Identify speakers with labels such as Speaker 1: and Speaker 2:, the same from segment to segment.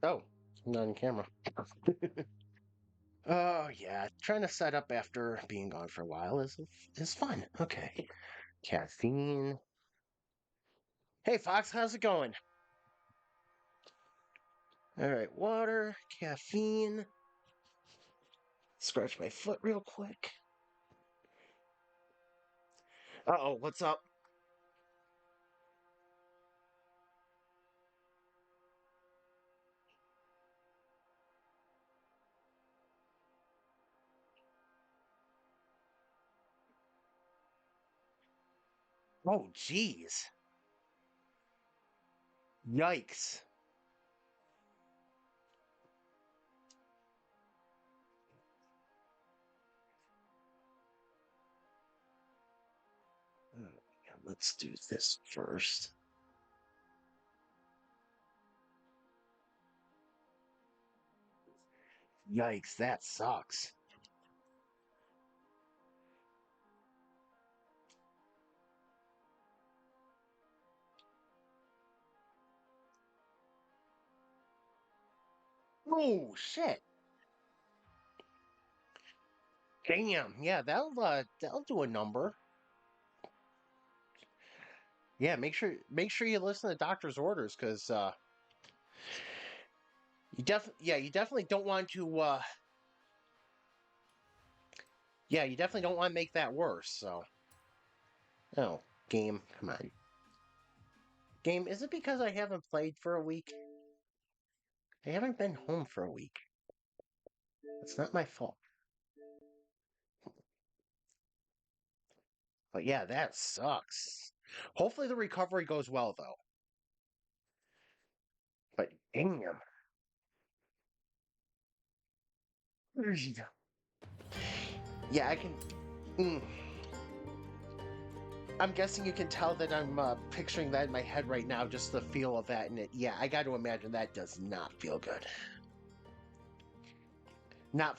Speaker 1: Oh, I'm not on camera. Oh yeah, trying to set up after being gone for a while is fun. Okay, caffeine. Hey Fox, how's it going? All right, water, caffeine. Scratch my foot real quick. Uh-oh, what's up? Oh, jeez. Yikes. Let's do this first. Yikes, that sucks. Oh, shit. Damn, yeah, that'll do a number. Yeah, make sure you listen to doctor's orders because you definitely don't want to you definitely don't want to make that worse. So, oh, game, come on, game. Is it because I haven't played for a week? I haven't been home for a week. It's not my fault. But yeah, that sucks. Hopefully the recovery goes well though. But damn. Yeah, I can. Mm. I'm guessing you can tell that I'm picturing that in my head right now, just the feel of that. And yeah, I got to imagine that does not feel good. Not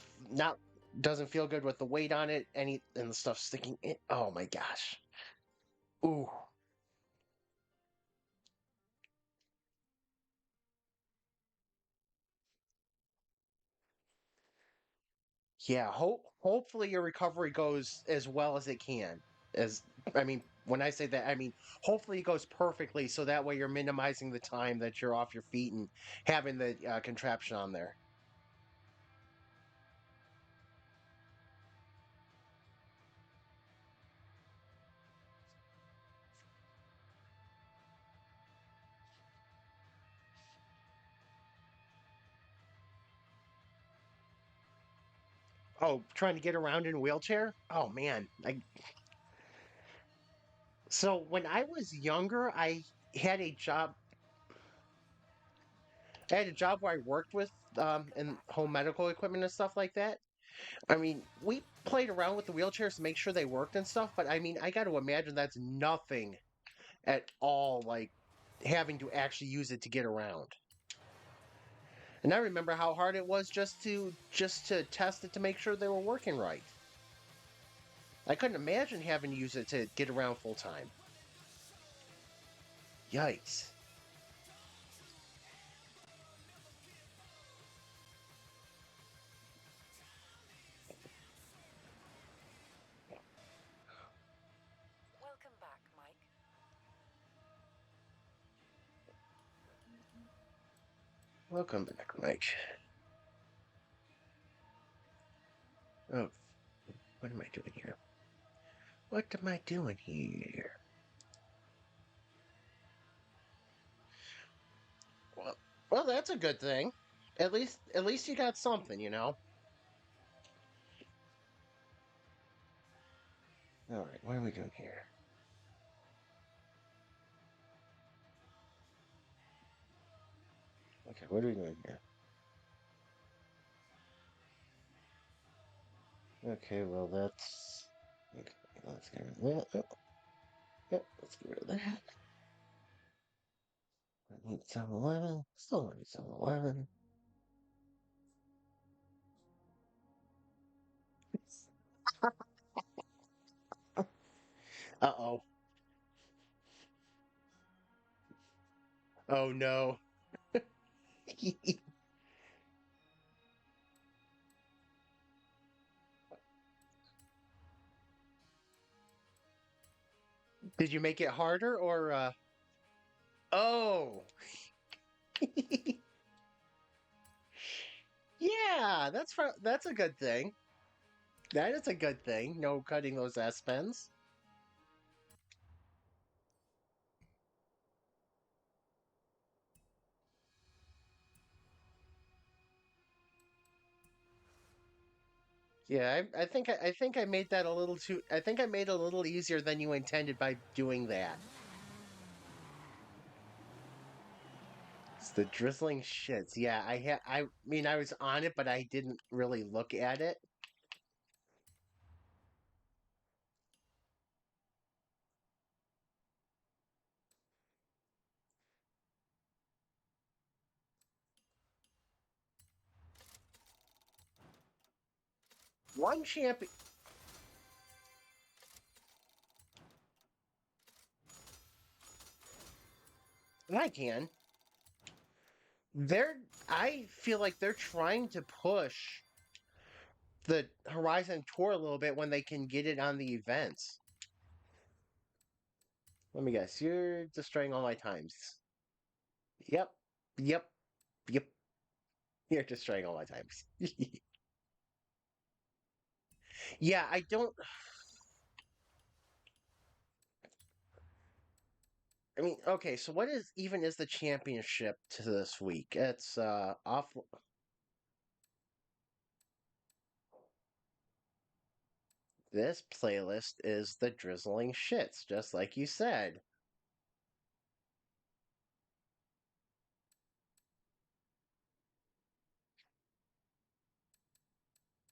Speaker 1: doesn't feel good with the weight on it, and the stuff sticking in. Oh my gosh. Ooh. Yeah. Hopefully your recovery goes as well as it can. As I mean, when I say that, I mean hopefully it goes perfectly, so that way you're minimizing the time that you're off your feet and having the contraption on there. Oh, trying to get around in a wheelchair? Oh man. So when I was younger, had a job I had a job where I worked with in home medical equipment and stuff like that. I mean, we played around with the wheelchairs to make sure they worked and stuff, but I mean, I got to imagine that's nothing at all like having to actually use it to get around. And I remember how hard it was just to test it to make sure they were working right. I couldn't imagine having to use it to get around full time. Yikes.
Speaker 2: Welcome back, Mike.
Speaker 1: Welcome back, Mike. Oh, what am I doing here? What am I doing here? Well, well, that's a good thing. At least you got something, you know. All right, what are we doing here? Okay, what are we doing here? Okay, well that's okay. Let's get rid of that. Oh, yep, let's get rid of that. I need 7-Eleven. Still need 7-Eleven. Uh-oh. Oh no. Did you make it harder or Oh. Yeah, that's a good thing. That is a good thing. No cutting those S pens. Yeah, I think I made that a little too. I think I made it a little easier than you intended by doing that. It's the drizzling shits. Yeah, I mean, I was on it, but I didn't really look at it. One champion. I can. They're. I feel like they're trying to push the Horizon Tour a little bit when they can get it on the events. Let me guess, you're destroying all my times. Yep, yep, yep. You're destroying all my times. Yeah, I don't. I mean, okay, so what is even is the championship to this week? It's off. This playlist is the drizzling shits, just like you said.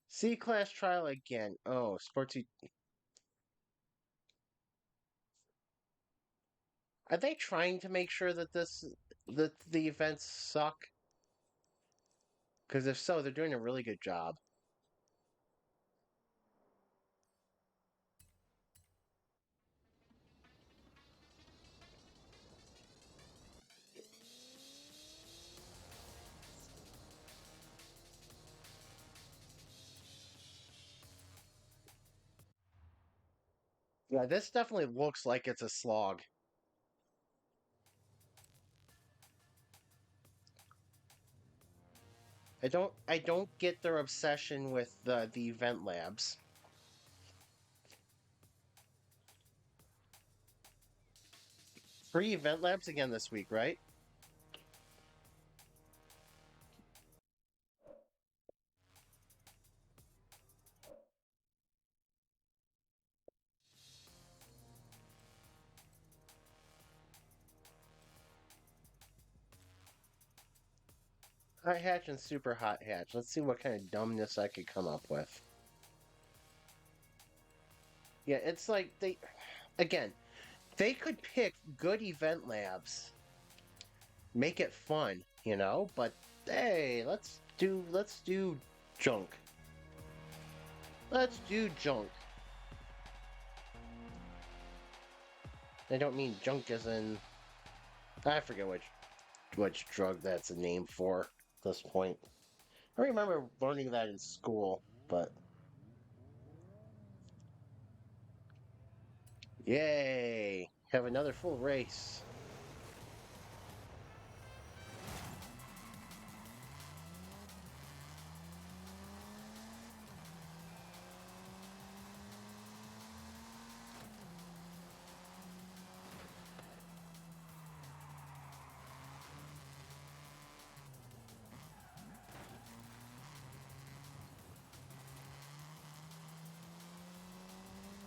Speaker 1: C class trial again. Oh, sportsy. Are they trying to make sure that the events suck? Because if so, they're doing a really good job. Yeah, this definitely looks like it's a slog. I don't get their obsession with the event labs. Free event labs again this week, right? Hot hatch and super hot hatch. Let's see what kind of dumbness I could come up with. Yeah, it's like they again, they could pick good event labs, make it fun, but hey, let's do junk. Let's do junk. I don't mean junk as in I forget which drug that's a name for at this point. I remember learning that in school, but yay! Have another full race.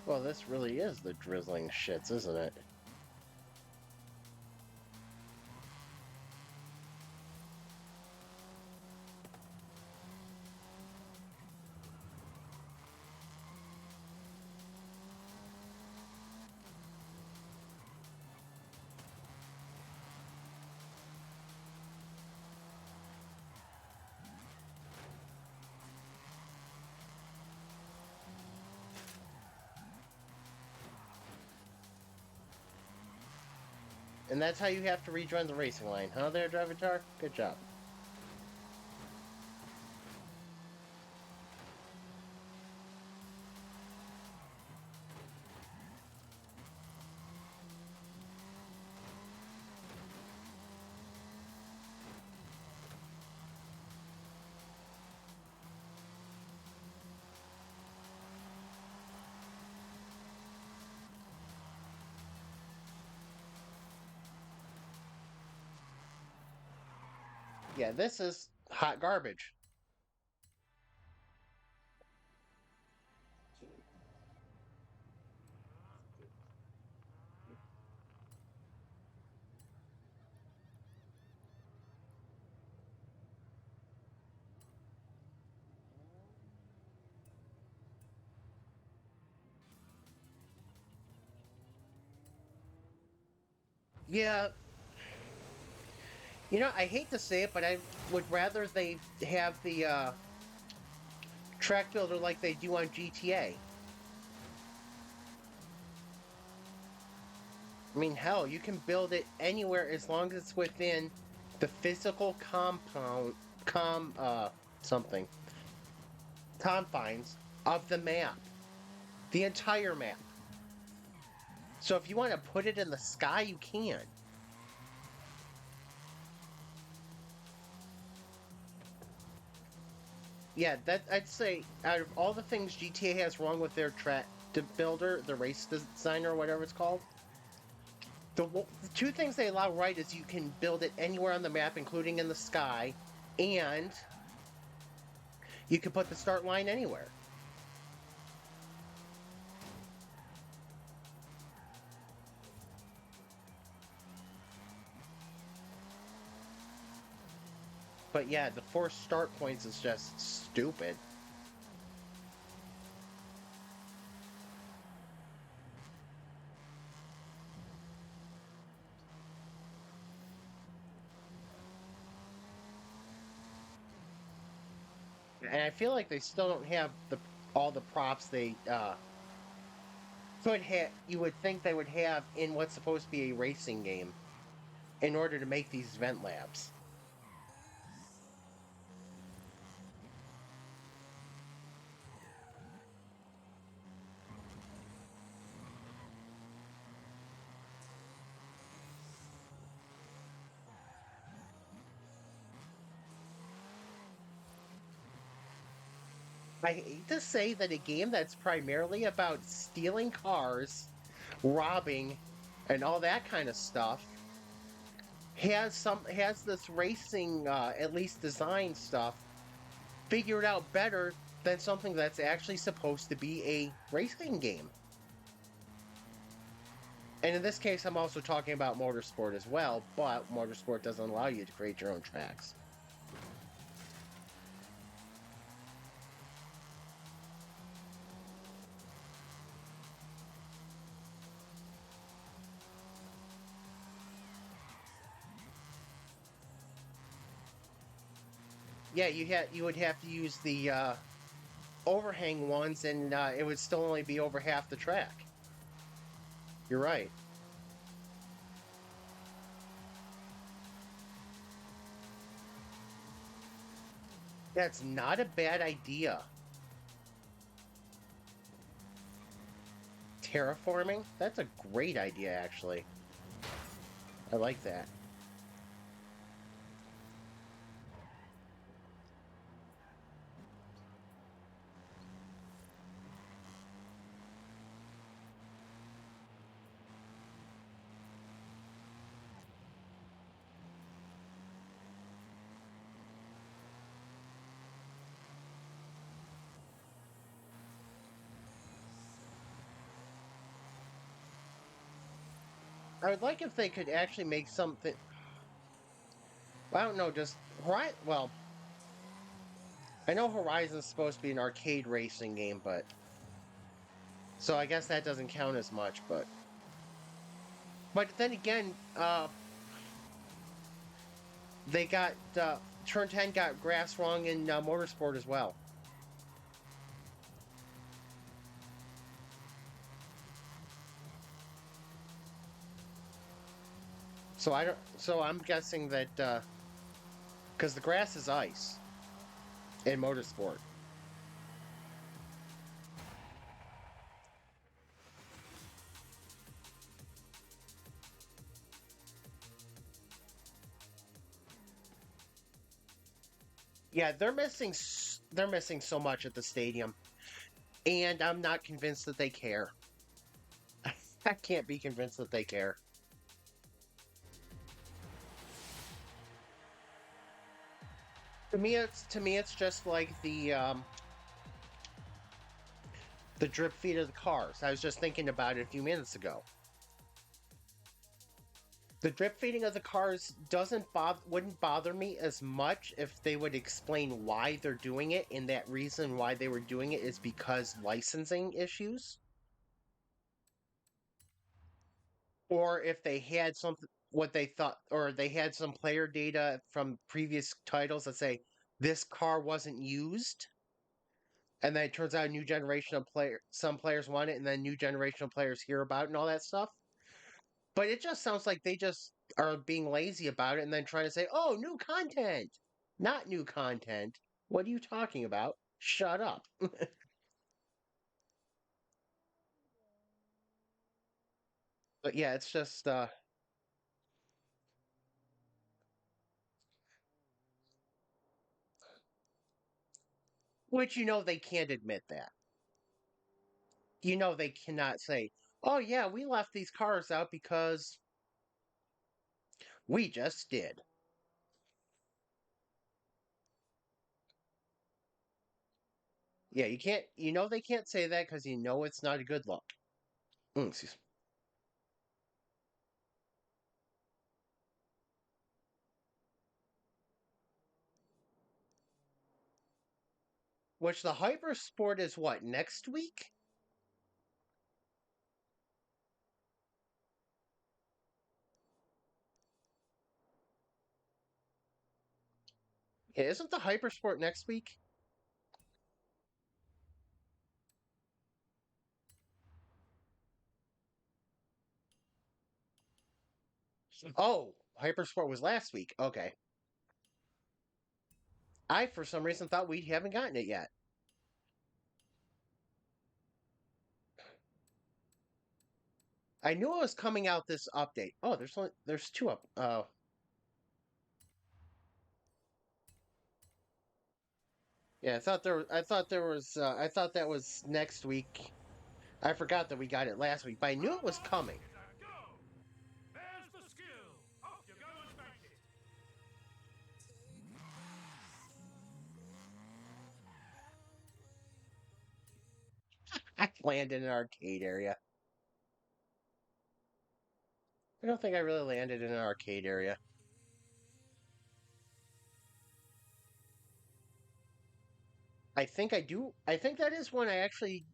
Speaker 1: Well, this really is the drizzling shits, isn't it? And that's how you have to rejoin the racing line, huh there, Drivatar? Good job. Yeah, this is hot garbage. Yeah, I hate to say it, but I would rather they have the track builder like they do on GTA. I mean, hell, you can build it anywhere as long as it's within the physical compound, something. confines of the map, the entire map. So if you want to put it in the sky, you can. Yeah, that I'd say out of all the things GTA has wrong with their track builder, the race designer, or whatever it's called, the two things they allow right is you can build it anywhere on the map, including in the sky, and you can put the start line anywhere. But yeah, the forced start points is just stupid. And I feel like they still don't have the all the props they could have. You would think they would have in what's supposed to be a racing game in order to make these vent labs. I hate to say that a game that's primarily about stealing cars, robbing, and all that kind of stuff has this racing at least design stuff figured out better than something that's actually supposed to be a racing game. And in this case, I'm also talking about motorsport as well, but motorsport doesn't allow you to create your own tracks. Yeah, you would have to use the overhang ones, and it would still only be over half the track. You're right. That's not a bad idea. Terraforming? That's a great idea, actually. I like that. I would like if they could actually make something. I don't know, just right. Well, I know Horizon's supposed to be an arcade racing game, but so I guess that doesn't count as much. But then again, they got Turn 10 got grass wrong in motorsport as well. So I don't. So I'm guessing that because the grass is ice in motorsport. Yeah, they're missing so much at the stadium, and I'm not convinced that they care. I can't be convinced that they care. To me it's just like the drip feed of the cars. I was just thinking about it a few minutes ago. The drip feeding of the cars doesn't bother wouldn't bother me as much if they would explain why they're doing it, and that reason why they were doing it is because licensing issues, or if they had something what they thought, or they had some player data from previous titles that say this car wasn't used, and then it turns out a new generation of some players want it, and then new generation of players hear about it and all that stuff. But it just sounds like they just are being lazy about it and then trying to say, oh, new content. Not new content. What are you talking about? Shut up. But yeah, it's just which they can't admit that. They cannot say, "Oh yeah, we left these cars out because we just did." Yeah, you can't. They can't say that because it's not a good look. Excuse- Which the Hyper Sport is what next week? Yeah, isn't the Hyper Sport next week? Oh, Hyper Sport was last week. Okay, I for some reason thought we haven't gotten it yet. I knew it was coming out this update. Oh, there's two up. Yeah, I thought that was next week. I forgot that we got it last week, but I knew it was
Speaker 3: Come on,
Speaker 1: coming.
Speaker 3: cricketer, go! There's the skill. Off you go and bank it.
Speaker 1: I landed in an arcade area. I don't think I really landed in an arcade area. I think I do. I think that is one I actually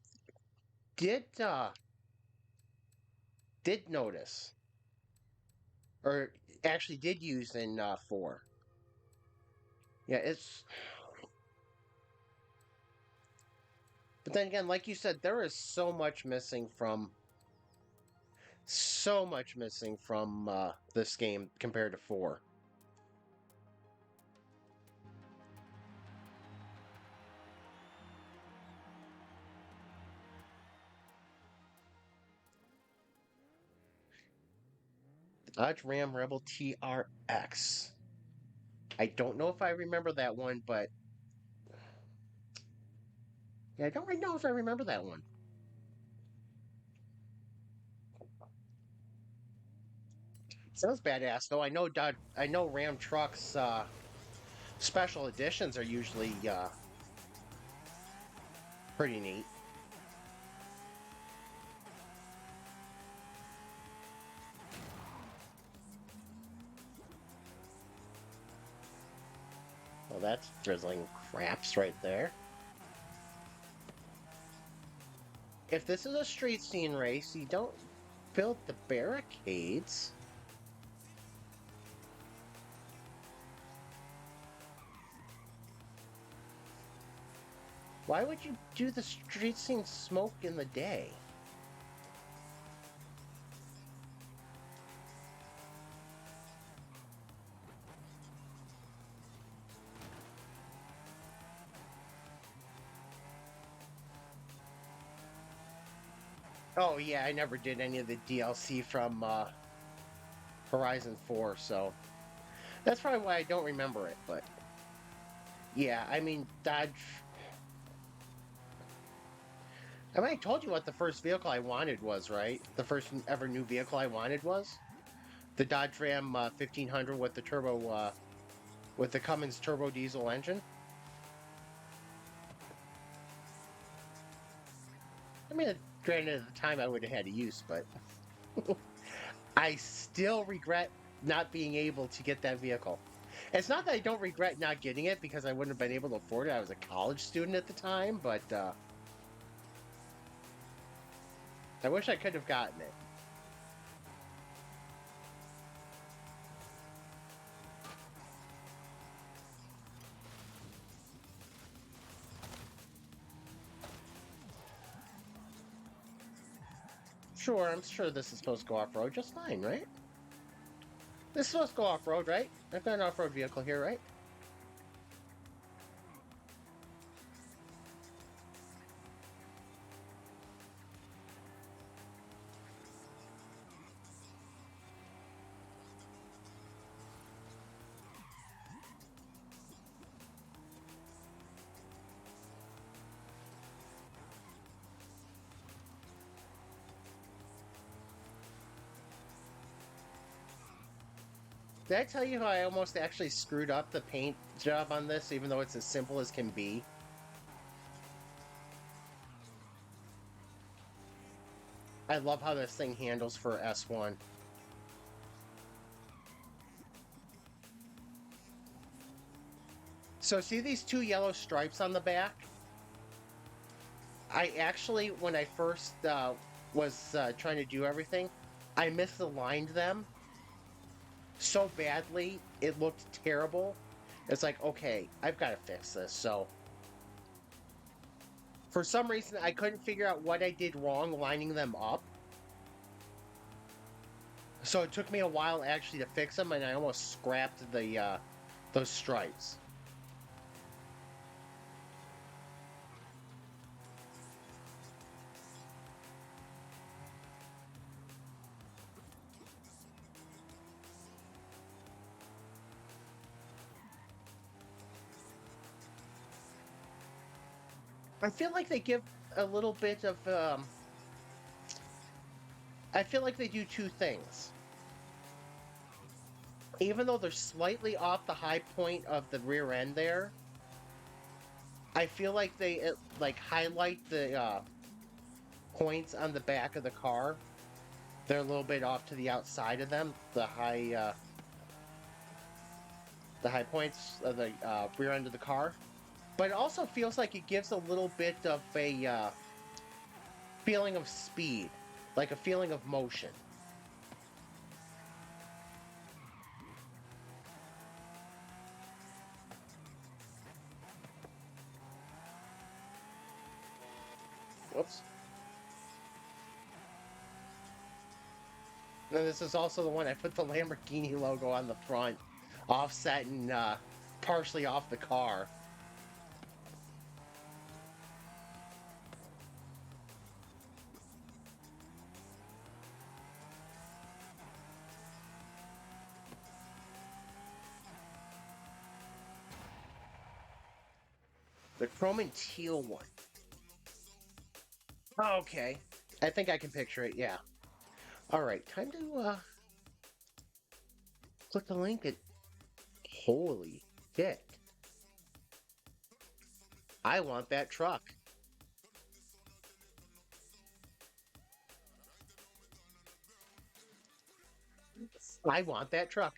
Speaker 1: did notice, or actually did use in 4. Yeah, it's. But then again, like you said, there is so much missing from this game compared to 4. Dodge Ram Rebel TRX. I don't know if I remember that one, but yeah, I don't really know if I remember that one. Sounds badass though. I know Ram trucks special editions are usually pretty neat. Well, that's drizzling craps right there. If this is a street scene race, you don't build the barricades. Why would you do the street scene smoke in the day? Oh yeah, I never did any of the DLC from Horizon 4, so that's probably why I don't remember it, but yeah, I mean Dodge I told you what the first vehicle I wanted was, right? The first ever new vehicle I wanted was the Dodge Ram 1500 with the with the Cummins turbo diesel engine. I mean, granted, at the time I would have had a use, but I still regret not being able to get that vehicle. It's not that I don't regret not getting it because I wouldn't have been able to afford it. I was a college student at the time, but I wish I could have gotten it. Sure, I'm sure this is supposed to go off road just fine, right? This is supposed to go off road, right? I've got an off road vehicle here, right? Did I tell you how I almost actually screwed up the paint job on this, even though it's as simple as can be? I love how this thing handles for S1. So see these two yellow stripes on the back? I actually, when I first was trying to do everything, I misaligned them so badly, it looked terrible. It's like, okay, I've got to fix this. So for some reason, I couldn't figure out what I did wrong lining them up. So it took me a while actually to fix them, and I almost scrapped the those stripes. I feel like they give a little bit of. I feel like they do two things. Even though they're slightly off the high point of the rear end there, I feel like they like highlight the points on the back of the car. They're a little bit off to the outside of them, the high points of the rear end of the car. But it also feels like it gives a little bit of a feeling of speed, like a feeling of motion. Whoops. And this is also the one I put the Lamborghini logo on the front, offset and partially off the car. The chrome and teal one. Oh, okay. I think I can picture it, yeah. Alright, time to click the link and holy shit. I want that truck. I want that truck.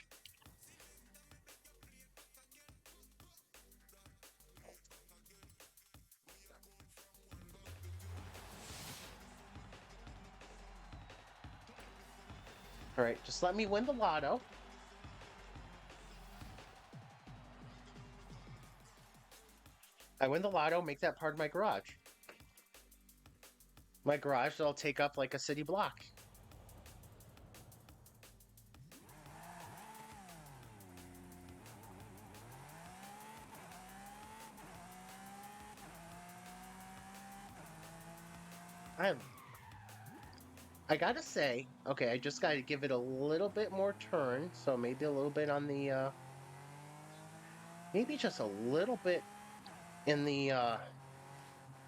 Speaker 1: Alright, just let me win the lotto. I win the lotto, make that part of my garage. My garage that'll take up like a city block. I I gotta say, okay, I just gotta give it a little bit more turn, so maybe a little bit on the maybe just a little bit in the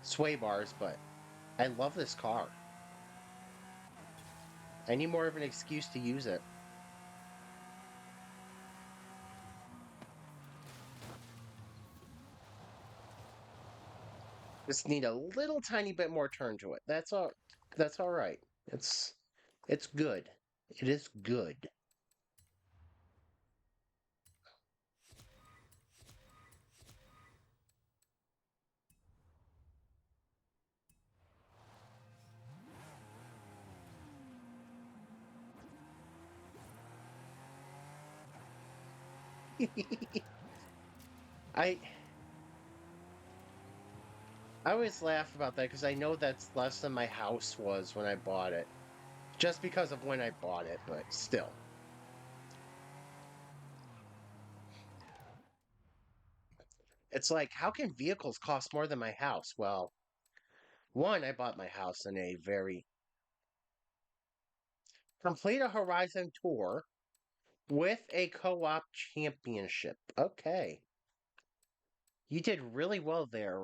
Speaker 1: sway bars, but I love this car. I need more of an excuse to use it. Just need a little tiny bit more turn to it. That's all right. It's good. It is good. I I always laugh about that because I know that's less than my house was when I bought it. Just because of when I bought it, but still. It's like, how can vehicles cost more than my house? Well, one, I bought my house in a very complete a Horizon tour with a co-op championship. Okay. You did really well there.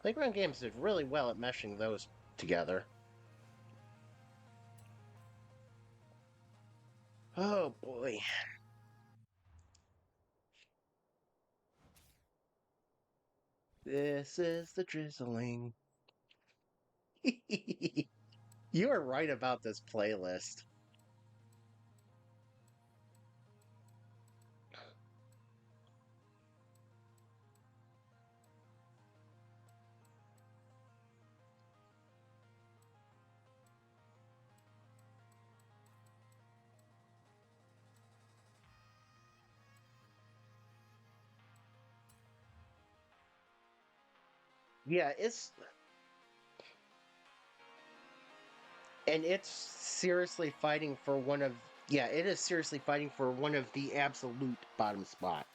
Speaker 1: Playground Games did really well at meshing those together. Oh boy. This is the drizzling. You are right about this playlist. Yeah, it's seriously fighting for one of yeah, it is seriously fighting for one of the absolute bottom spot.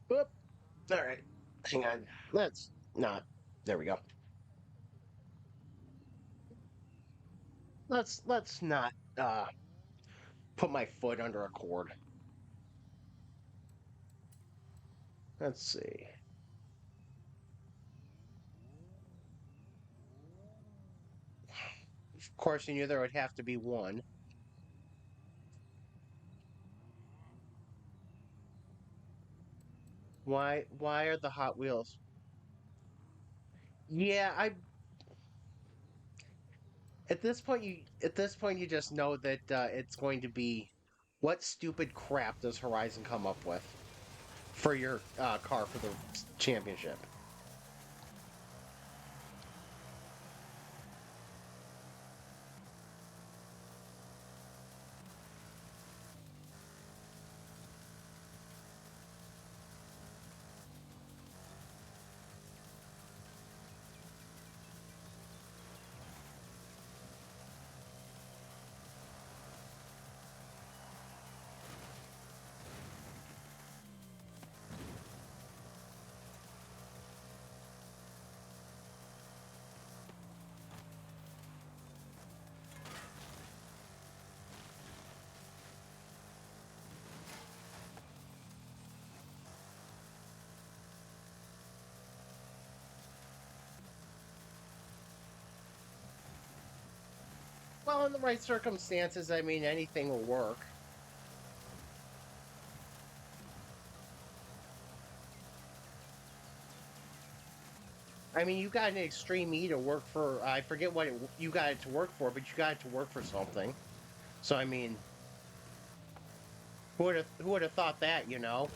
Speaker 1: Whoop. All right. Hang on. Let's not. There we go. Let's not put my foot under a cord. Let's see. Of course, you knew there would have to be one. Why are the Hot Wheels? Yeah, I at this point you just know that it's going to be what stupid crap does Horizon come up with for your car for the championship? Well, in the right circumstances, I mean anything will work. I mean, you got an Extreme E to work for. I forget what you got it to work for, but you got it to work for something. So I mean, who would have thought that? You know.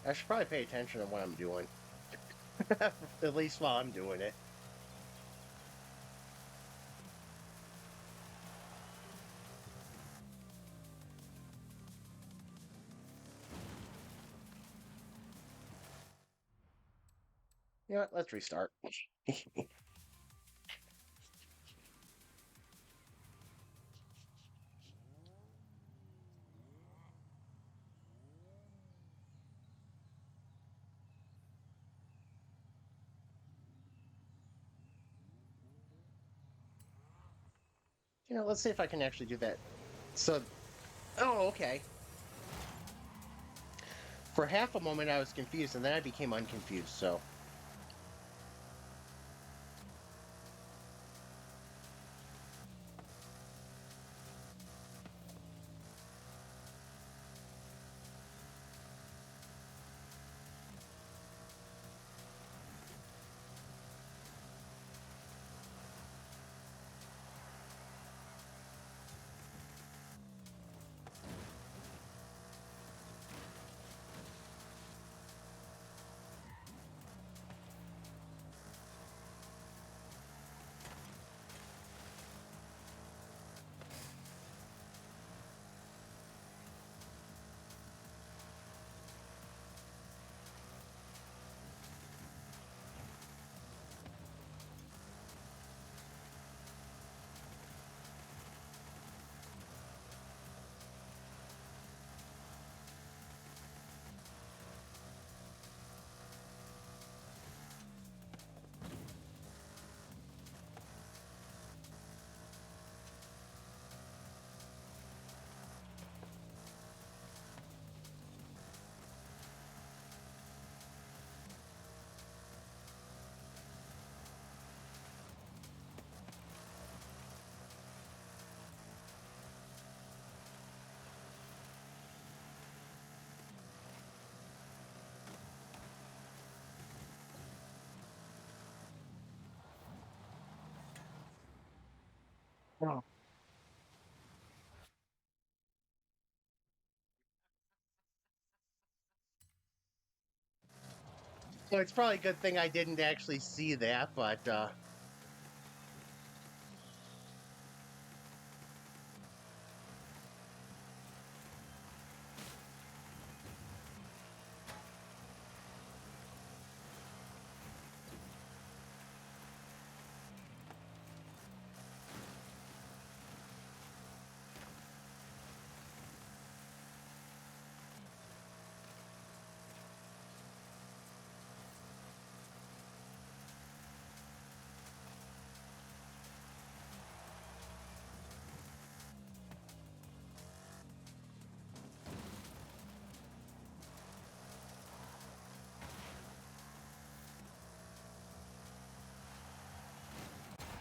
Speaker 1: I should probably pay attention to what I'm doing, at least while I'm doing it. You know what? Let's restart. Let's see if I can actually do that. So, oh, okay. For half a moment, I was confused, and then I became unconfused. So, Oh. Well, it's probably a good thing I didn't actually see that, but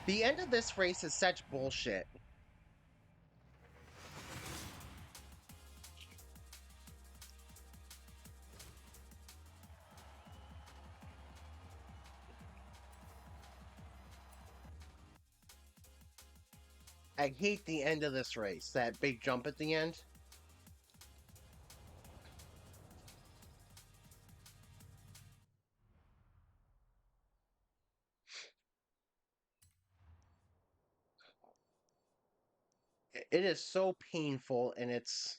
Speaker 1: the end of this race is such bullshit. I hate the end of this race, that big jump at the end. It is so painful, and it's.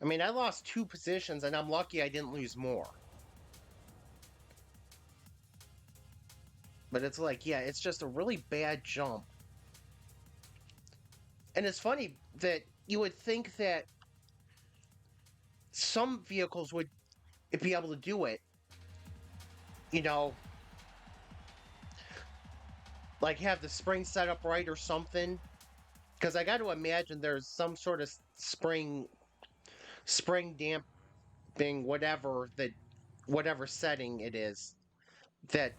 Speaker 1: I mean, I lost 2 positions, and I'm lucky I didn't lose more. But it's like, yeah, it's just a really bad jump. And it's funny that you would think that some vehicles would be able to do it, you know, like have the spring set up right or something. Because I got to imagine there's some sort of spring damping, whatever setting it is that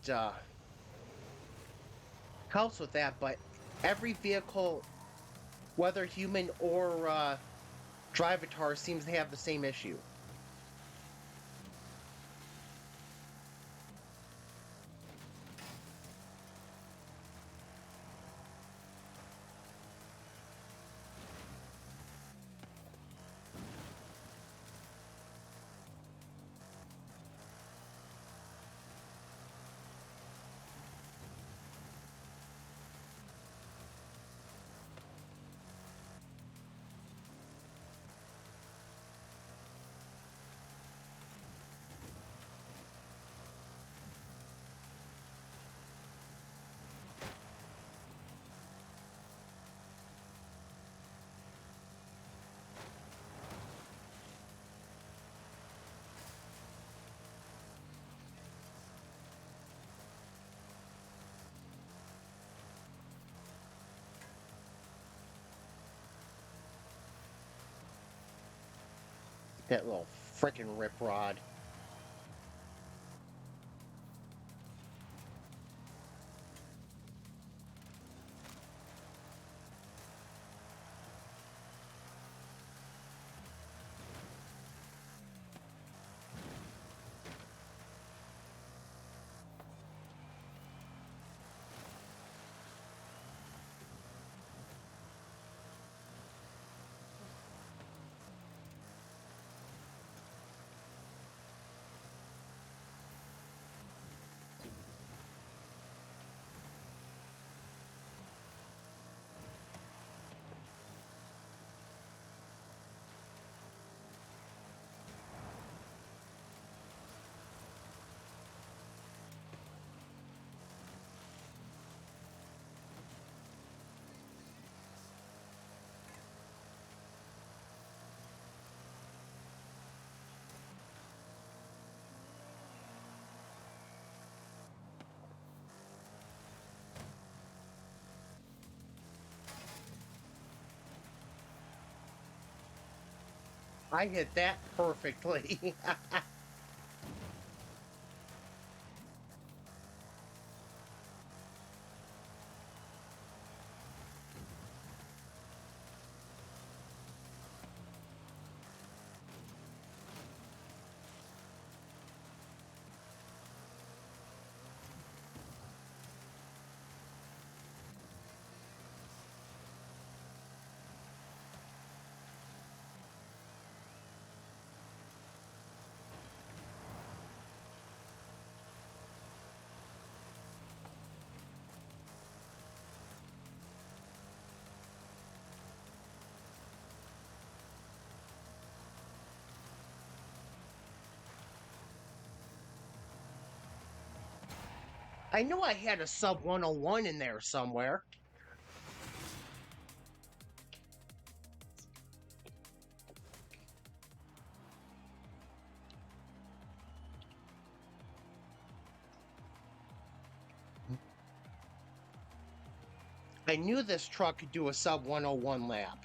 Speaker 1: helps with that. But every vehicle, whether human or Drivatar, seems to have the same issue. That little frickin' rip rod. I hit that perfectly. I knew I had a sub 101 in there somewhere. I knew this truck could do a sub 101 lap.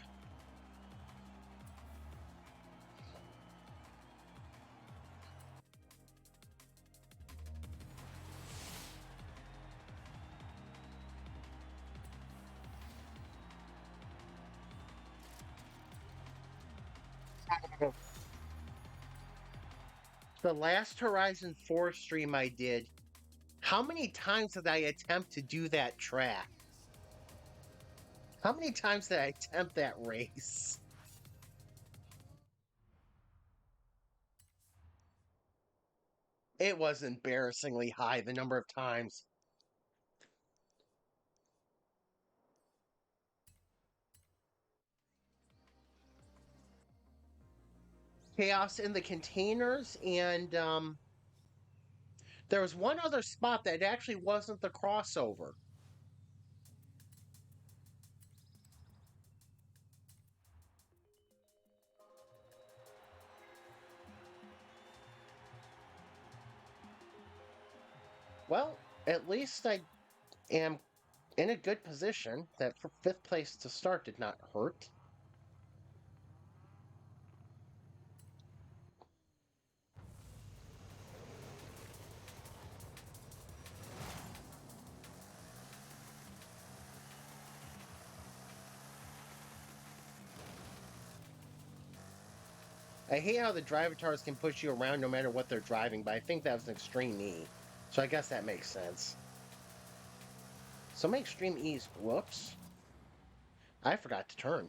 Speaker 1: The last Horizon 4 stream I did, how many times did I attempt to do that track? How many times did I attempt that race? It was embarrassingly high, the number of times. Chaos in the containers, and there was one other spot that actually wasn't the crossover. Well, at least I am in a good position. That for fifth place to start did not hurt. I hate how the drivatars can push you around no matter what they're driving, but I think that was an extreme E. So I guess that makes sense. So my extreme E's, whoops. I forgot to turn.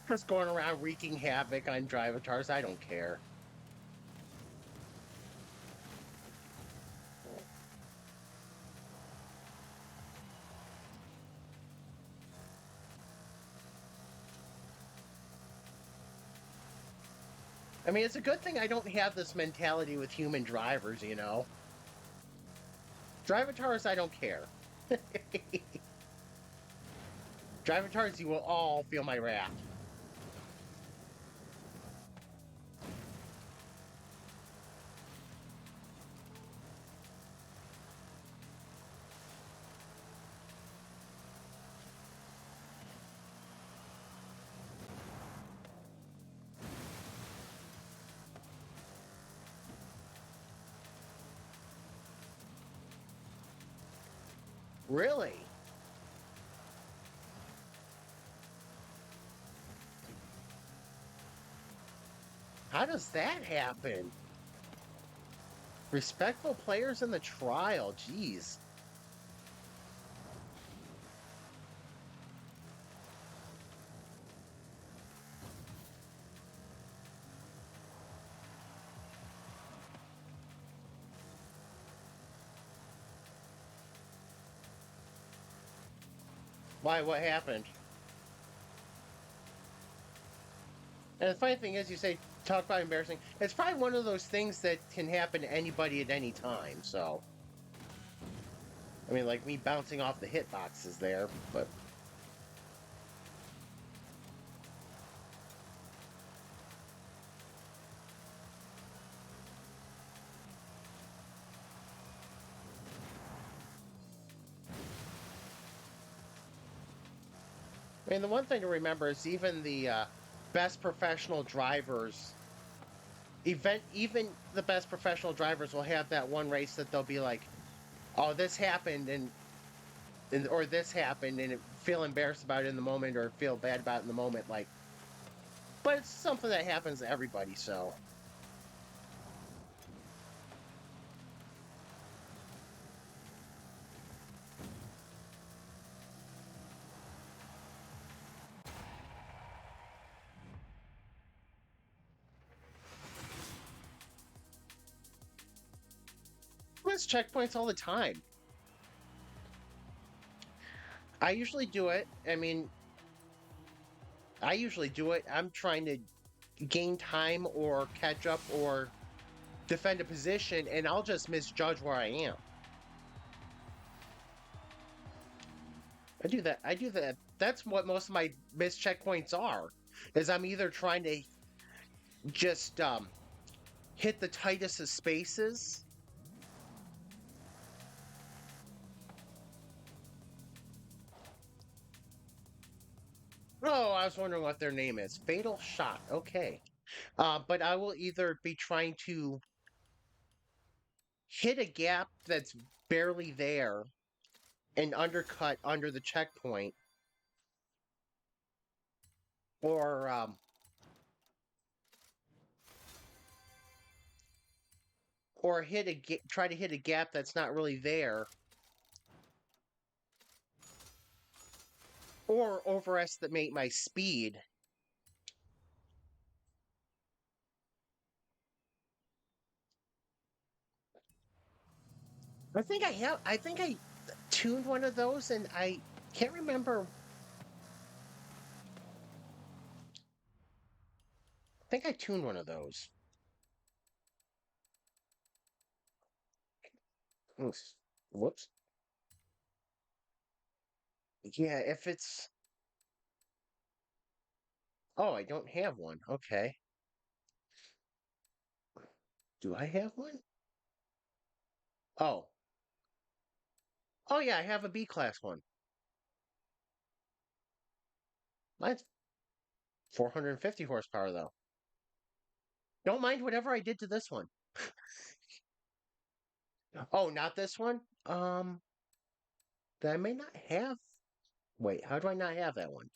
Speaker 1: Just going around wreaking havoc on drivatars, I don't care. I mean, it's a good thing I don't have this mentality with human drivers, you know? Drivatars, I don't care. Drivatars, you will all feel my wrath. Really? How does that happen? Respectful players in the trial, jeez. Why, what happened? And the funny thing is, you say, talk about embarrassing. It's probably one of those things that can happen to anybody at any time, so. I mean, like me bouncing off the hitboxes there, but. I mean, the one thing to remember is even the best professional drivers even the best professional drivers will have that one race that they'll be like, "Oh, this happened," and or this happened, and feel embarrassed about it in the moment or feel bad about it in the moment. Like, but it's something that happens to everybody. So I miss checkpoints all the time. I usually do it. I mean, I usually do it. I'm trying to gain time or catch up or defend a position, and I'll just misjudge where I am. I do that. I do that. That's what most of my missed checkpoints are. Is I'm either trying to just hit the tightest of spaces. Oh, I was wondering what their name is. Fatal Shot. Okay. But I will either be trying to hit a gap that's barely there and undercut under the checkpoint, or try to hit a gap that's not really there, or overestimate my speed. I think I tuned one of those, and I can't remember. I think I tuned one of those. Oops. Whoops. Yeah, if it's. Oh, I don't have one. Okay. Do I have one? Oh. Oh, yeah, I have a B class one. Mine's 450 horsepower, though. Don't mind whatever I did to this one. Oh, not this one? That I may not have. Wait, how do I not have that one?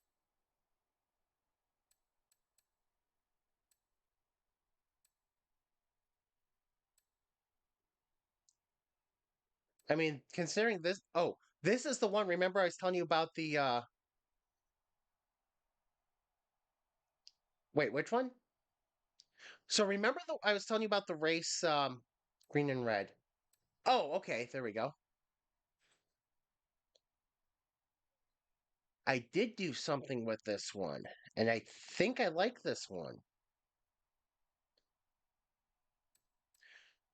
Speaker 1: I mean, considering this. Oh, this is the one. Remember, I was telling you about the. Wait, which one? So remember I was telling you about the race, green and red. Oh, okay, there we go. I did do something with this one, and I think I like this one.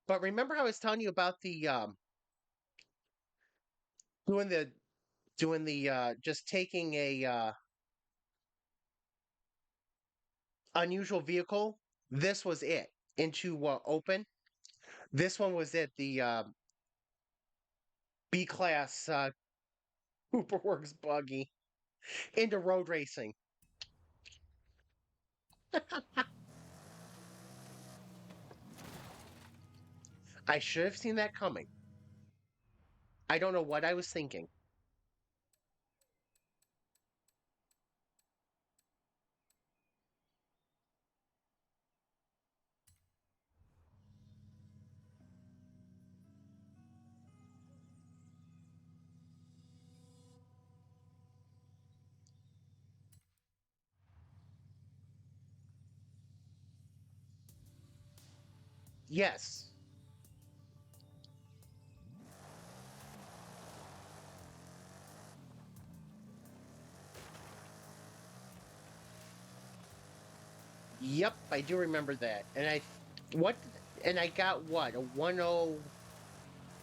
Speaker 1: But remember how I was telling you about the doing the just taking a unusual vehicle. This was it into open. This one was it. The B class Cooperworks buggy into road racing. I should have seen that coming. I don't know what I was thinking. Yes. Yep, I do remember that. What, and I got what, a 10,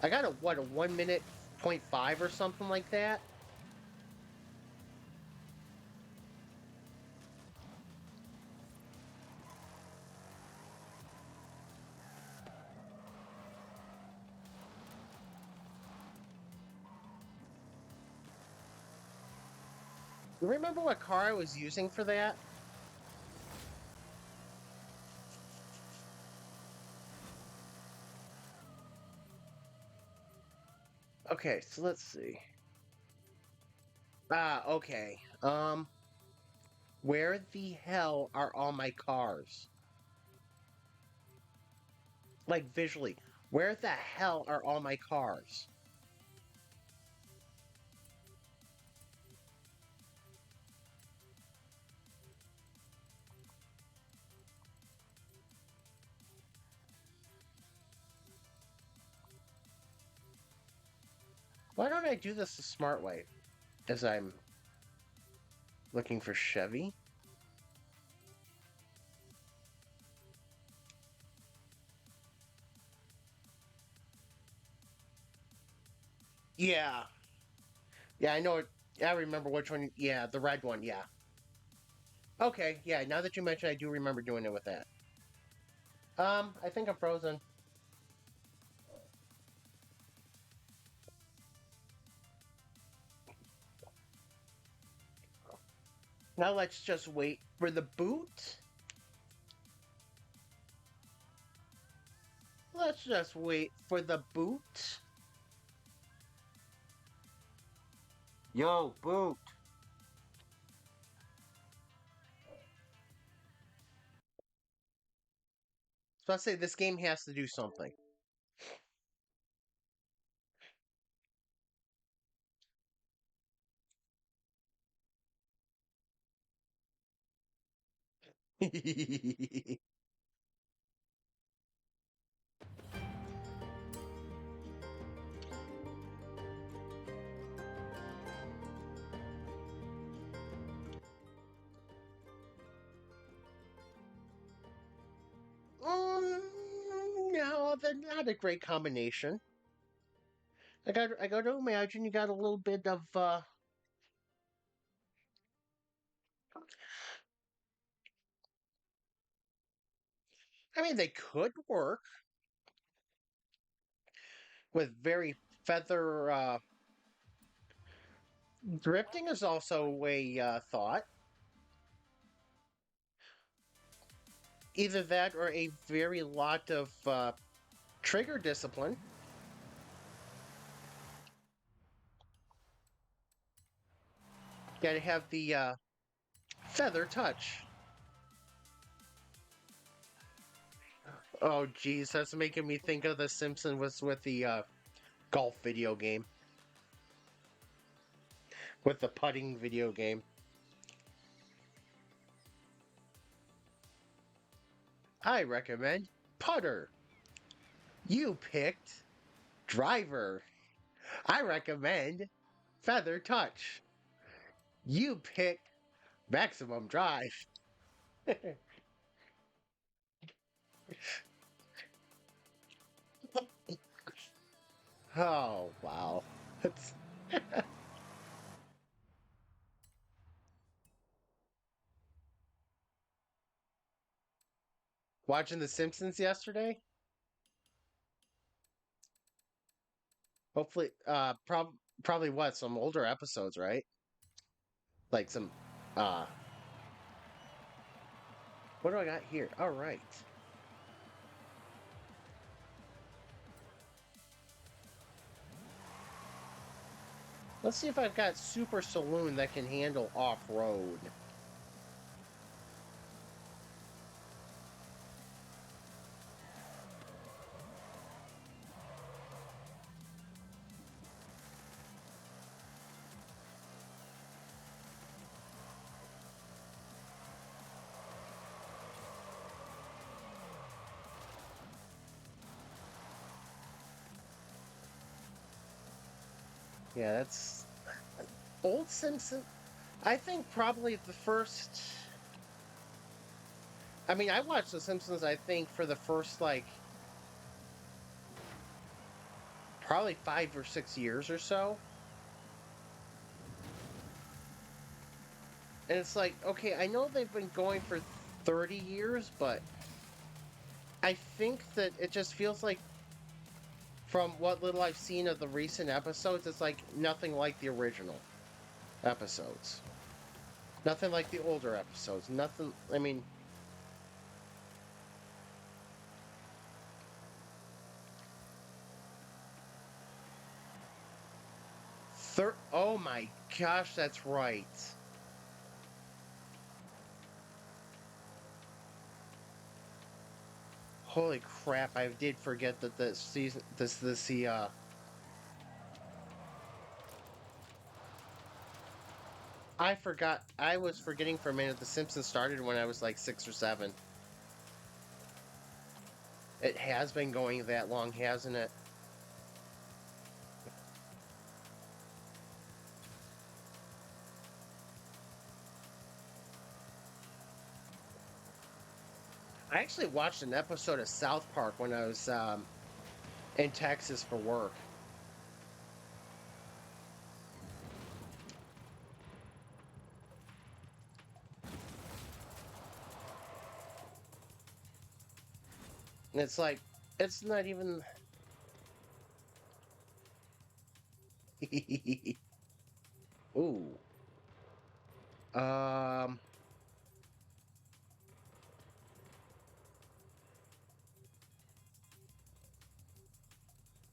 Speaker 1: I got a 1 minute point .5 or something like that. You remember what car I was using for that? Okay, so let's see. Okay. Where the hell are all my cars? Like visually, where the hell are all my cars? Why don't I do this the smart way? As I'm looking for Chevy. Yeah. Yeah, I know it. I remember which one. Yeah, the red one. Yeah. Okay. Yeah. Now that you mention, I do remember doing it with that. I think I'm frozen. Now let's just wait for the boot. Let's just wait for the boot. Yo, boot. So I say this game has to do something. Um, no, they're not a great combination. I got to imagine you got a little bit of I mean they could work with very feather drifting is also a thought. Either that or a very lot of trigger discipline. Gotta have the feather touch. Oh, geez, that's making me think of The Simpsons was with the golf video game, with the putting video game. I recommend putter. You picked driver. I recommend feather touch. You picked maximum drive. Oh, wow. It's watching The Simpsons yesterday. Hopefully, probably what some older episodes, right? Like some, uh, what do I got here? All right, let's see if I've got Super Saloon that can handle off road. Yeah, that's old Simpson. I think probably the first. I mean, I watched The Simpsons. I think for the first like probably 5 or 6 years or so. And it's like, okay, I know they've been going for 30 years, but I think that it just feels like, from what little I've seen of the recent episodes, it's like nothing like the original episodes. Nothing like the older episodes. Nothing, I mean, my gosh, that's right. Holy crap, I did forget that this season I forgot I was forgetting for a minute the Simpsons started when I was like 6 or 7. It has been going that long, hasn't it? I actually watched an episode of South Park when I was in Texas for work. And it's like it's not even Ooh. Um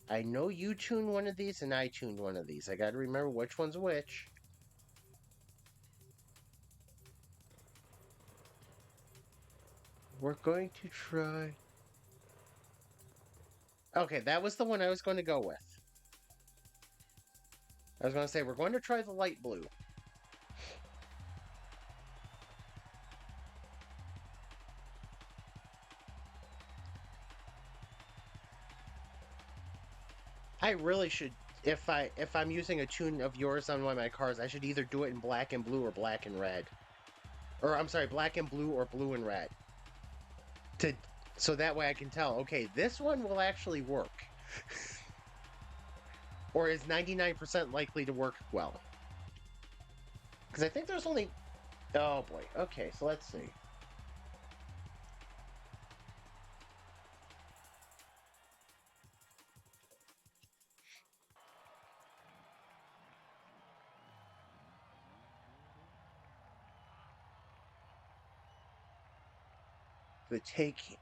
Speaker 1: I know you tuned one of these and I tuned one of these. I got to remember which one's which. We're going to try. Okay, that was the one I was going to go with. I was going to say we're going to try the light blue. I really should if I'm using a tune of yours on one of my cars, I should either do it in black and blue or black and red. Or I'm sorry, black and blue or blue and red. To so that way I can tell, okay, this one will actually work. Or is 99% likely to work well. Because I think there's only oh boy. Okay, so let's see. The take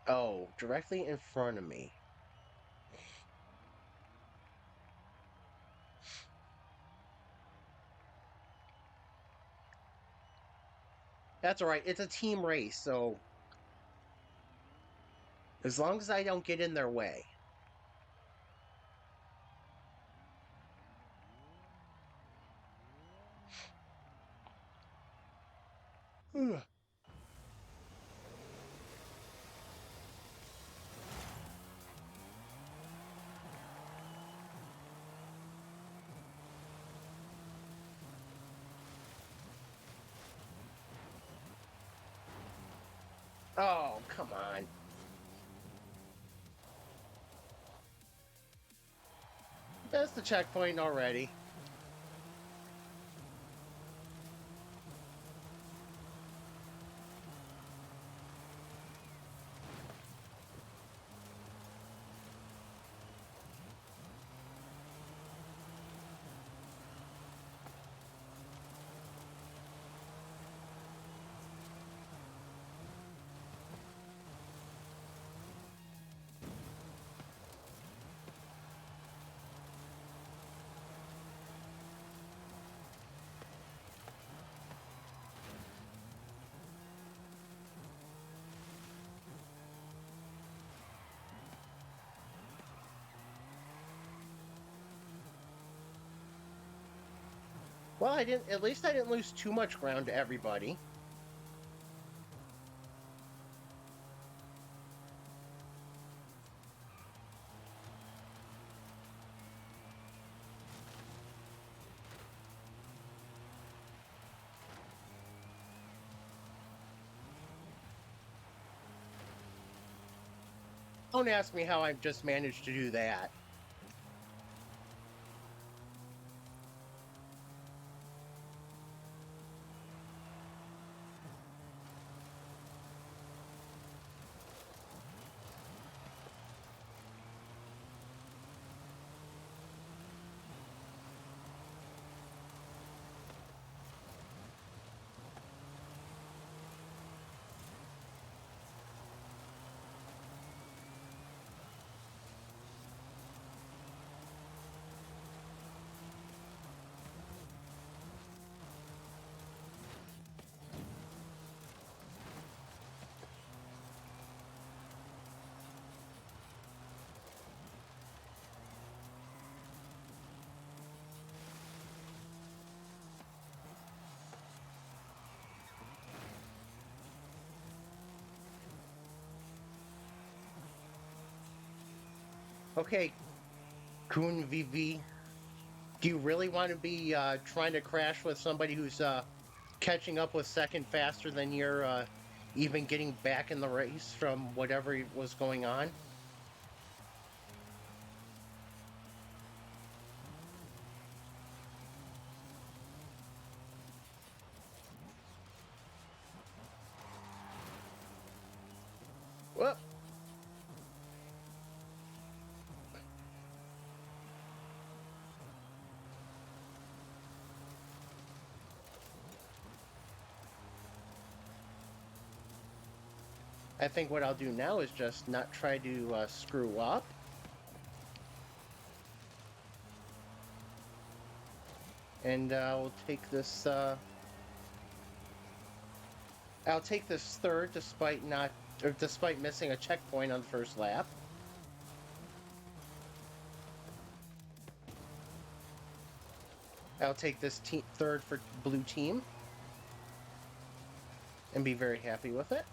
Speaker 1: directly in front of me. That's all right. It's a team race, so as long as I don't get in their way. Oh, come on. That's the checkpoint already. Well, I didn't. At least I didn't lose too much ground to everybody. Don't ask me how I've just managed to do that. Okay, Kun VV, do you really want to be trying to crash with somebody who's catching up with second faster than you're even getting back in the race from whatever was going on? Well, I think what I'll do now is just not try to screw up. And we'll take this. I'll take this third, despite not, or despite missing a checkpoint on the first lap. I'll take this third for blue team, and be very happy with it.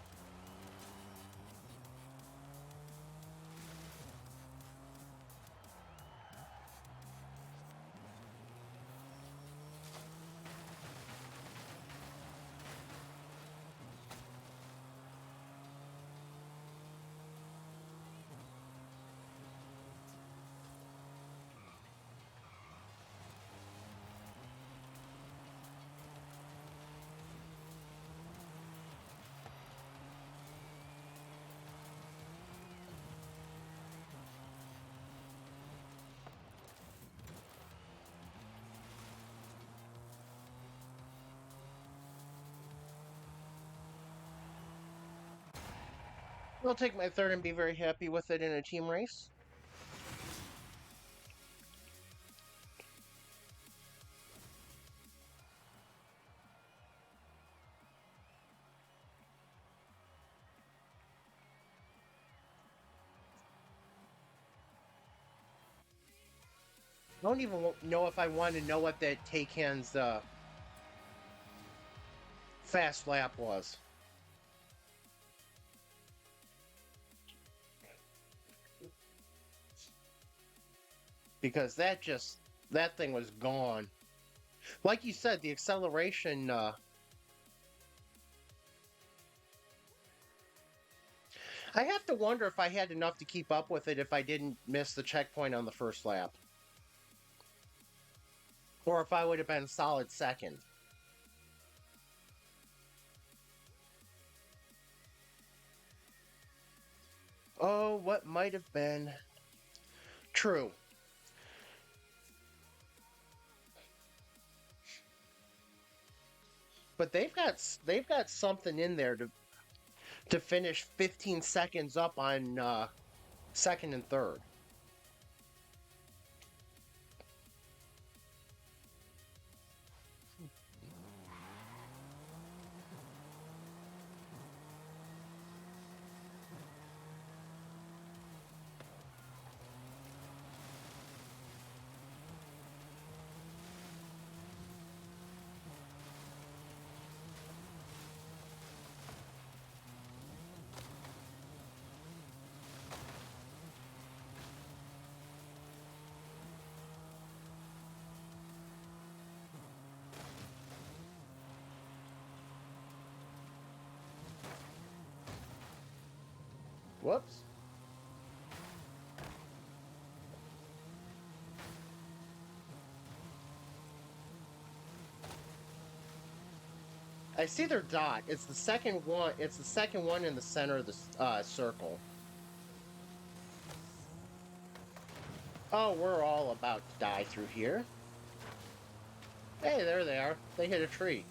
Speaker 1: I'll take my third and be very happy with it in a team race. I don't even know if I want to know what that Taycan's fast lap was. Because that thing was gone. Like you said, the acceleration, I have to wonder if I had enough to keep up with it if I didn't miss the checkpoint on the first lap. Or if I would have been solid second. Oh, what might have been. True. But they've got something in there to finish 15 seconds up on second and third. Whoops. I see their dot. It's the second one. It's the second one in the center of the circle. Oh, we're all about to die through here. Hey, there they are. They hit a tree.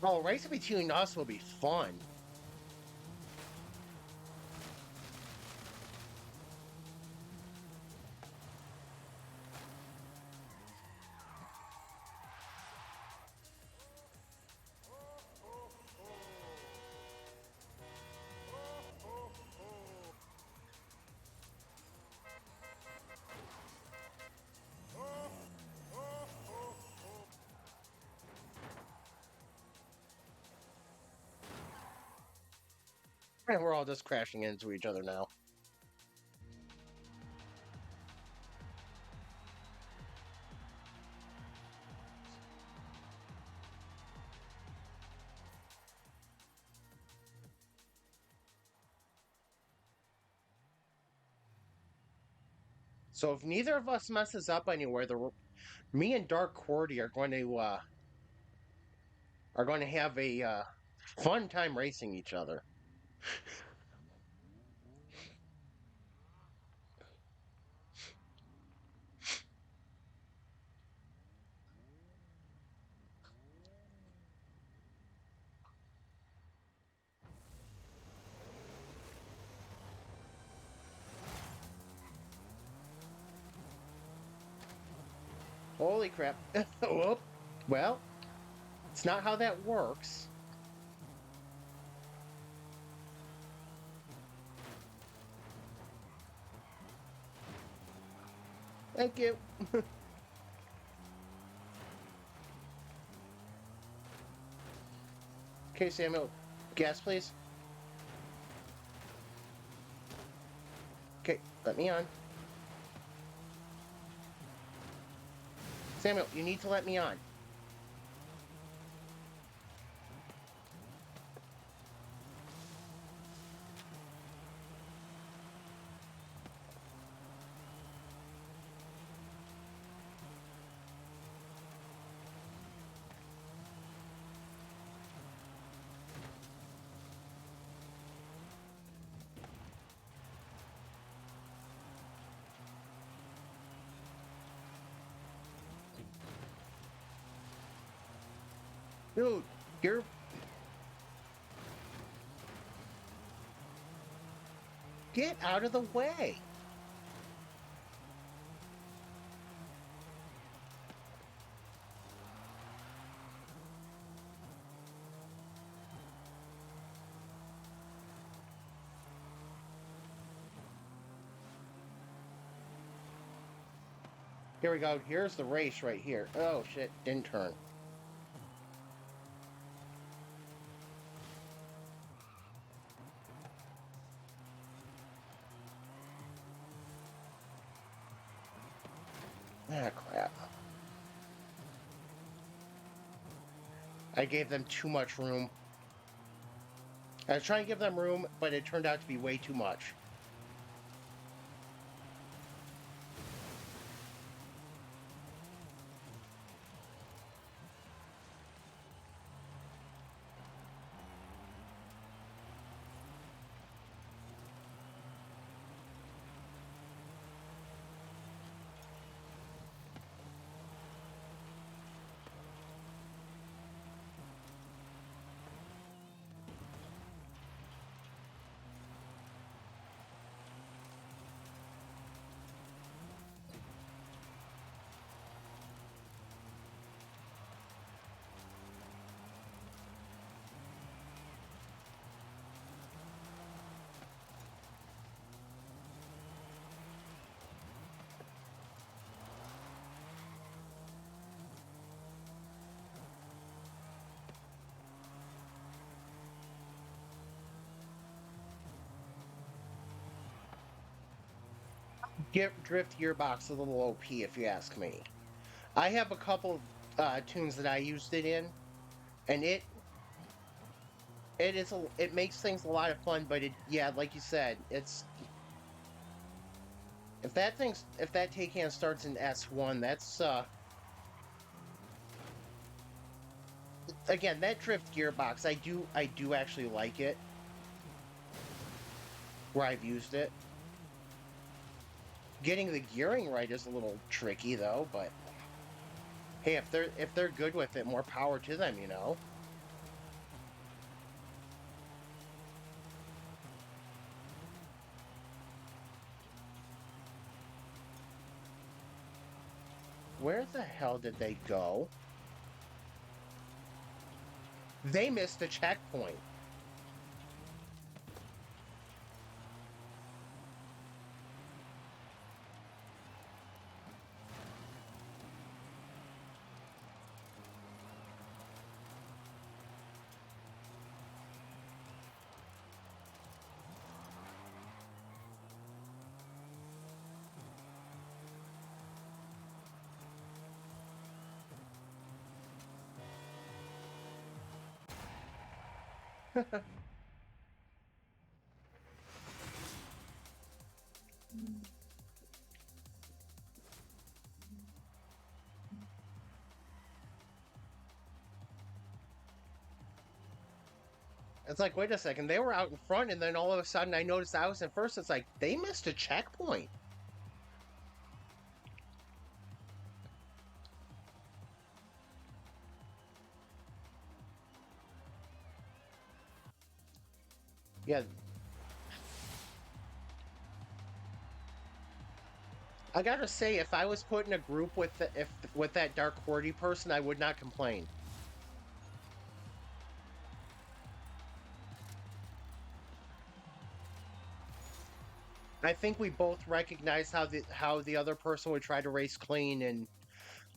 Speaker 1: Oh, racing between us will be fun. And we're all just crashing into each other now. So if neither of us messes up anywhere, me and Dark Cordy are going to have a fun time racing each other. Holy crap! Whoop. Well, it's not how that works. Thank you. Okay, Samuel, gas, please. Okay, let me on. Samuel, you need to let me on. Dude, you're... Get out of the way. Here we go. Here's the race right here. Oh, shit. Didn't turn. Ah, crap. I gave them too much room. I was trying to give them room, but it turned out to be way too much. Drift Gearbox a little OP, if you ask me. I have a couple tunes that I used it in, and it makes things a lot of fun. But yeah, like you said, it's if that take hand starts in S1, that's again that drift gearbox. I do actually like it where I've used it. Getting the gearing right is a little tricky though, but hey, if they're good with it, more power to them, you know. Where the hell did they go? They missed the checkpoint. It's like, wait a second, they were out in front, and then all of a sudden I noticed I was in first. It's like they missed a checkpoint. Yeah, I gotta say, if I was put in a group with if with that dark hoardy person, I would not complain. I think we both recognized how the other person would try to race clean and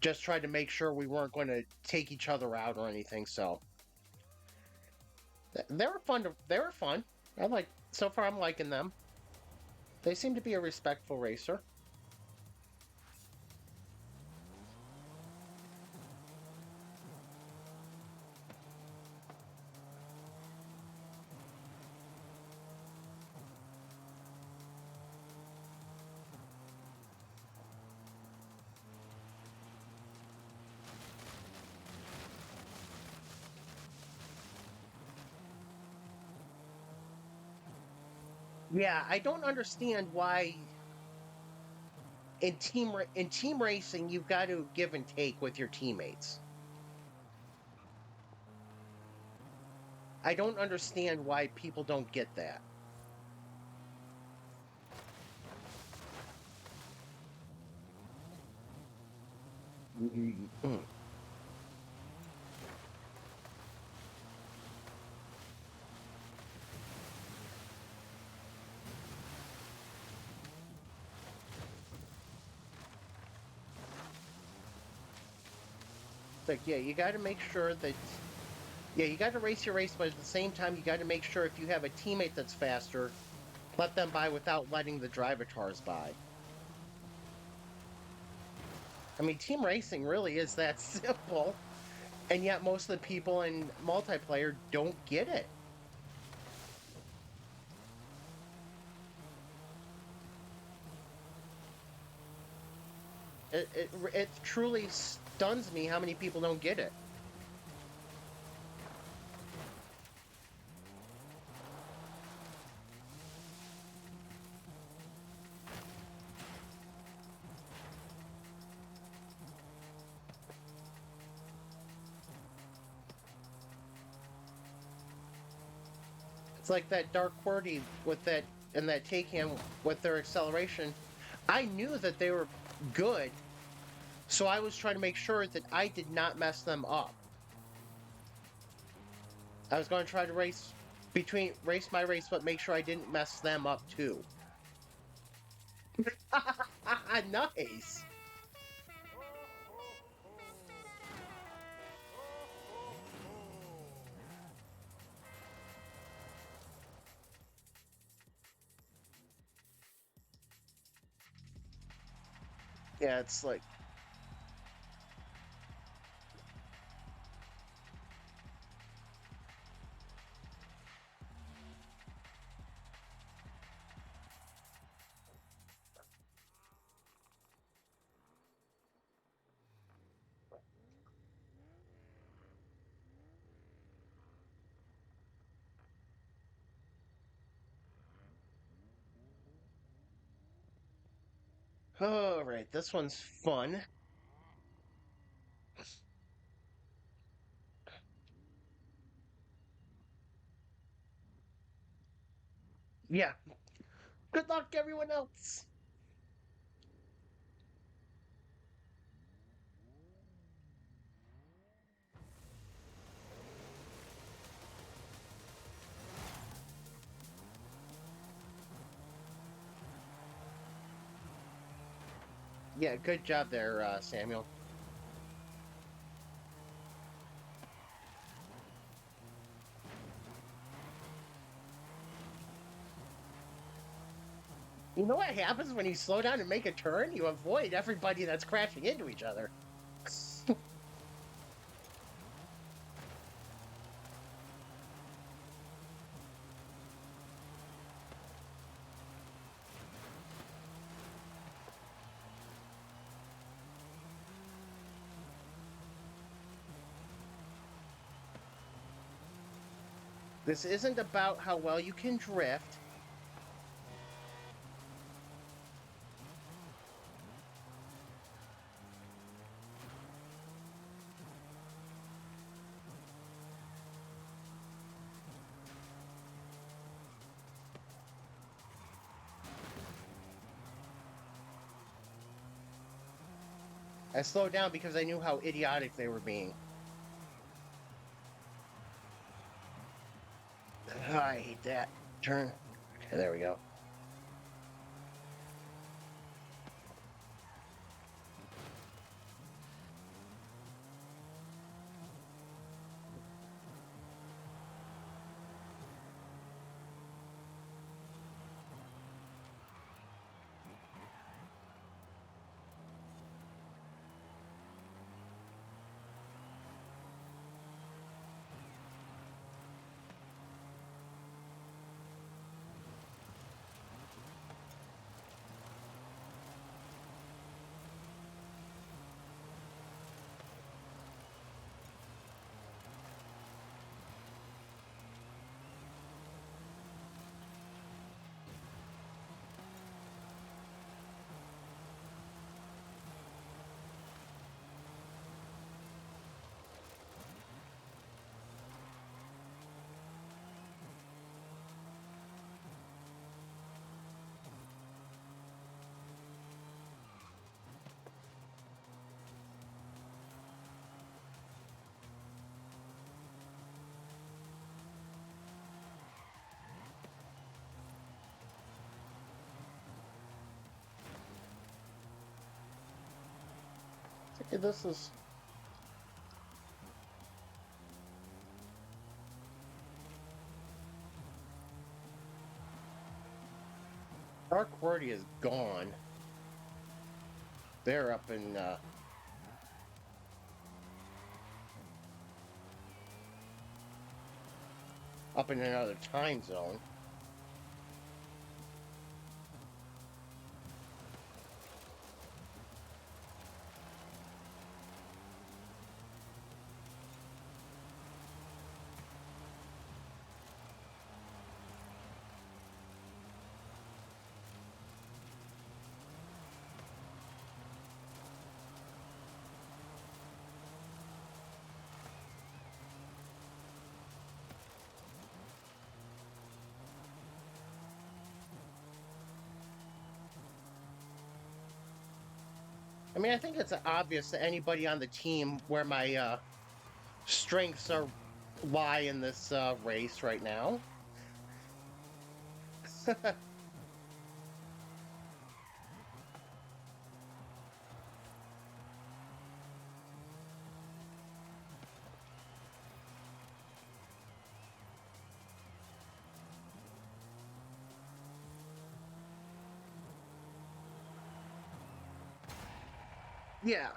Speaker 1: just try to make sure we weren't going to take each other out or anything. So they were fun. They were fun. I like so far. I'm liking them. They seem to be a respectful racer. Yeah, I don't understand why in team racing you've got to give and take with your teammates. I don't understand why people don't get that. Mm. Like, yeah, you got to make sure that yeah, you got to race your race, but at the same time, you got to make sure if you have a teammate that's faster, let them by without letting the drivatars by. I mean, team racing really is that simple, and yet most of the people in multiplayer don't get it. It truly stuns me how many people don't get it. It's like that Dark QWERTY with that and that Taycan with their acceleration. I knew that they were good, so I was trying to make sure that I did not mess them up. I was going to try to race my race, but make sure I didn't mess them up too. Nice. Yeah, it's like, all right, this one's fun. Yeah. Good luck, everyone else. Yeah, good job there, Samuel. You know what happens when you slow down and make a turn? You avoid everybody that's crashing into each other. This isn't about how well you can drift. I slowed down because I knew how idiotic they were being. I hate that. Turn. Okay, there we go. This is Dark Wordy is gone. They're up in another time zone. I mean, I think it's obvious to anybody on the team where my strengths are lie in this race right now. Yeah,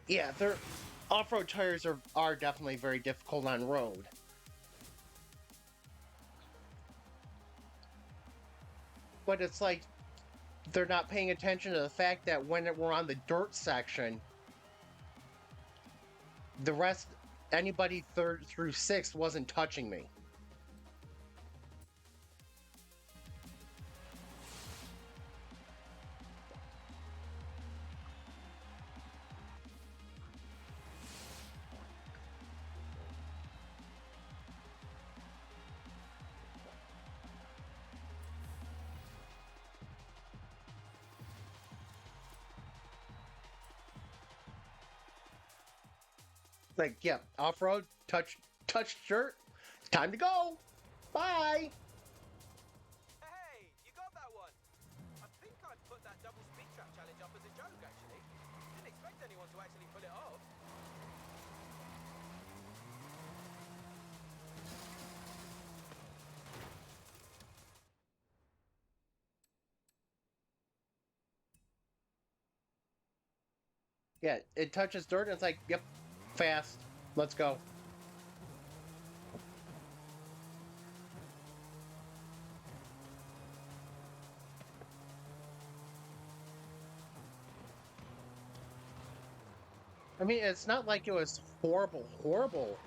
Speaker 1: yeah, their off-road tires are definitely very difficult on road. But it's like they're not paying attention to the fact that when we're on the dirt section, the rest, anybody third through sixth, wasn't touching me. Like, yeah, off-road, touch dirt. It's time to go. Bye.
Speaker 4: Hey, you got that one. I think I put that double speed trap challenge up as a joke, actually. Didn't expect anyone to actually pull it off.
Speaker 1: Yeah, it touches dirt and it's like, yep, fast. Let's go. I mean, it's not like it was horrible, horrible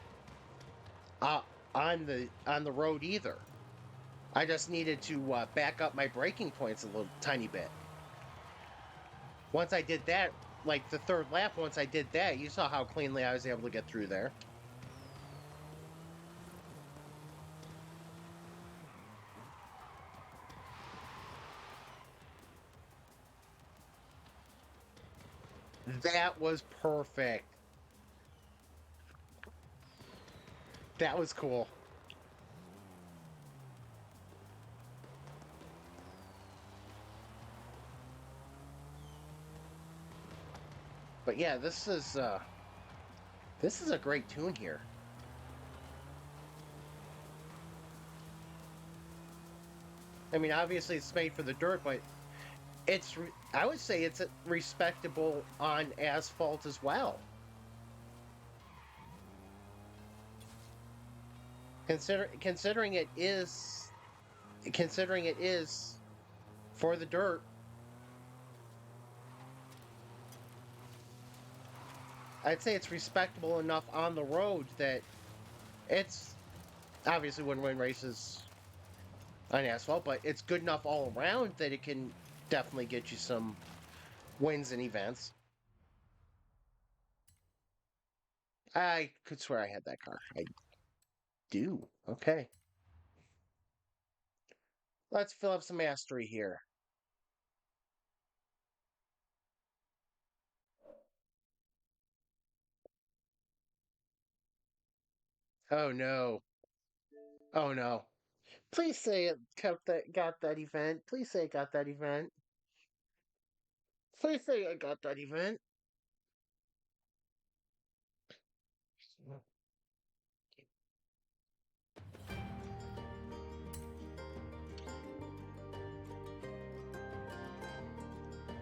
Speaker 1: uh, on the road either. I just needed to back up my braking points a little tiny bit. Once I did that, like the third lap, once I did that, you saw how cleanly I was able to get through there. That was perfect. That was cool. But yeah, this is a great tune here. I mean, obviously it's made for the dirt, but I would say it's respectable on asphalt as well. Considering it is for the dirt, I'd say it's respectable enough on the road that it's obviously wouldn't win races on asphalt, but it's good enough all around that it can definitely get you some wins and events. I could swear I had that car. I do. Okay. Let's fill up some mastery here. Oh no. Oh no. Please say it got that event. Please say it got that event. Please say I got that event.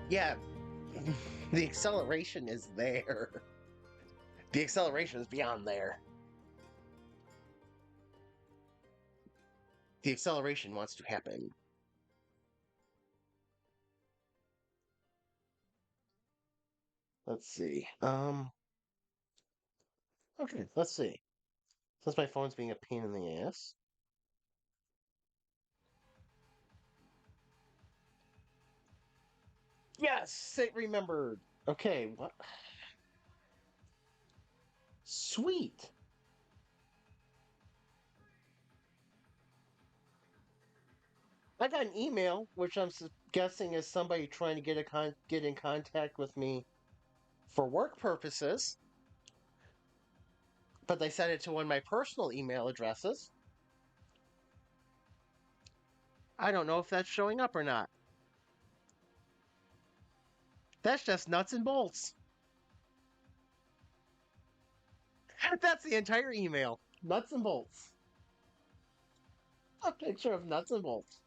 Speaker 1: Yeah, the acceleration is there. The acceleration is beyond there. The acceleration wants to happen. Let's see. Okay, let's see. Since my phone's being a pain in the ass. Yes, it remembered. Okay, what? Sweet. I got an email, which I'm guessing is somebody trying to get in contact with me for work purposes, but they sent it to one of my personal email addresses. I don't know if that's showing up or not. That's just nuts and bolts. That's the entire email. Nuts and bolts. A picture of nuts and bolts.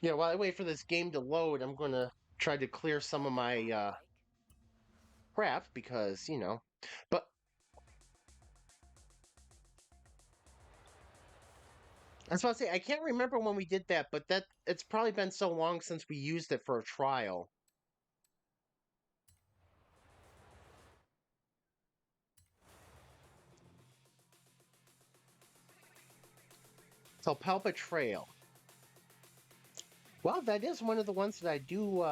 Speaker 1: Yeah, while I wait for this game to load, I'm going to try to clear some of my
Speaker 2: Mike.
Speaker 1: crap because, you know. But I was about to say, I can't remember when we did that, but it's probably been so long since we used it for a trial. So Palpa Trail. Well, that is one of the ones that I do.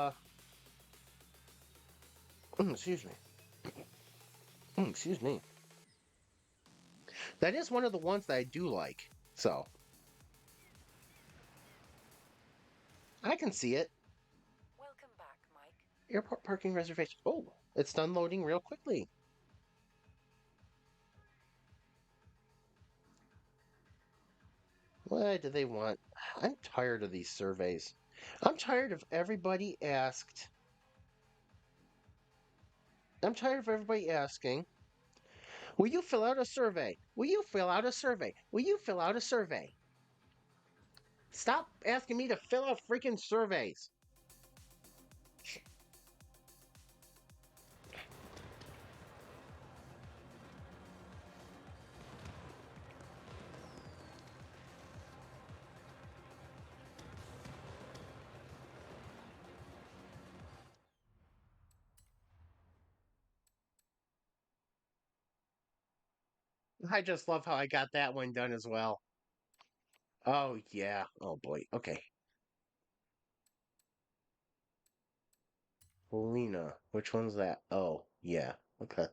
Speaker 1: Excuse me. Excuse me. That is one of the ones that I do like. So I can see it.
Speaker 2: Welcome back, Mike.
Speaker 1: Airport parking reservation. Oh, it's done loading real quickly. What do they want? I'm tired of these surveys. I'm tired of everybody asked. I'm tired of everybody asking, will you fill out a survey? Will you fill out a survey? Will you fill out a survey? Stop asking me to fill out freaking surveys. I just love how I got that one done as well. Oh, yeah. Oh, boy. Okay. Lena. Which one's that? Oh, yeah. Okay.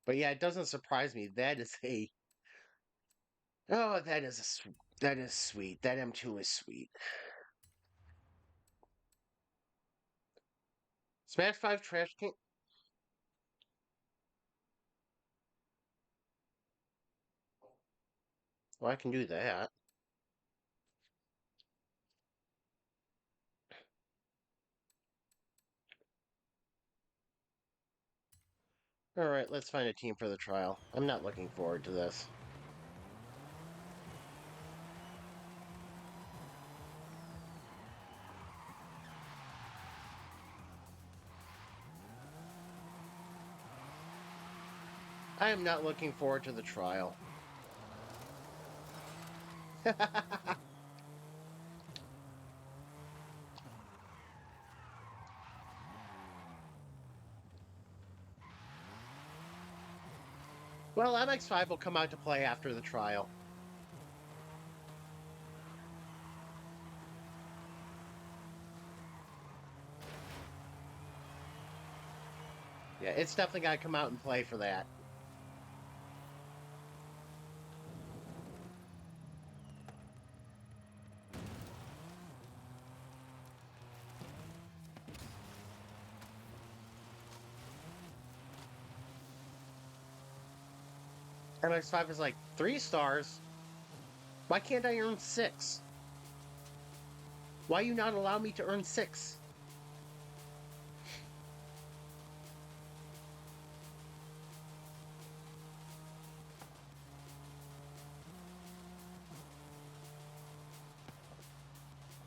Speaker 1: But yeah, it doesn't surprise me. That is a. Oh, that is that is sweet. That M2 is sweet. Smash 5 Trash Can. Well, I can do that. Alright, let's find a team for the trial. I'm not looking forward to this. I am not looking forward to the trial. Well, MX5 will come out to play after the trial. Yeah, it's definitely got to come out and play for that. MX5 is like, 3 stars? Why can't I earn 6? Why you not allow me to earn 6?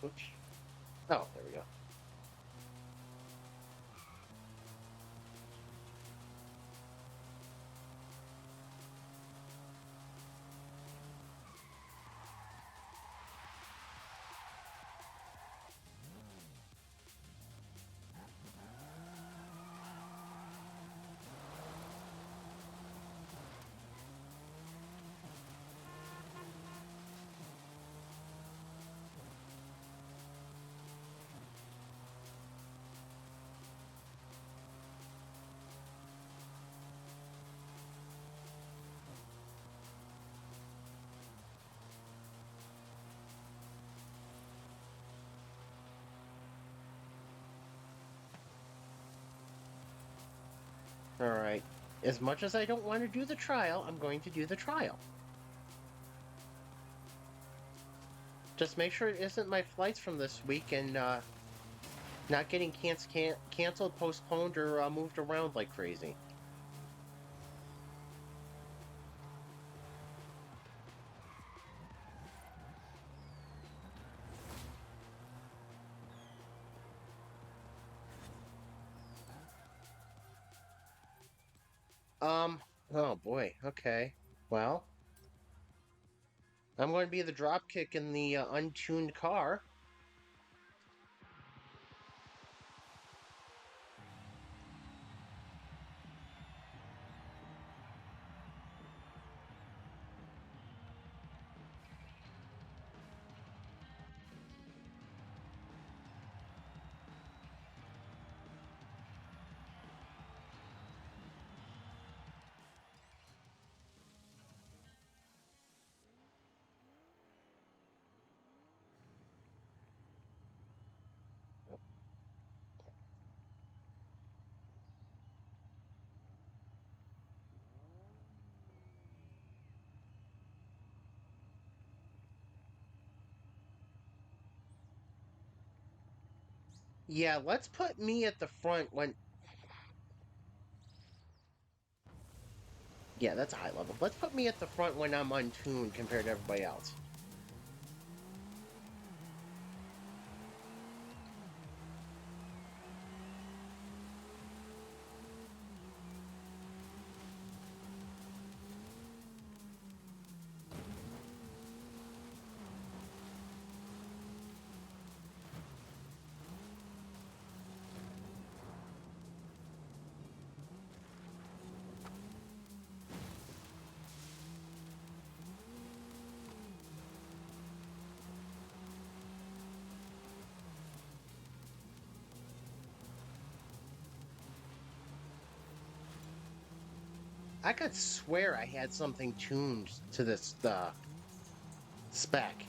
Speaker 1: Oops. Oh, there we go. Alright. As much as I don't want to do the trial, I'm going to do the trial. Just make sure it isn't my flights from this week and not getting canceled, postponed, or moved around like crazy. Um, oh boy, okay. Well, I'm going to be the dropkick in the untuned car. Yeah, let's put me at the front when. Yeah, that's a high level. Let's put me at the front when I'm untuned compared to everybody else. I could swear I had something tuned to this spec.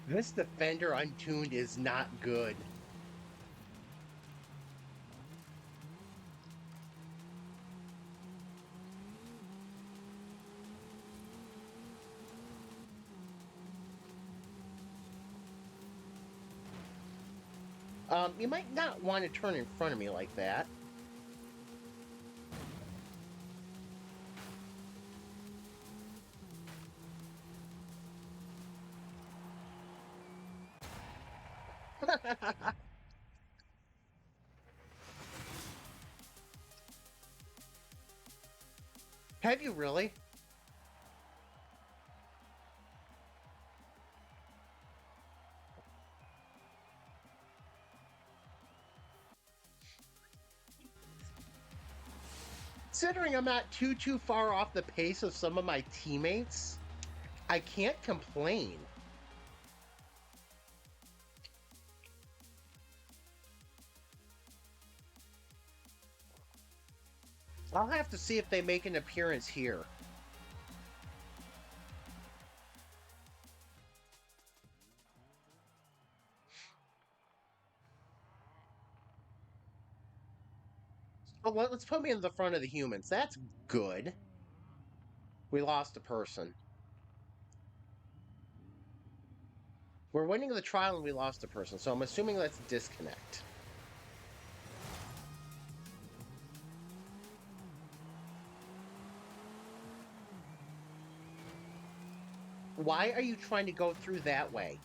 Speaker 1: This Defender untuned is not good. You might not want to turn in front of me like that. Have you really? Considering I'm not too far off the pace of some of my teammates, I can't complain. I'll have to see if they make an appearance here. Oh, let's put me in the front of the humans. That's good. We lost a person. We're winning the trial and we lost a person, so I'm assuming that's disconnect. Why are you trying to go through that way?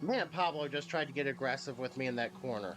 Speaker 1: Man, Pablo just tried to get aggressive with me in that corner.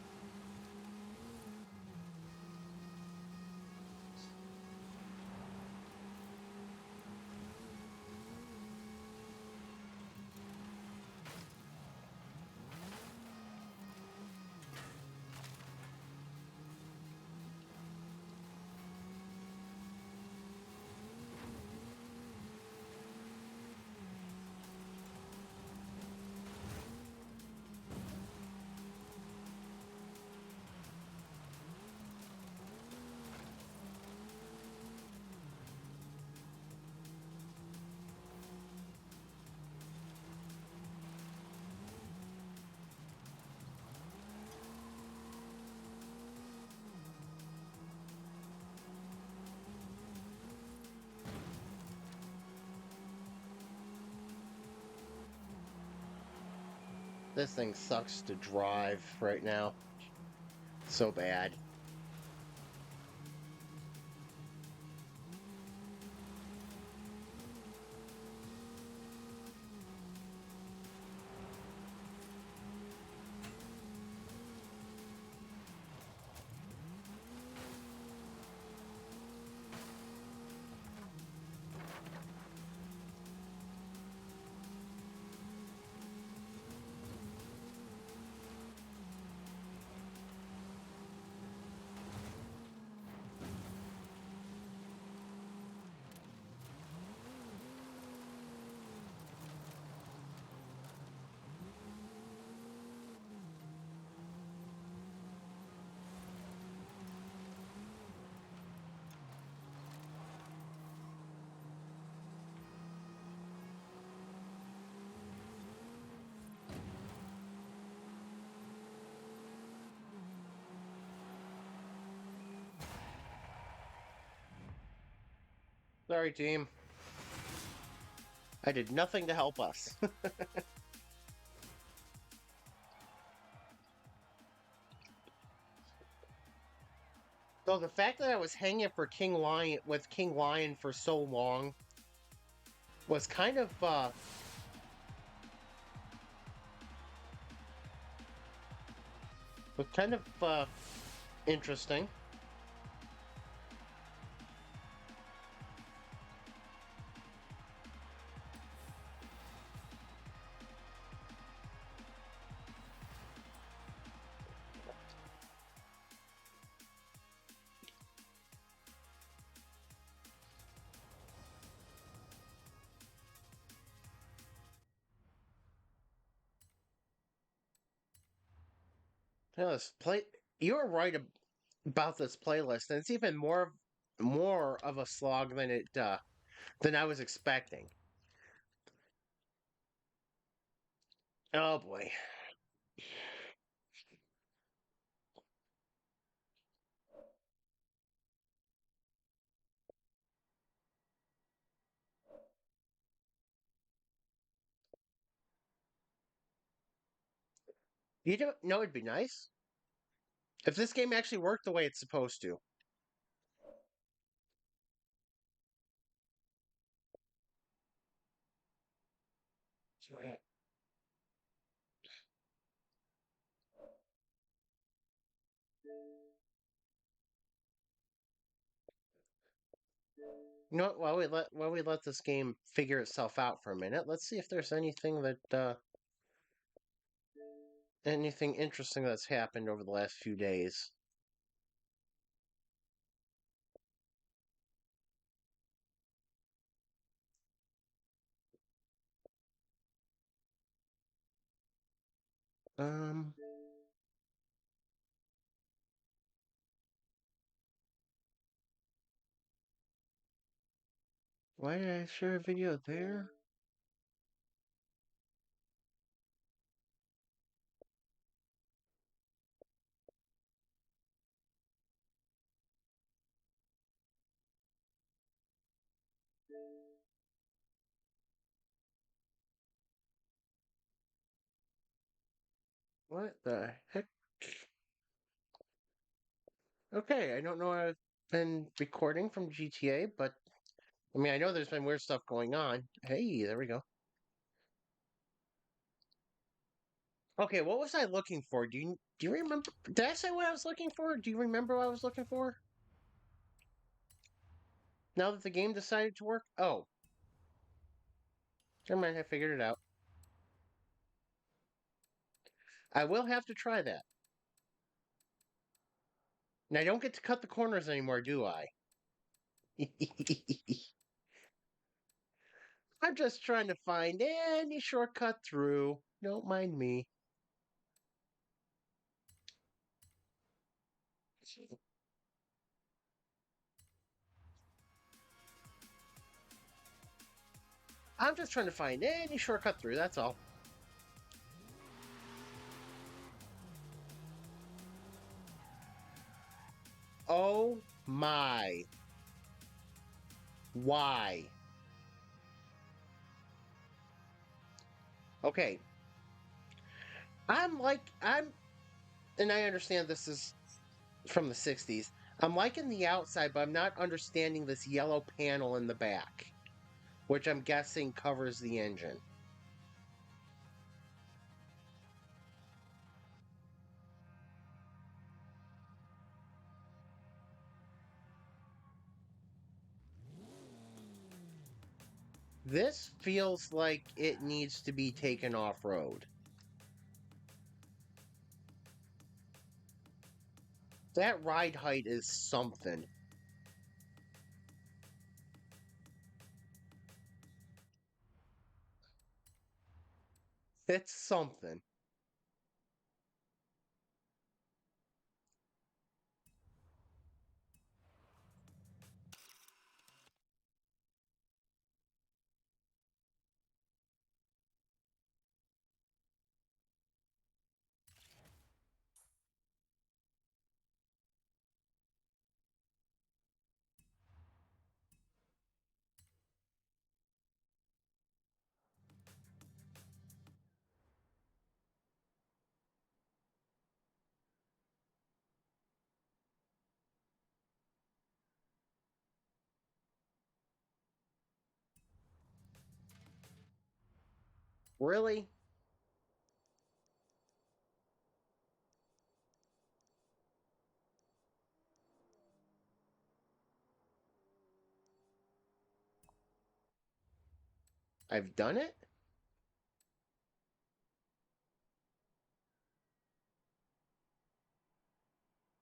Speaker 1: This thing sucks to drive right now. So bad. Sorry, team. I did nothing to help us. So the fact that I was hanging for King Lion with King Lion for so long was kind of interesting. Yes, play. You were right about this playlist, and it's even more of a slog than I was expecting. Oh boy. You don't know it'd be nice if this game actually worked the way it's supposed to. You know what? While we let this game figure itself out for a minute, let's see if there's anything interesting that's happened over the last few days. Um, why did I share a video there? What the heck? Okay, I don't know. I've been recording from GTA, but I mean, I know there's been weird stuff going on. Hey, there we go. Okay, what was I looking for? Do you remember? Did I say what I was looking for? Do you remember what I was looking for? Now that the game decided to work? Oh, never mind. I figured it out. I will have to try that. And I don't get to cut the corners anymore, do I? I'm just trying to find any shortcut through. Don't mind me. I'm just trying to find any shortcut through, that's all. Oh my. Why? Okay. I'm, and I understand this is from the 60s. I'm liking the outside, but I'm not understanding this yellow panel in the back, which I'm guessing covers the engine. This feels like it needs to be taken off road. That ride height is something. It's something. Really? I've done it?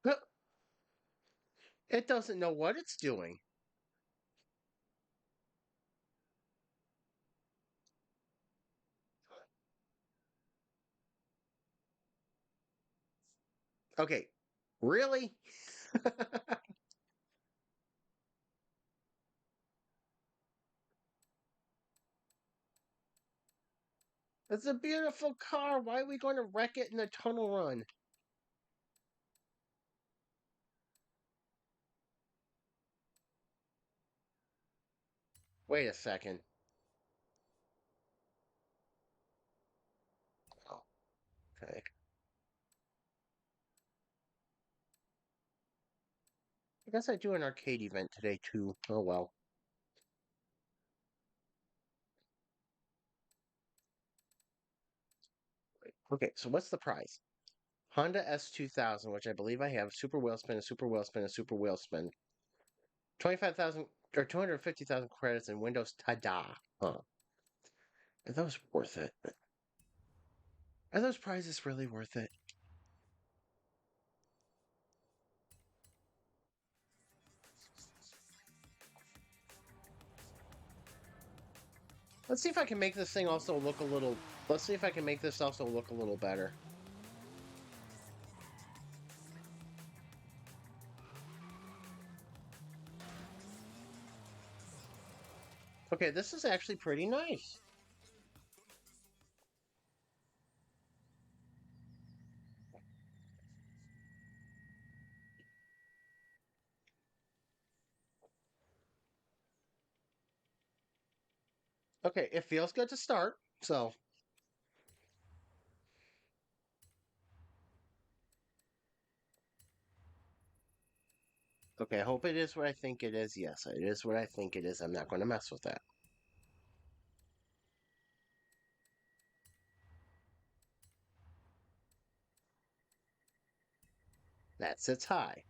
Speaker 1: Huh. It doesn't know what it's doing. Okay. Really? It's a beautiful car. Why are we going to wreck it in a tunnel run? Wait a second. Oh, okay. I guess I do an arcade event today too. Oh well. Okay, so what's the prize? Honda S2000, which I believe I have, super wheel spin, a super wheel spin, a super wheel spin. 25,000 or 250,000 credits in Windows Tada. Huh. Are those worth it? Are those prizes really worth it? Let's see if I can make this thing also look a little. Let's see if I can make this also look a little better. Okay, this is actually pretty nice. Okay, it feels good to start. So, okay, I hope it is what I think it is. Yes, it is what I think it is. I'm not going to mess with that. That sits high.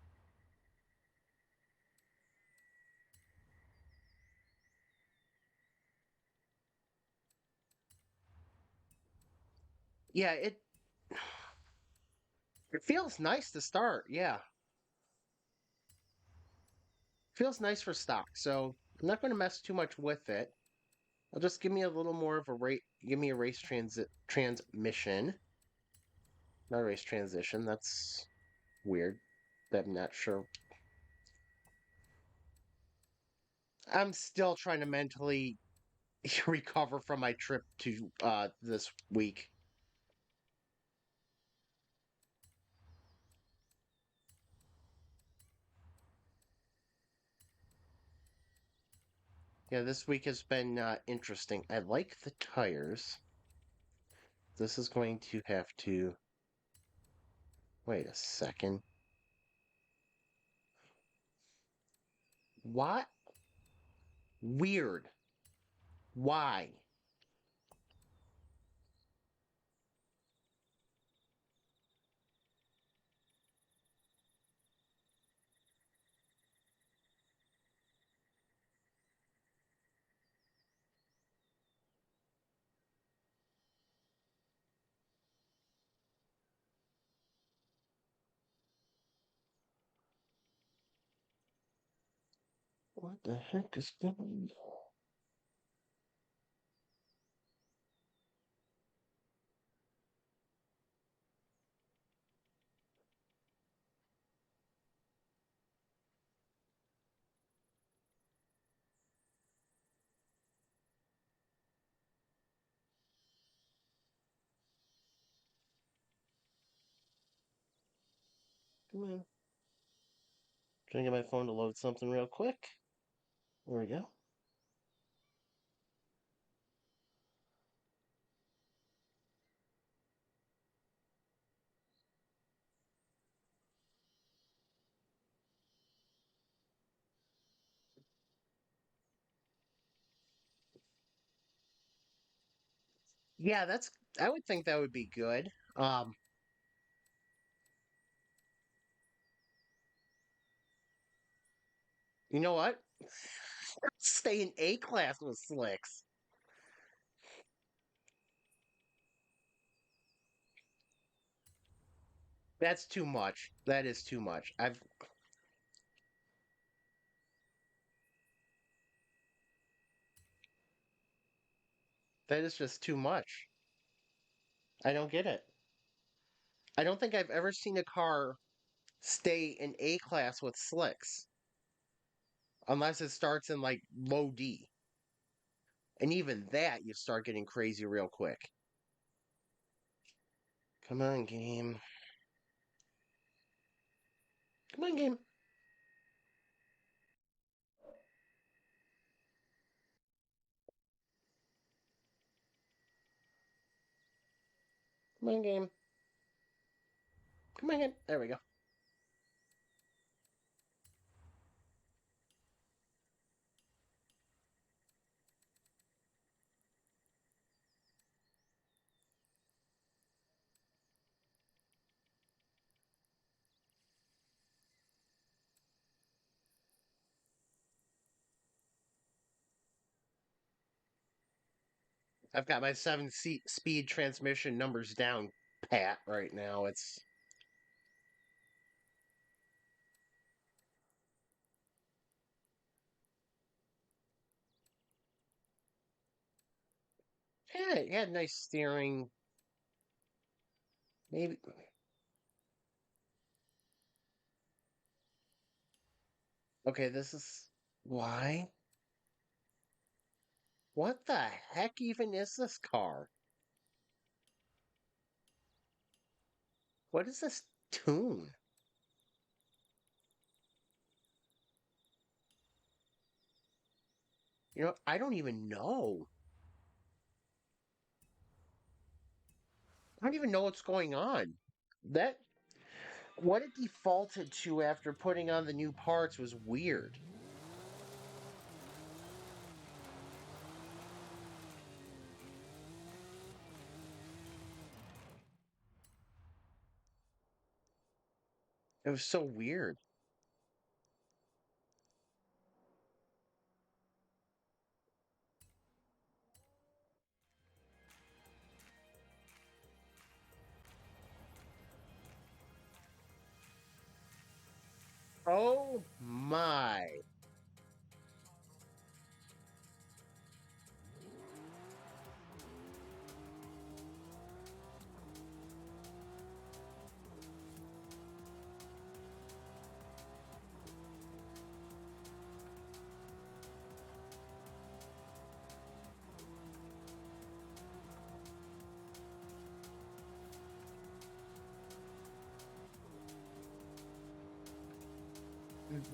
Speaker 1: Yeah, it feels nice to start. Yeah, feels nice for stock. So I'm not going to mess too much with it. I'll just give me a little more of a rate. Give me a race transit transmission, not a race transition. That's weird. I'm not sure. I'm still trying to mentally recover from my trip to this week. Yeah, this week has been interesting. I like the tires. This is going to have to... Wait a second. What? Weird. Why? What the heck is going on? Come on. Trying to get my phone to load something real quick. There we go. Yeah, that's... I would think that would be good. You know what? Stay in A class with slicks. That's too much. That is too much. That is just too much. I don't get it. I don't think I've ever seen a car stay in A class with slicks unless it starts in like low D. And even that, you start getting crazy real quick. Come on, game. Come on, game. Come on, game. Come on, game. There we go. I've got my speed transmission numbers down pat right now. It's... Yeah, it had nice steering. Maybe... Okay, this is... Why? What the heck even is this car? What is this tune? You know, I don't even know. I don't even know what's going on. That... What it defaulted to after putting on the new parts was weird. It was so weird. Oh my.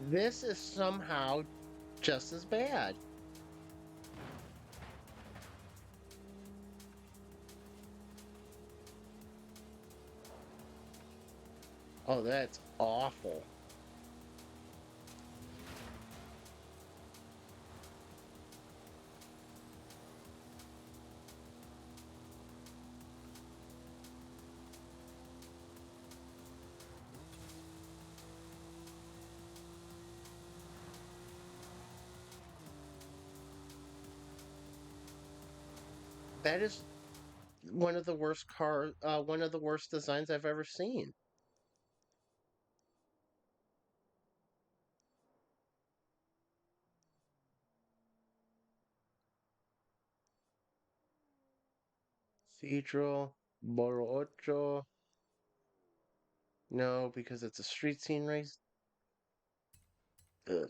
Speaker 1: This is somehow just as bad. Oh, that's awful. That is one of the worst designs I've ever seen. Cathedral, Moro Ocho. No, because it's a street scene race. Ugh.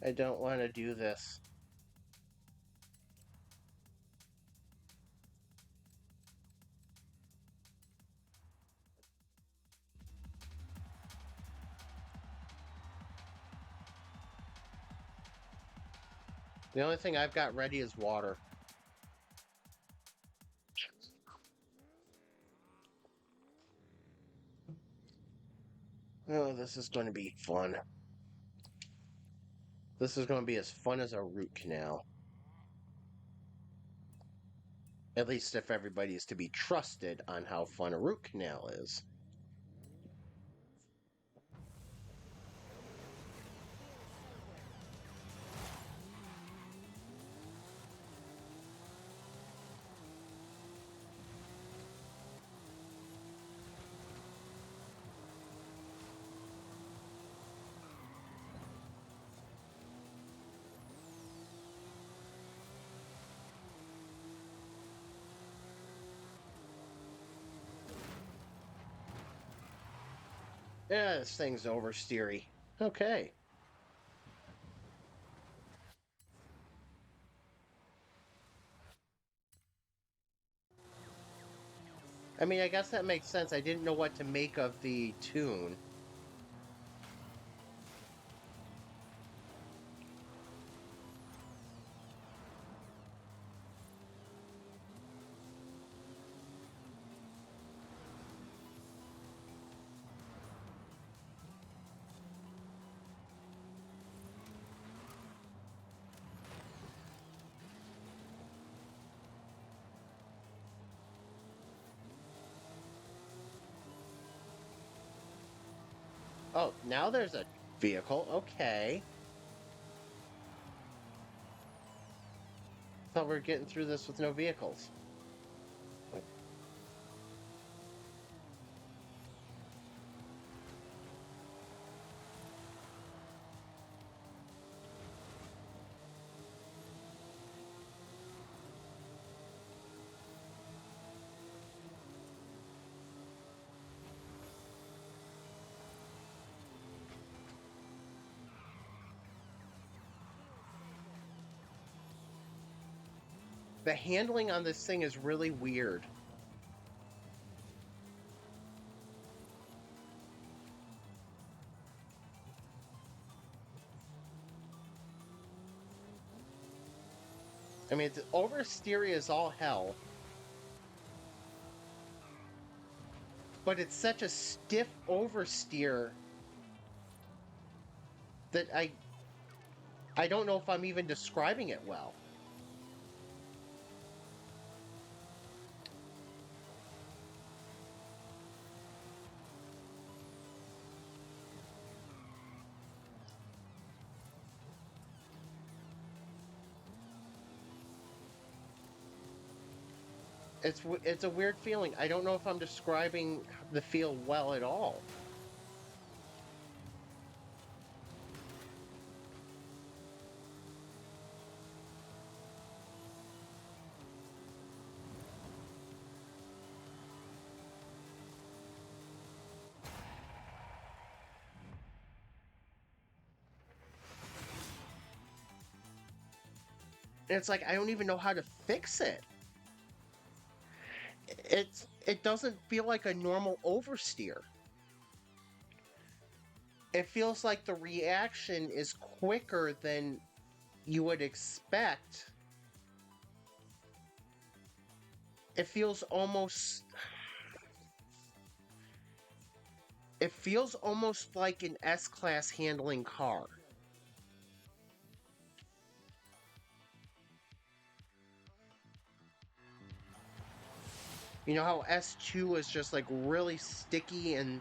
Speaker 1: I don't want to do this. The only thing I've got ready is water. Oh, this is going to be fun. This is going to be as fun as a root canal. At least if everybody is to be trusted on how fun a root canal is. Yeah, this thing's oversteery. Okay. I mean, I guess that makes sense. I didn't know what to make of the tune. Oh, now there's a vehicle. Okay. Thought we were getting through this with no vehicles. The handling on this thing is really weird. I mean, it's oversteery as all hell, but it's such a stiff oversteer that I don't know if I'm even describing it well. It's a weird feeling. I don't know if I'm describing the feel well at all. And it's like I don't even know how to fix it. It doesn't feel like a normal oversteer. It feels like the reaction is quicker than you would expect, it feels almost like an S-Class handling car. You know how S2 is just like really sticky and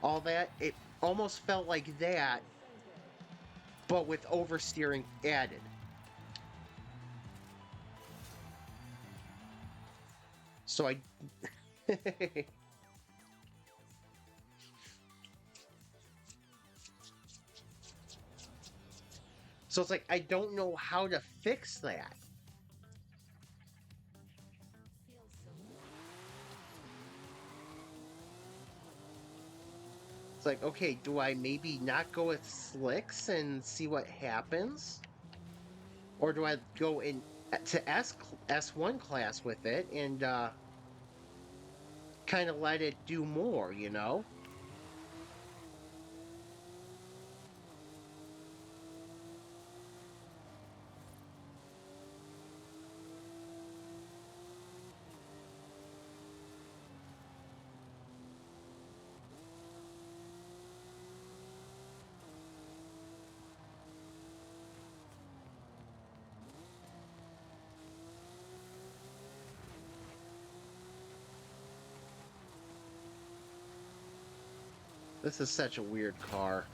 Speaker 1: all that? It almost felt like that, but with oversteering added. So I So it's like I don't know how to fix that. It's like, okay, do I maybe not go with slicks and see what happens? Or do I go in to S1 class with it and kind of let it do more, you know? This is such a weird car.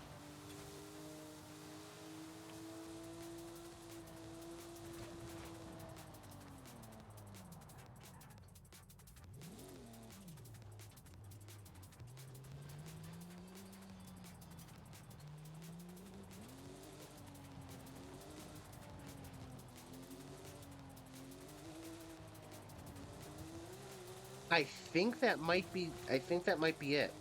Speaker 1: I think that might be it.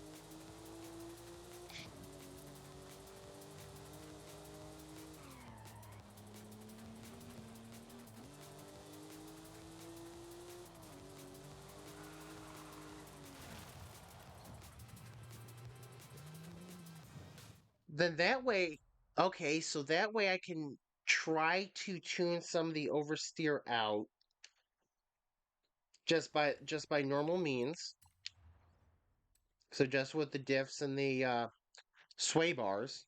Speaker 1: Then that way, okay, so that way I can try to tune some of the oversteer out just by normal means. So just with the diffs and the sway bars.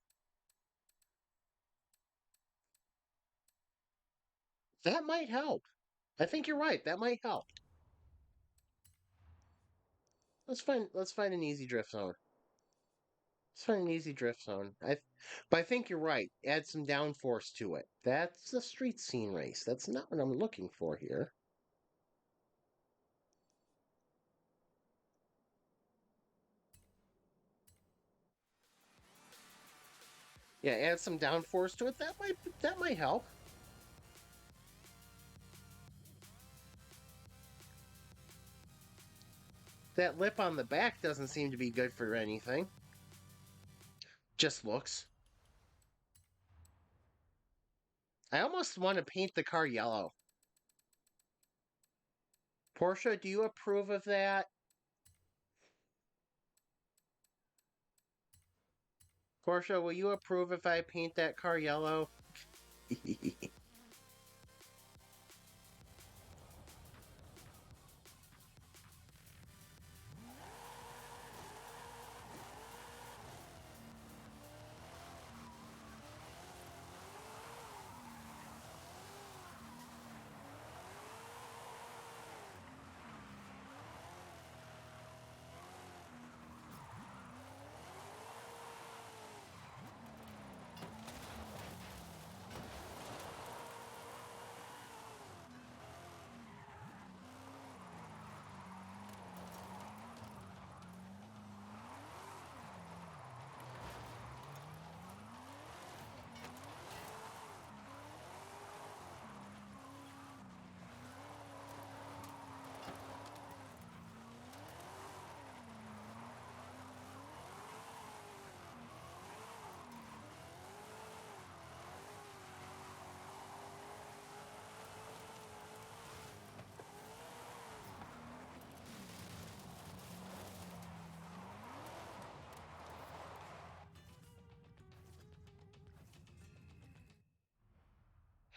Speaker 1: That might help. I think you're right. That might help. Let's find an easy drift zone. Let's find an easy drift zone. But I think you're right. Add some downforce to it. That's a street scene race. That's not what I'm looking for here. Yeah, add some downforce to it. That might help. That lip on the back doesn't seem to be good for anything. Just looks. I almost want to paint the car yellow. Porsche, do you approve of that? Porsche, will you approve if I paint that car yellow?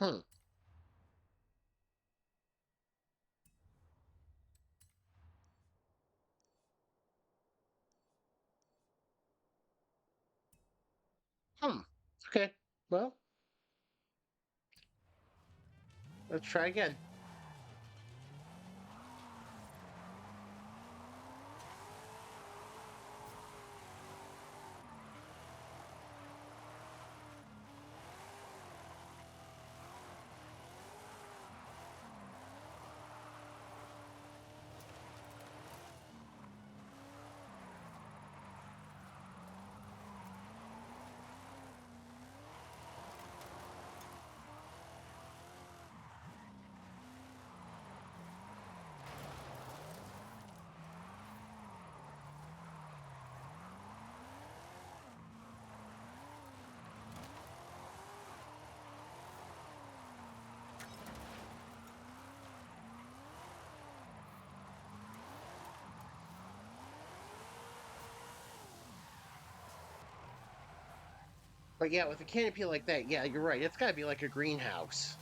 Speaker 1: Hmm. Hmm. Okay. Well, let's try again. But yeah, with a canopy like that, yeah, you're right. It's got to be like a greenhouse.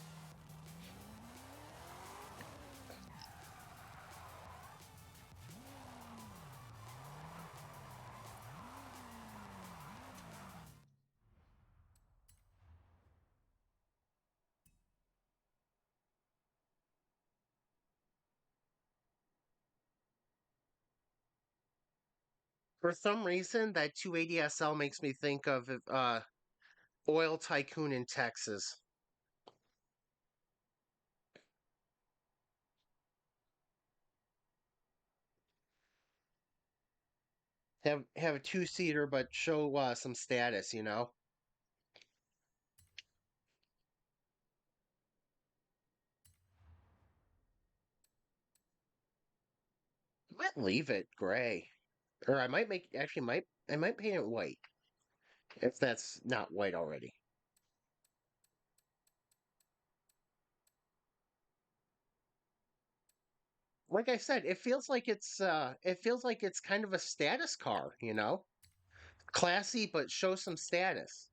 Speaker 1: For some reason, that 280 SL makes me think of Oil Tycoon in Texas. Have a two-seater, but show some status, you know? I might leave it gray. Or I might make actually might I might paint it white if that's not white already. Like I said, it feels like it's kind of a status car, you know? Classy but show some status.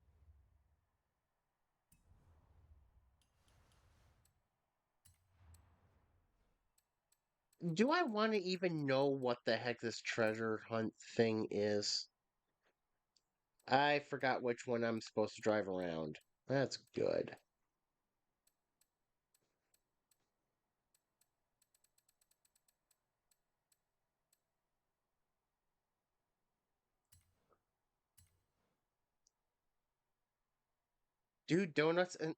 Speaker 1: Do I want to even know what the heck this treasure hunt thing is? I forgot which one I'm supposed to drive around. That's good. Dude, donuts and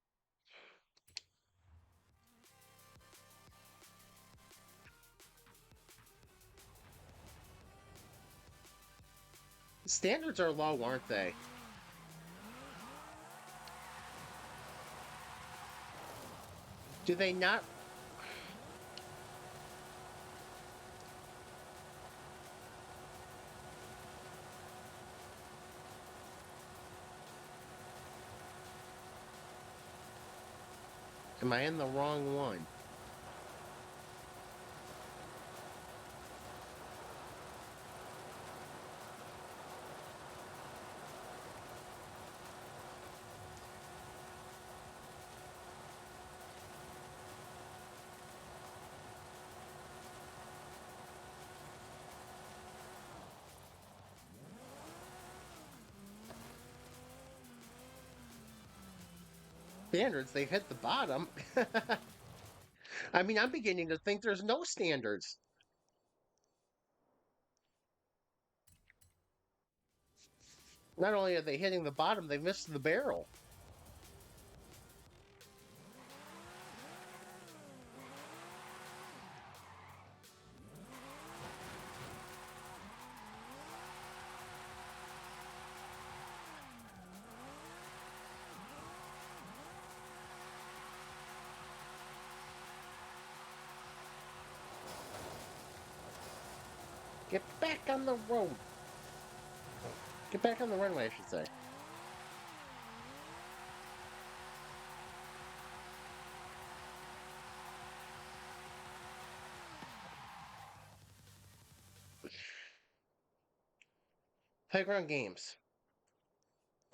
Speaker 1: standards are low, aren't they? Do they not? Am I in the wrong one? Standards, they've hit the bottom. I mean, I'm beginning to think there's no standards. Not only are they hitting the bottom, they missed the barrel. Get back on the road. Get back on the runway, I should say. Playground games.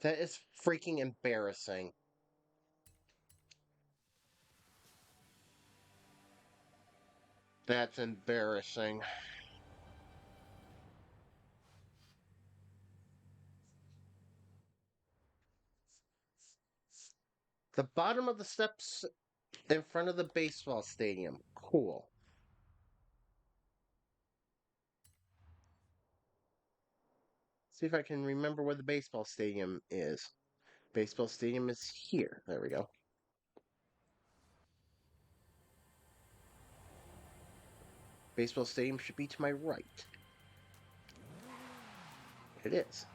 Speaker 1: That is freaking embarrassing. That's embarrassing. The bottom of the steps in front of the baseball stadium. Cool. See if I can remember where the baseball stadium is. Baseball stadium is here. There we go. Baseball stadium should be to my right. It is.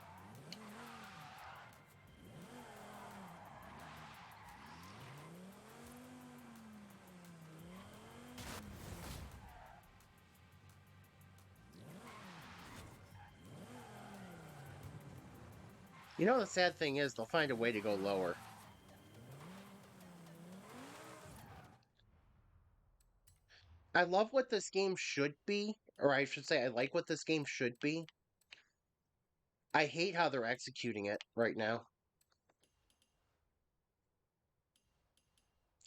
Speaker 1: You know, the sad thing is, they'll find a way to go lower. I love what this game should be, or I should say, I like what this game should be. I hate how they're executing it right now.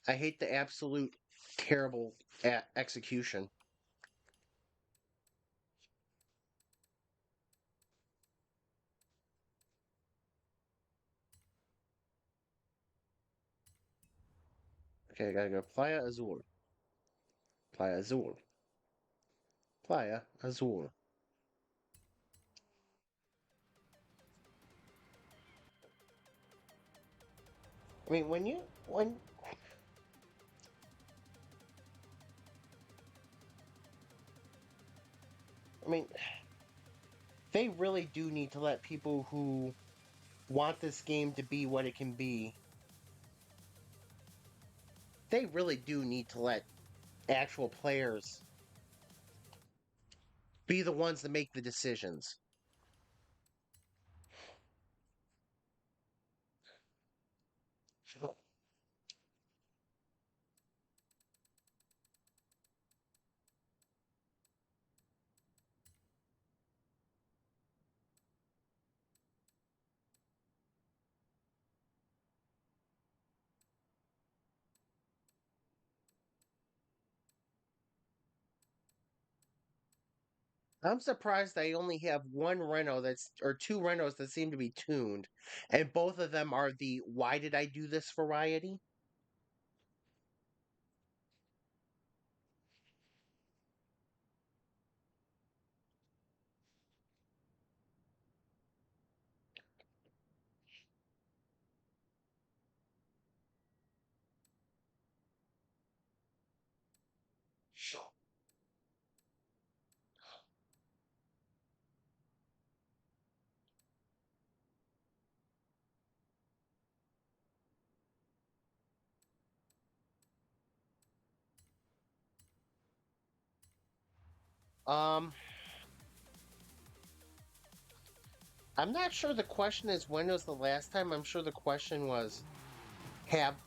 Speaker 1: I hate the absolute terrible execution. Okay, I gotta go Playa Azul. Playa Azul. Playa Azul. I mean, when I mean, they really do need to let people who want this game to be what it can be. They really do need to let actual players be the ones that make the decisions. I'm surprised I only have one Renault that's or two Renaults that seem to be tuned, and both of them are the "why did I do this" variety. Um, I'm not sure the question is when was the last time. I'm sure the question was have.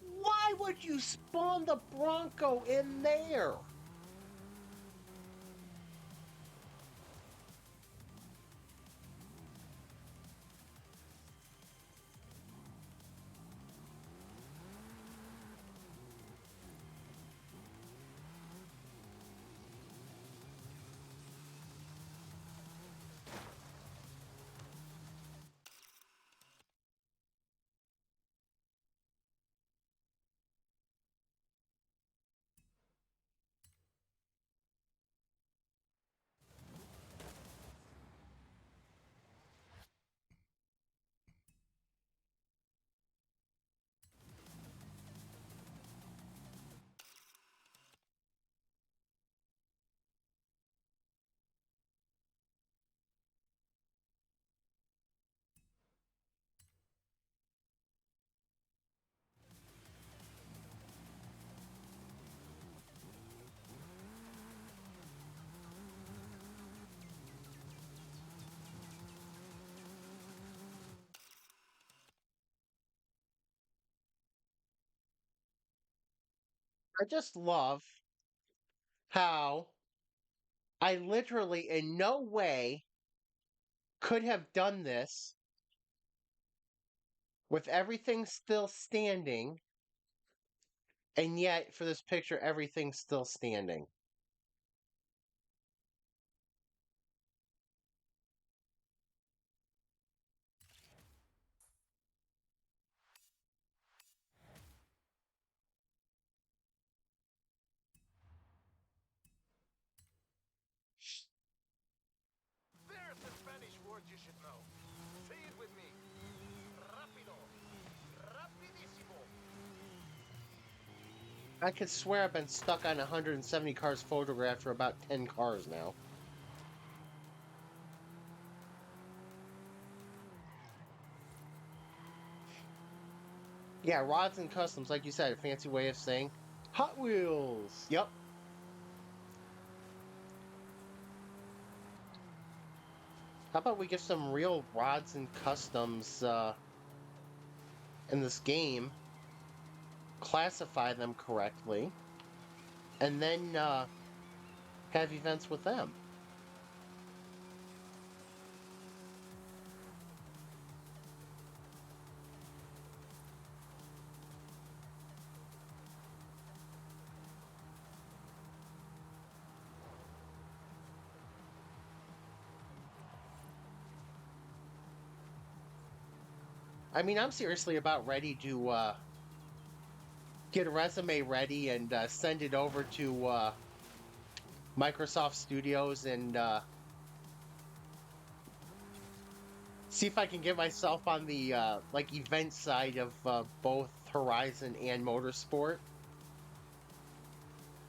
Speaker 1: Why would you spawn the Bronco in there? I just love how I literally in no way could have done this with everything still standing And yet, for this picture, everything's still standing.
Speaker 3: There's the Spanish word you should know. Say it with me. Rápido. Rapidísimo.
Speaker 1: I could swear I've been stuck on 170 cars photographed for about 10 cars now. Yeah, rods and customs, like you said, a fancy way of saying Hot Wheels. Yep. How about we get some real rods and customs in this game, classify them correctly, and then have events with them. I mean, I'm seriously about ready to get a resume ready and send it over to Microsoft Studios and see if I can get myself on the like event side of both Horizon and Motorsport.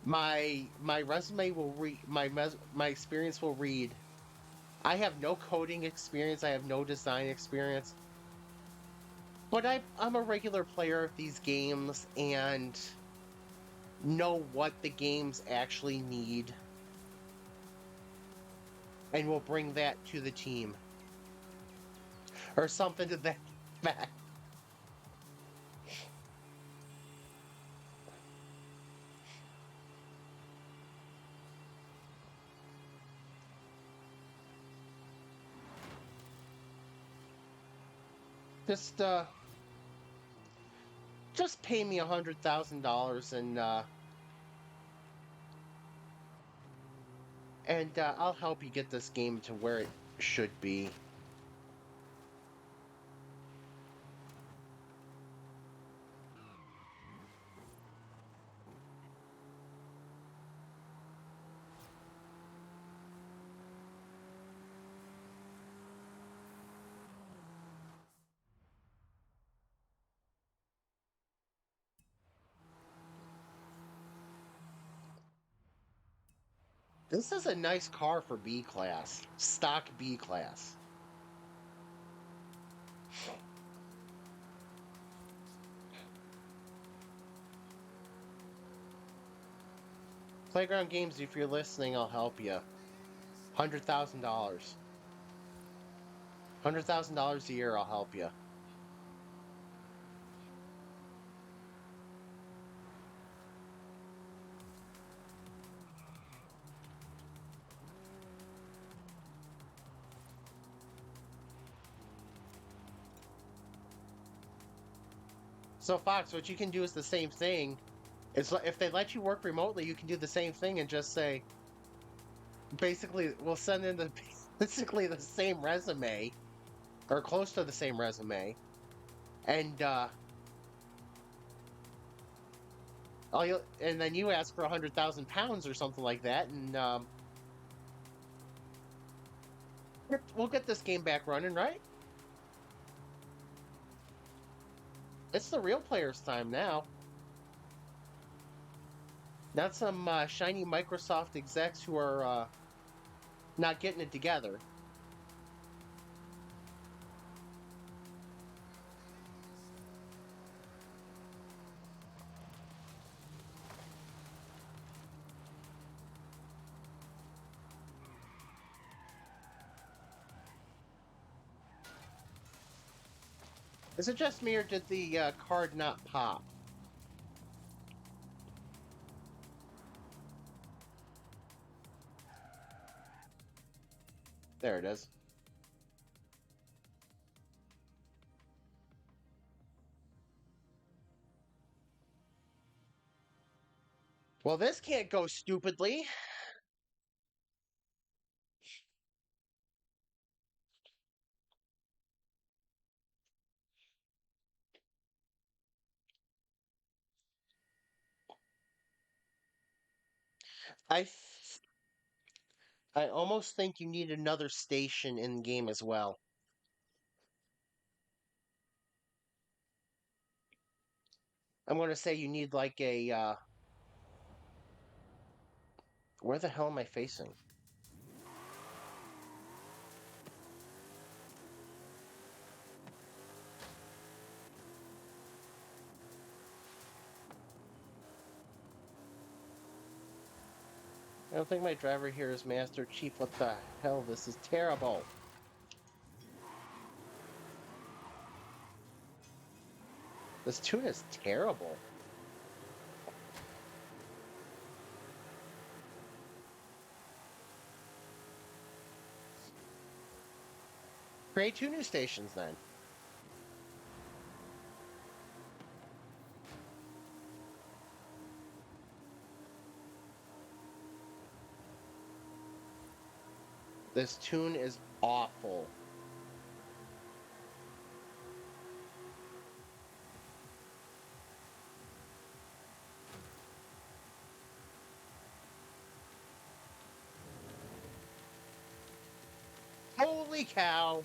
Speaker 1: My resume will read my experience will read. I have no coding experience. I have no design experience. But I'm a regular player of these games and know what the games actually need and will bring that to the team. Or something to that effect. Just just pay me $100,000 and I'll help you get this game to where it should be. This is a nice car for B class, stock B class. Playground Games, if you're listening, I'll help you. $100,000. $100,000 a year, I'll help you. So Fox, what you can do is the same thing. It's like if they let you work remotely, you can do the same thing and just say, basically, we'll send in the basically the same resume or close to the same resume, and and then you ask for 100,000 pounds or something like that, and we'll get this game back running, right? It's the real players' time now. Not some shiny Microsoft execs who are not getting it together. Is it just me or did the card not pop? There it is. Well, this can't go stupidly. I I almost think you need another station in game as well. I'm going to say you need like a where the hell am I facing? I don't think my driver here is Master Chief. What the hell? This is terrible. This tune is terrible. Create two new stations then. This tune is awful. Holy cow.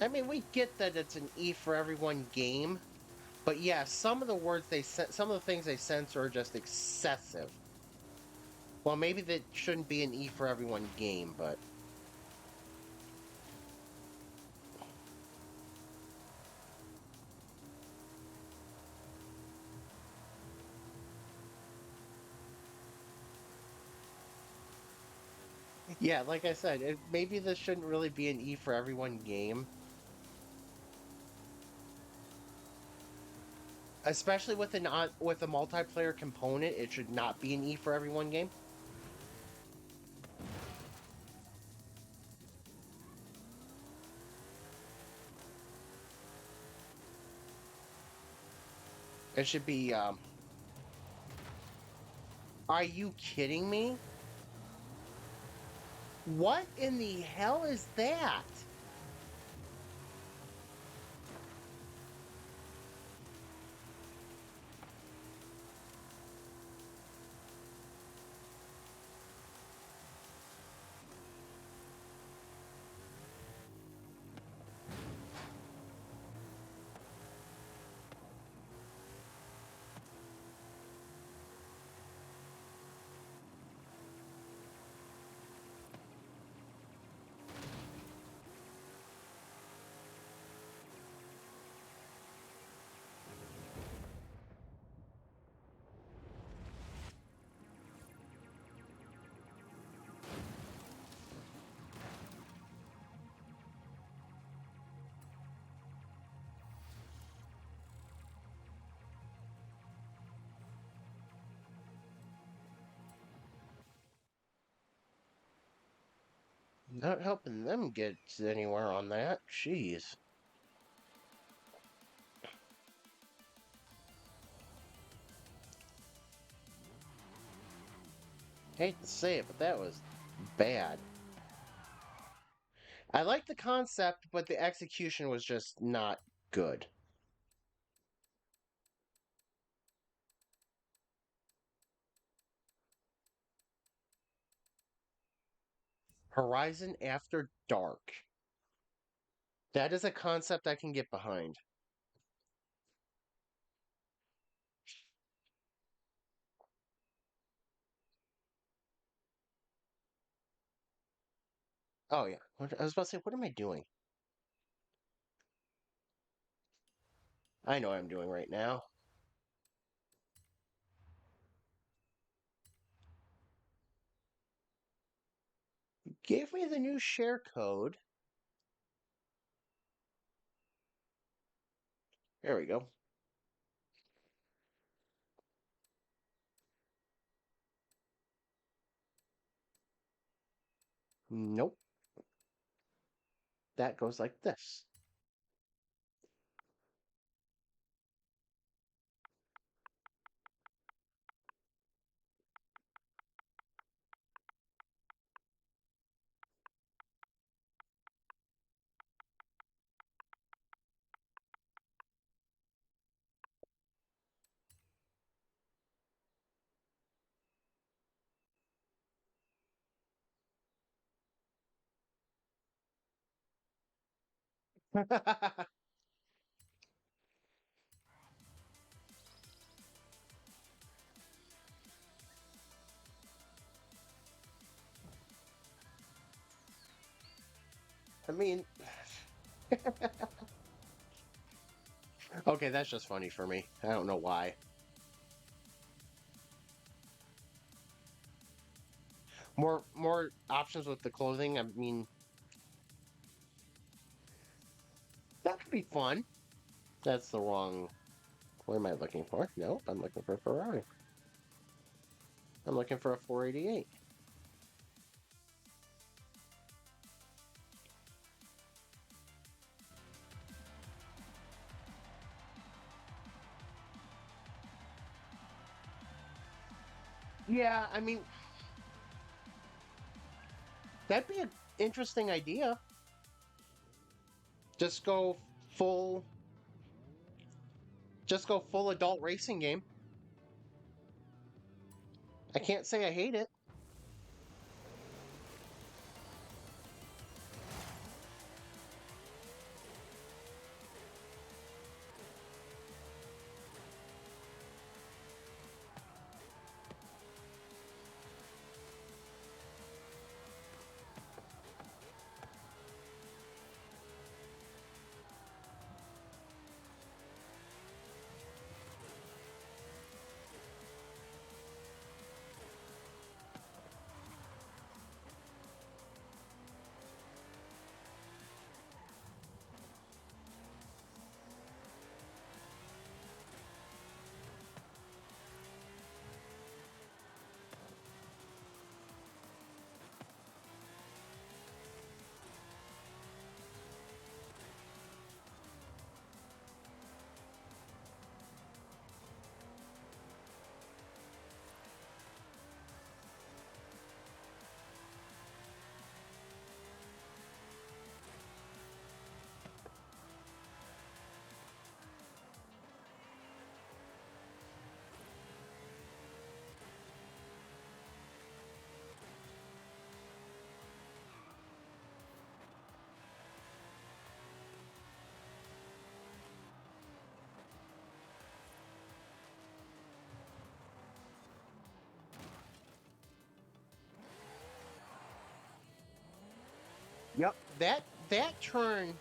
Speaker 1: I mean, we get that it's an E for everyone game, but yeah, some of the words some of the things they censor are just excessive. Well, maybe that shouldn't be an E for everyone game, but yeah, like I said, maybe this shouldn't really be an E for everyone game, especially with with a multiplayer component. It should not be an E for everyone game. It should be. Are you kidding me? What in the hell is that? Not helping them get anywhere on that. Jeez. Hate to say it, but that was bad. I like the concept, but the execution was just not good. Horizon After Dark. That is a concept I can get behind. Oh yeah. I was about to say, what am I doing? I know what I'm doing right now. Gave me the new share code. There we go. Nope. That goes like this. I mean, okay, that's just funny for me. I don't know why. More options with the clothing. I mean, that could be fun. That's the wrong. What am I looking for? Nope, I'm looking for a Ferrari. I'm looking for a 488. Yeah, I mean, that'd be an interesting idea. Just go full, just go full adult racing game. I can't say I hate it. Yep, that turn,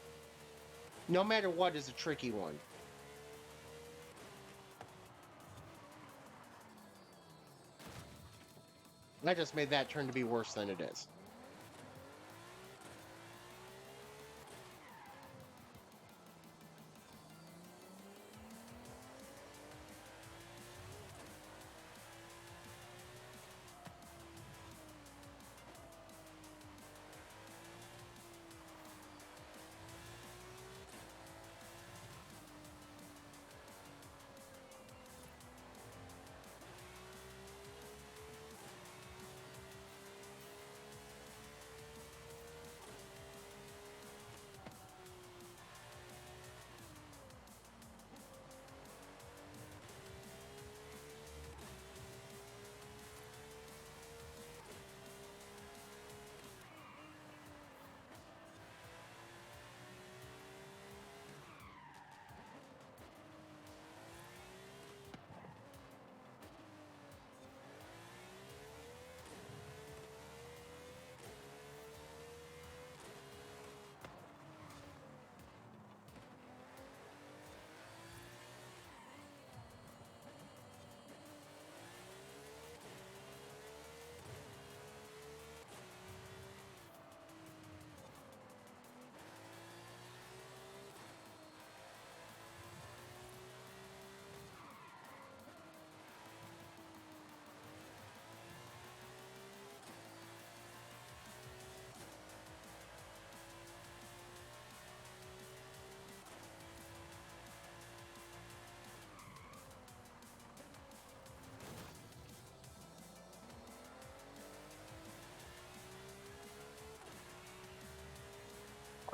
Speaker 1: no matter what, is a tricky one. I just made that turn to be worse than it is.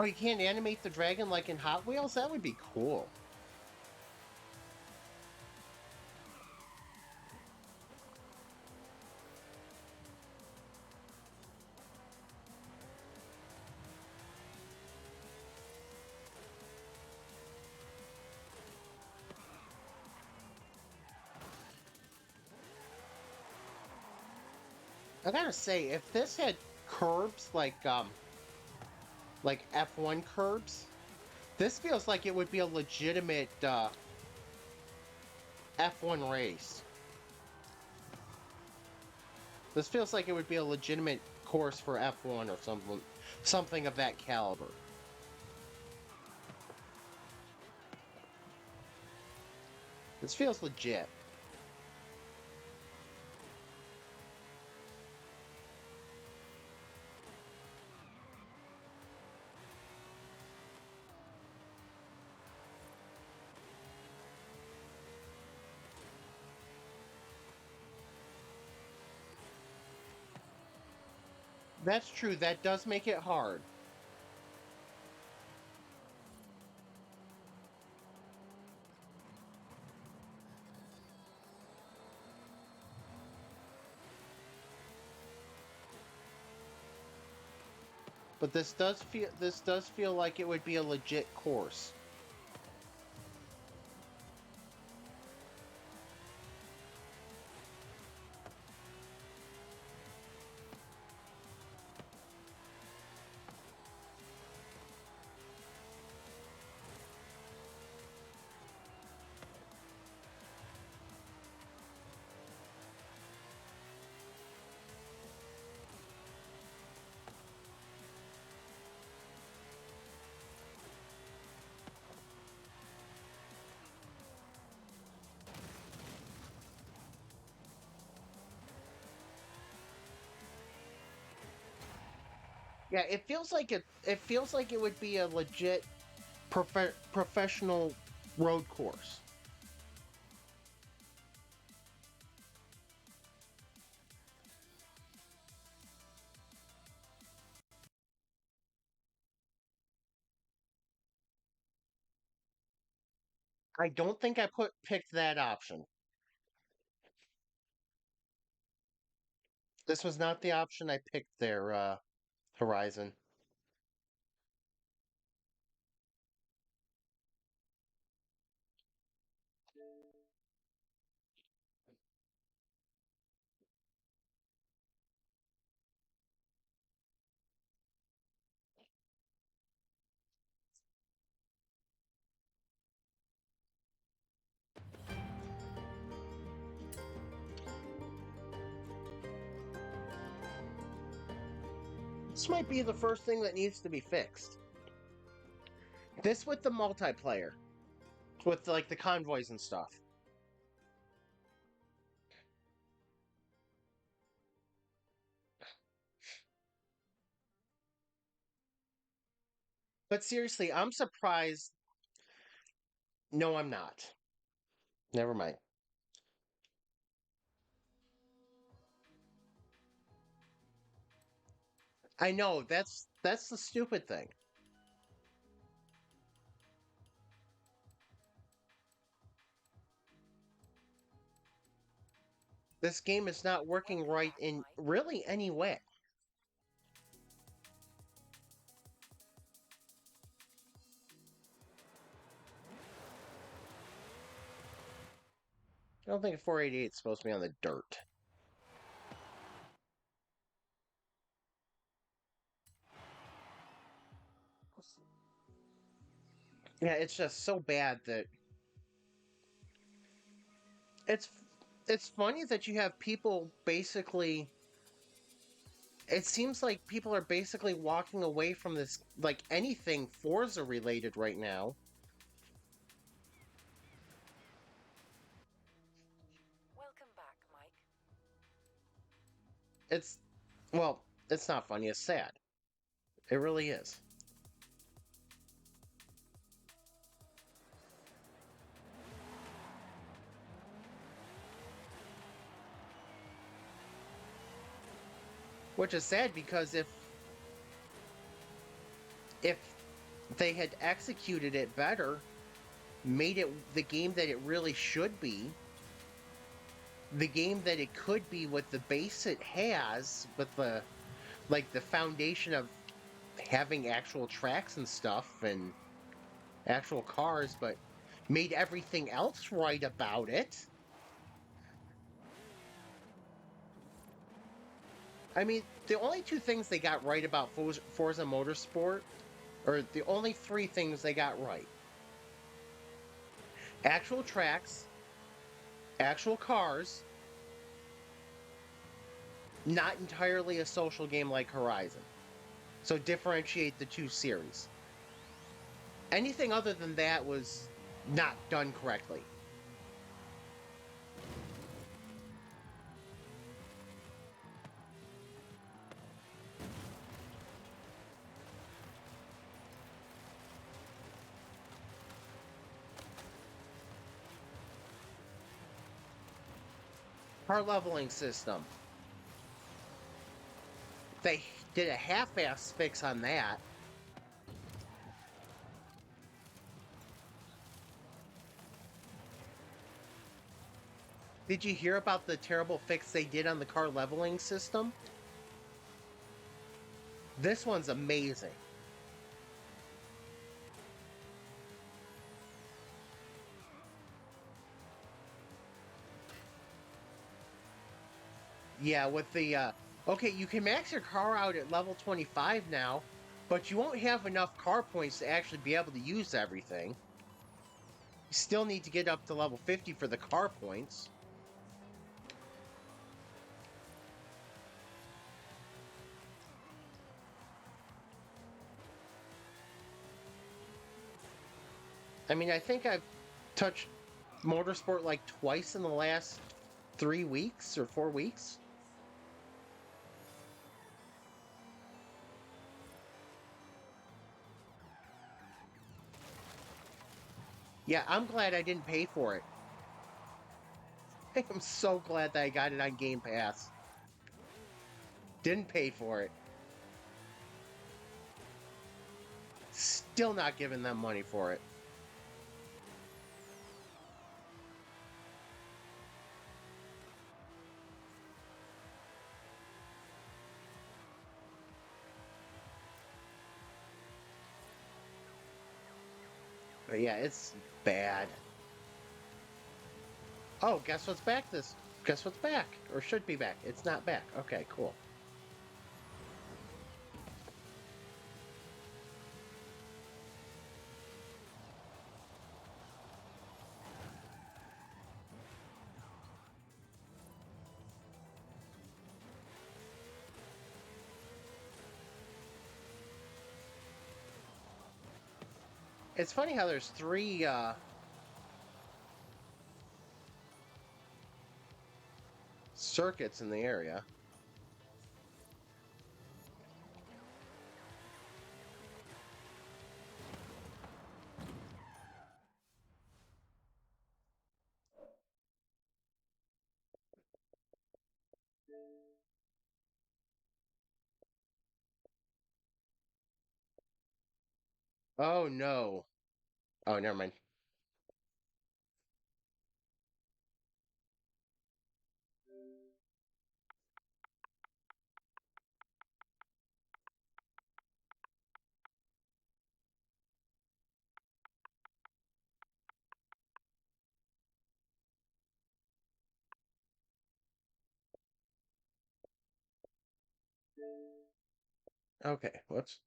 Speaker 1: Oh, you can't animate the dragon like in Hot Wheels? That would be cool. I gotta say, if this had curbs like F1 curbs, this feels like it would be a legitimate F1 race. This feels like it would be a legitimate course for F1 or something of that caliber. This feels legit. That's true, that does make it hard. But this does feel like it would be a legit course. Yeah, it feels like it would be a legit professional road course. I don't think I picked that option. This was not the option I picked there, Horizon. This might be the first thing that needs to be fixed. This with the multiplayer, with like the convoys and stuff. But seriously, I'm surprised. No, I'm not. Never mind. I know that's the stupid thing. This game is not working
Speaker 2: Welcome
Speaker 1: right
Speaker 2: back,
Speaker 1: in
Speaker 2: Mike.
Speaker 1: really any way. I don't think a 488 is supposed to be on the dirt. Yeah, it's just so bad that it's it's funny that you have people basically it seems like people are basically walking away from this like anything Forza related right now.
Speaker 2: Welcome back, Mike.
Speaker 1: It's well, it's not funny, it's sad. It really is. Which is sad because if they had executed it better, made it the game that it really should be, the game that it could be with the base it has, with the like the foundation of having actual tracks and stuff and actual cars, but made everything else right about it. I mean, the only two things they got right about Forza Motorsport, or the only three things they got right: actual tracks, actual cars, not entirely a social game like Horizon. So differentiate the two series. Anything other than that was not done correctly. Car leveling system. They did a half-ass fix on that. Did you hear about the terrible fix they did on the car leveling system? This one's amazing. Yeah, with the okay, you can max your car out at level 25 now, but you won't have enough car points to actually be able to use everything. You still need to get up to level 50 for the car points. I mean, I think I've touched motorsport like twice in the last 3 weeks or 4 weeks. Yeah, I'm glad I didn't pay for it. I am so glad that I got it on Game Pass. Didn't pay for it. Still not giving them money for it. But yeah, it's bad. Oh, guess what's back this? Guess what's back? Or should be back. It's not back. Okay, cool. It's funny how there's three circuits in the area. Oh no. Oh, never mind. Okay, whoops.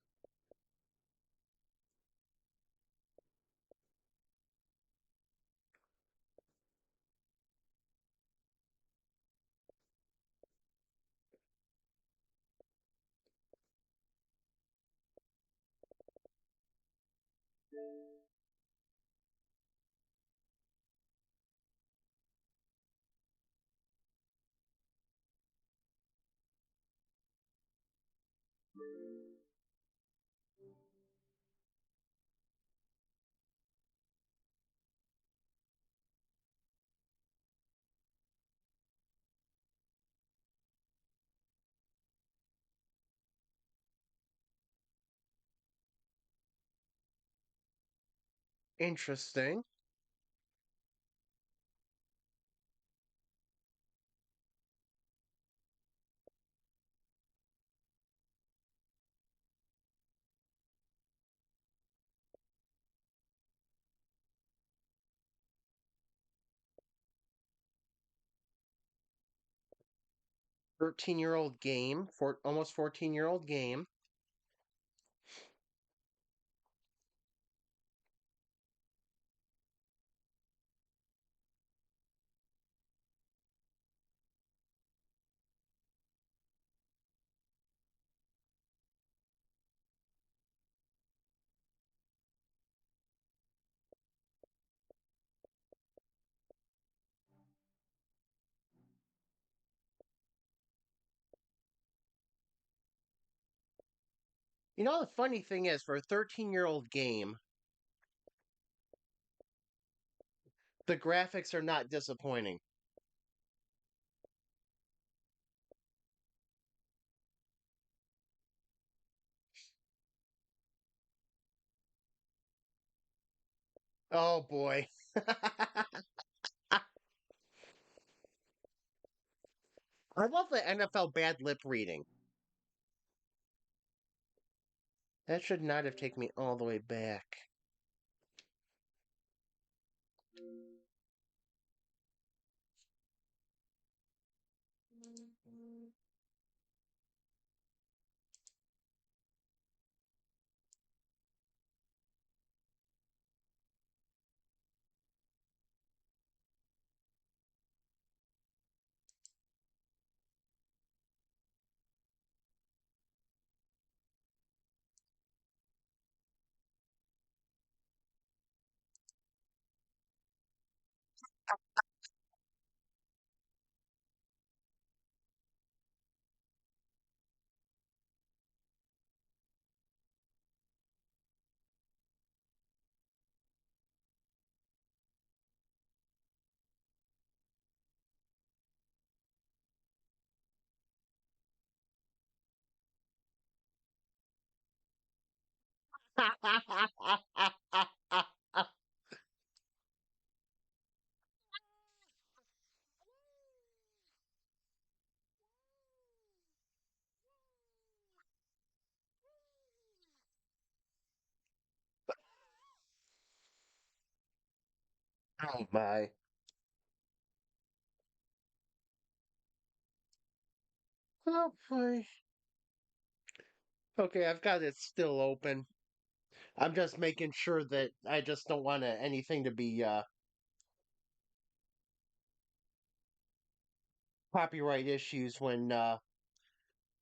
Speaker 1: Interesting. 13-year-old game, almost 14-year-old game. You know, the funny thing is, for a 13-year-old game, the graphics are not disappointing. Oh boy. I love the NFL bad lip reading. That should not have taken me all the way back. Oh my. Oh boy. Okay, I've got it still open. I'm just making sure that I just don't want anything to be copyright issues when I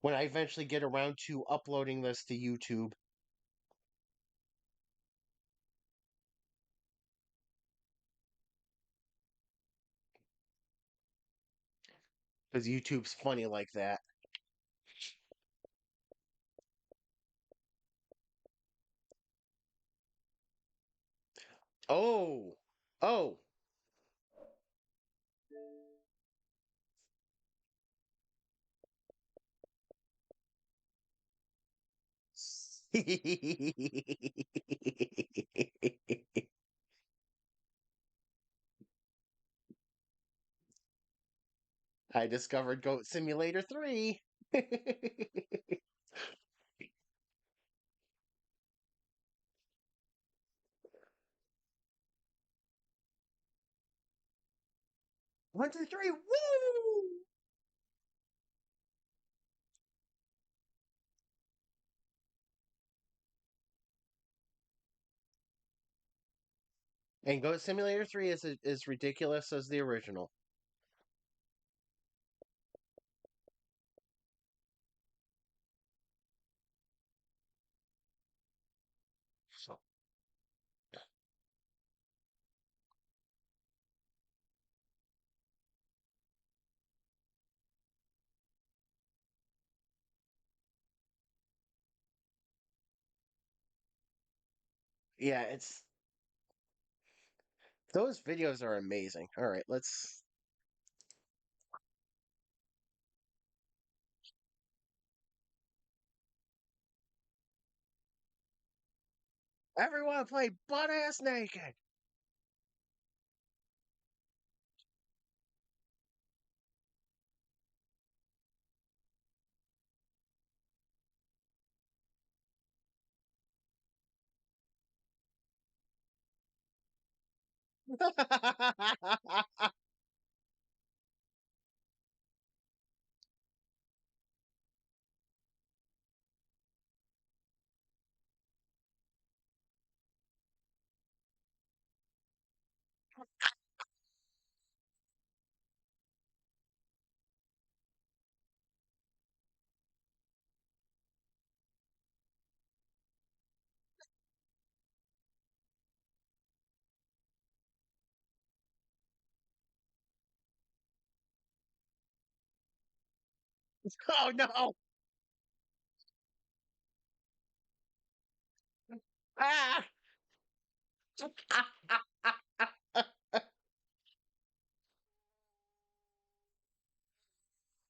Speaker 1: eventually get around to uploading this to YouTube. Because YouTube's funny like that. Oh. Oh. I discovered Goat Simulator 3. 1, 2, 3, woo! And Goat Simulator 3 is as ridiculous as the original. So, yeah, it's those videos are amazing. All right, let's Everyone play butt ass naked. Oh no! Ah!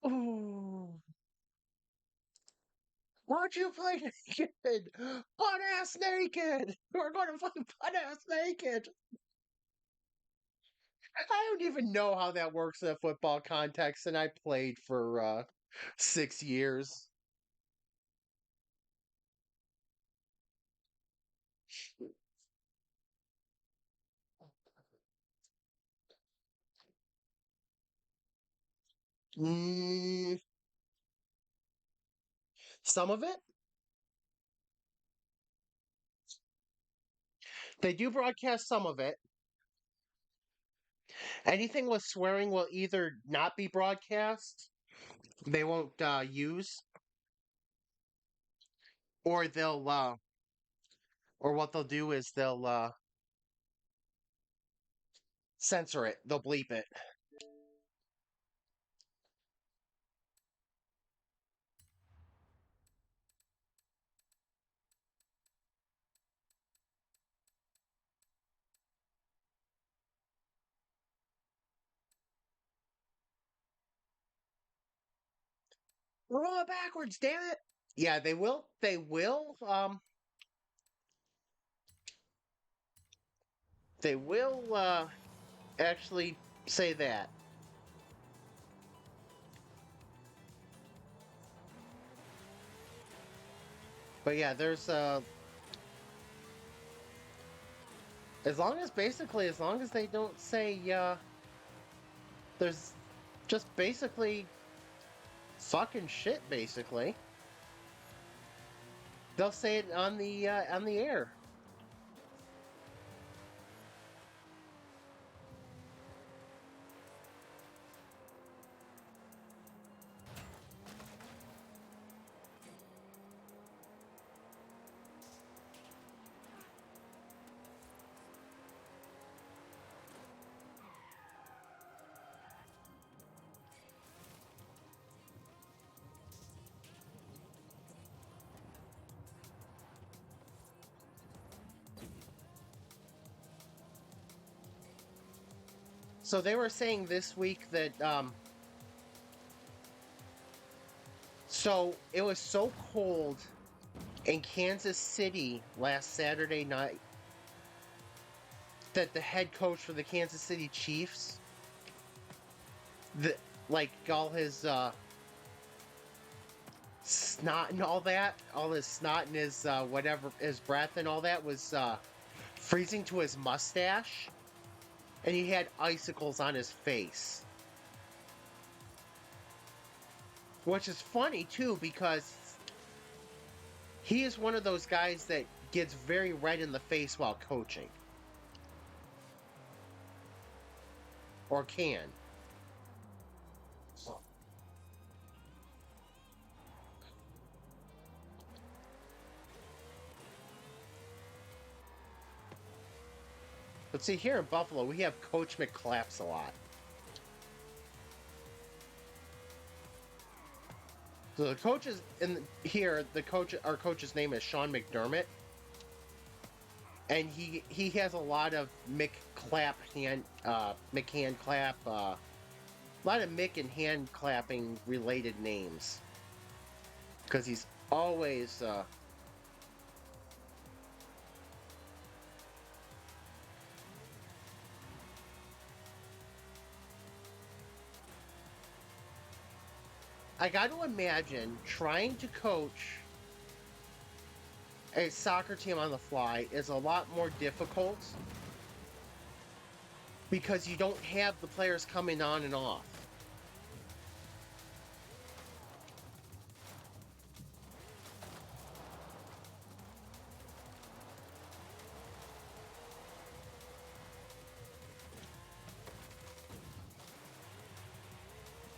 Speaker 1: Ooh. Why'd you play naked? Butt ass naked! We're gonna play butt ass naked! I don't even know how that works in a football context, and I played for 6 years. Mm, some of it. They do broadcast some of it. Anything with swearing will either not be broadcast, they won't use, or or what they'll do is they'll censor it. They'll bleep it. Roll it backwards, damn it! Yeah, they will. They will. They will actually say that. But yeah, there's as long as they don't say there's just basically fucking shit basically. They'll say it on the air. So they were saying this week that so it was so cold in Kansas City last Saturday night that the head coach for the Kansas City Chiefs, the like all his snot and all his snot and his whatever his breath and all that was freezing to his mustache, and he had icicles on his face. Which is funny too because he is one of those guys that gets very red in the face while coaching. Or can. But see, here in Buffalo, we have Coach McClaps a lot. So the coaches in here, our coach's name is Sean McDermott, and he has a lot of McHand clap, a lot of Mick and hand clapping related names, because he's always I got to imagine trying to coach a soccer team on the fly is a lot more difficult because you don't have the players coming on and off.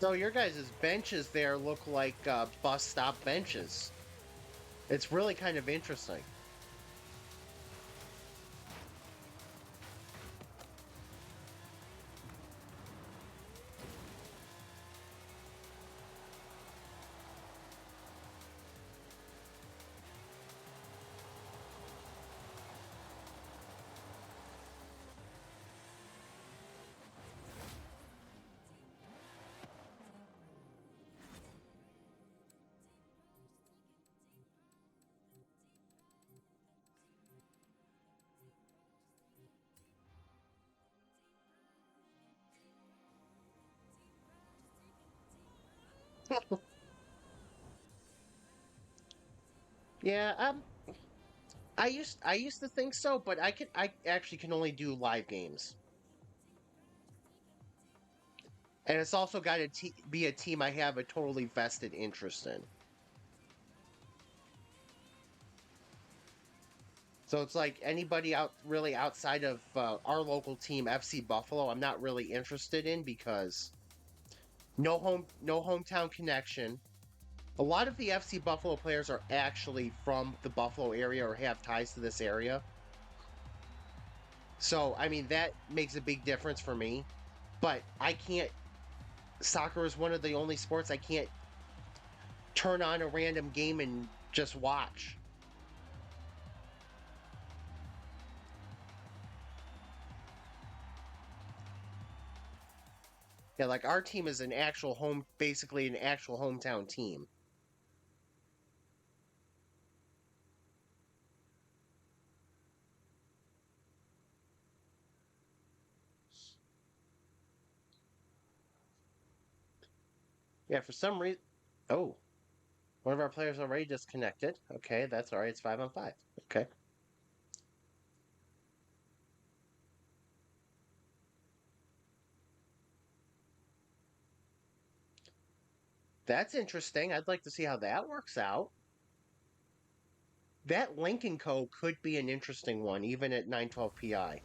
Speaker 1: So your guys' benches there look like bus stop benches. It's really kind of interesting. Yeah, I used to think so, but I actually can only do live games. And it's also got to be a team I have a totally vested interest in. So it's like anybody out really outside of our local team, FC Buffalo, I'm not really interested in because no hometown connection. A lot of the FC Buffalo players are actually from the Buffalo area or have ties to this area. So I mean that makes a big difference for me. But I can't. Soccer is one of the only sports I can't turn on a random game and just watch. Yeah, like our team is an actual home, basically an actual hometown team. Yeah, for some reason. Oh, one of our players already disconnected. Okay, that's all right. It's 5-on-5. Okay. That's interesting. I'd like to see how that works out. That Lincoln Co. could be an interesting one, even at 912 PI.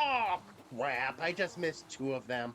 Speaker 1: Oh, crap. I just missed two of them.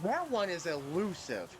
Speaker 1: That one is elusive.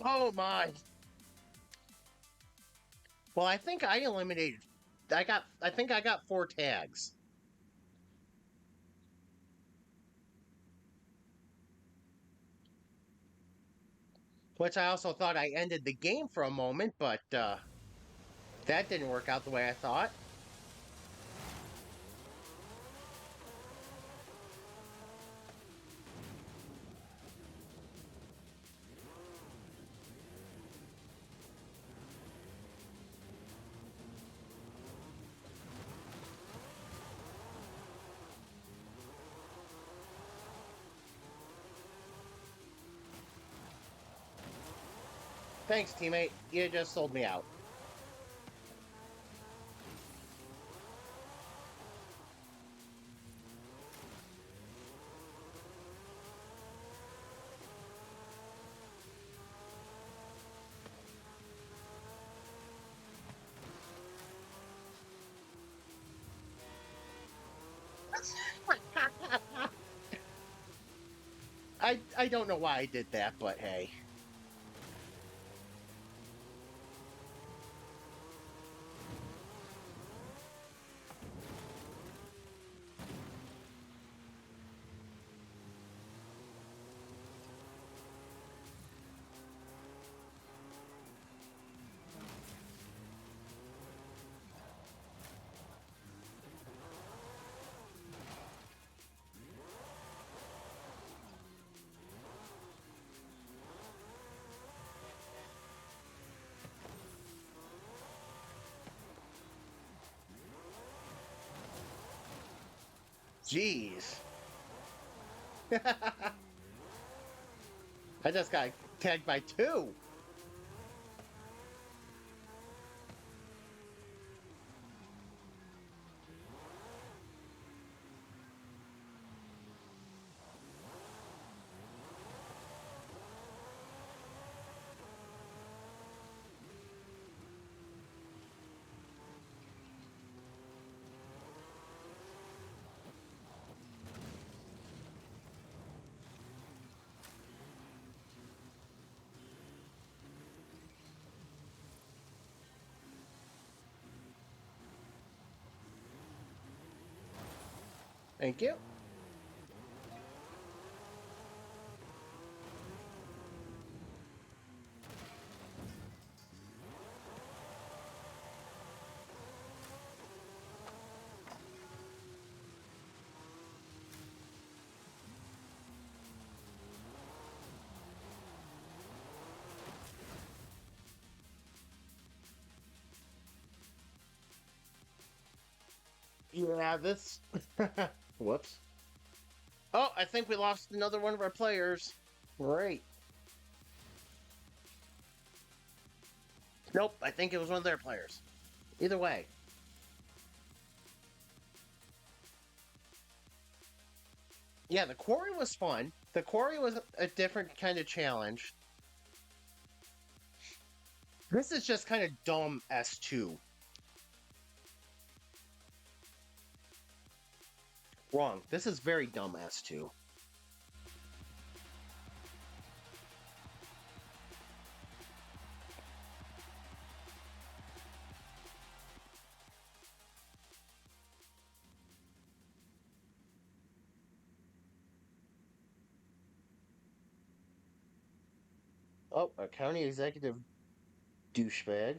Speaker 1: Oh my. Well, I think I eliminated. I think I got 4 tags. Which I also thought I ended the game for a moment, but that didn't work out the way I thought. Thanks, teammate. You just sold me out. I don't know why I did that, but hey. Jeez. I just got tagged by 2. Thank you. Yeah, this. Whoops. Oh, I think we lost another one of our players. Great. Nope, I think it was one of their players. Either way. Yeah, the quarry was fun. The quarry was a different kind of challenge. This is just kind of dumb S2. Wrong. This is very dumb S2. Oh, a county executive douchebag.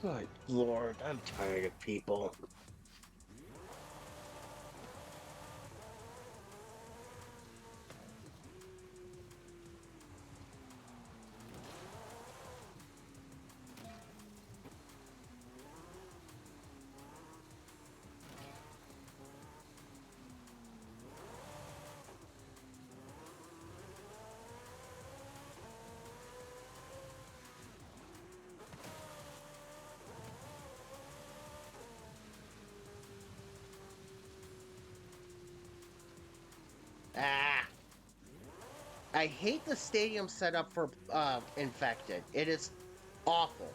Speaker 1: Good lord, I'm tired of people. Ah, I hate the stadium setup for infected. It is awful.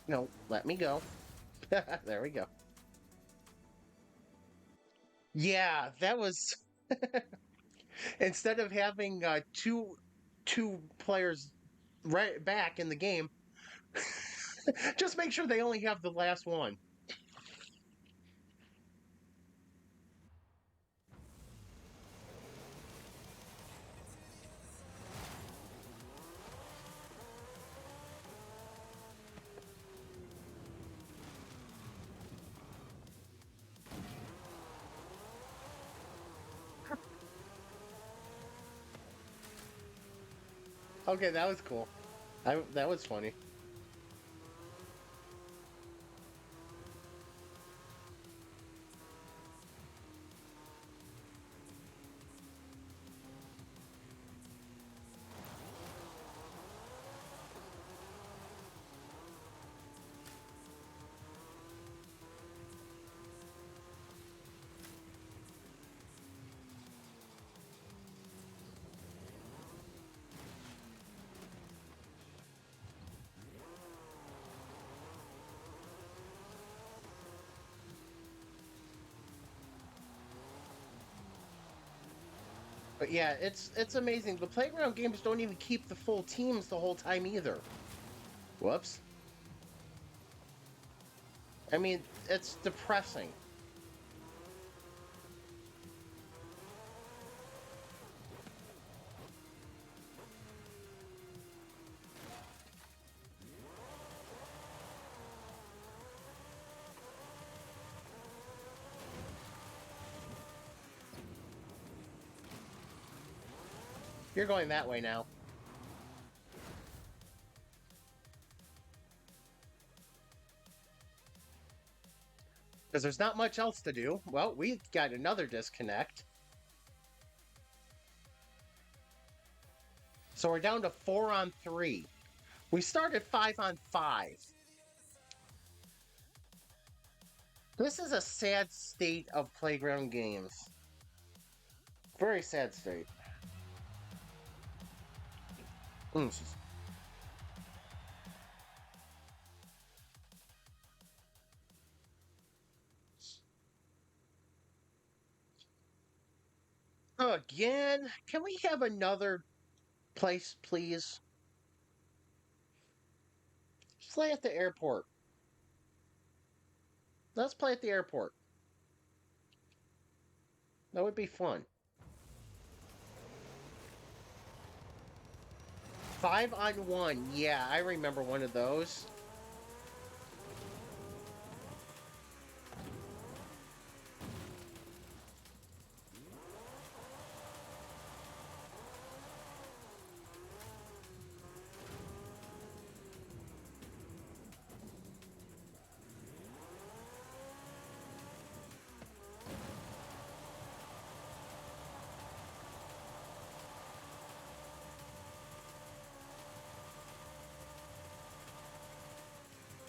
Speaker 1: No, let me go. There we go. Yeah, that was instead of having two players right back in the game, just make sure they only have the last one. Okay, that was cool. That was funny. But yeah, it's amazing. The playground games don't even keep the full teams the whole time either. Whoops. I mean, it's depressing. You're going that way now. Because there's not much else to do. Well, we got another disconnect. So we're down to 4-on-3. We started 5-on-5. This is a sad state of playground games. Very sad state. Mm. Again? Can we have another place, please? Play at the airport. Let's play at the airport. That would be fun. 5-on-1. Yeah, I remember one of those.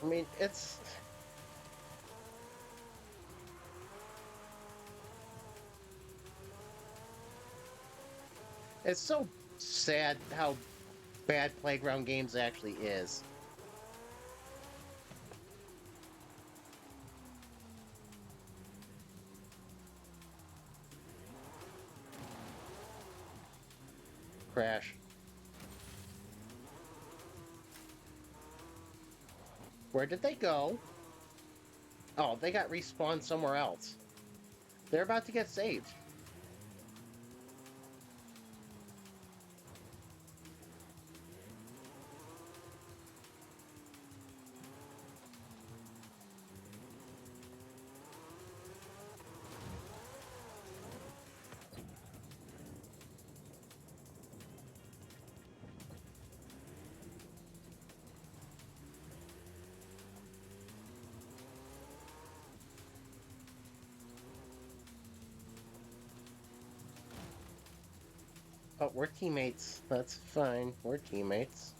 Speaker 1: I mean, it's so sad how bad Playground Games actually is. Crash. Where did they go? Oh, they got respawned somewhere else. They're about to get saved. Oh, we're teammates. That's fine. We're teammates.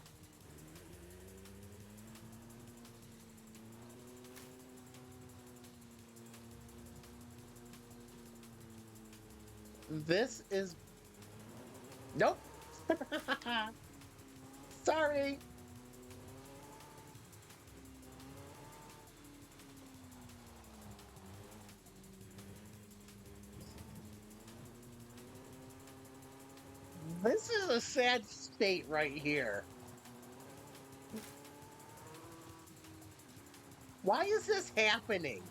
Speaker 1: This is... Nope. Sorry. This is a sad state right here. Why is this happening?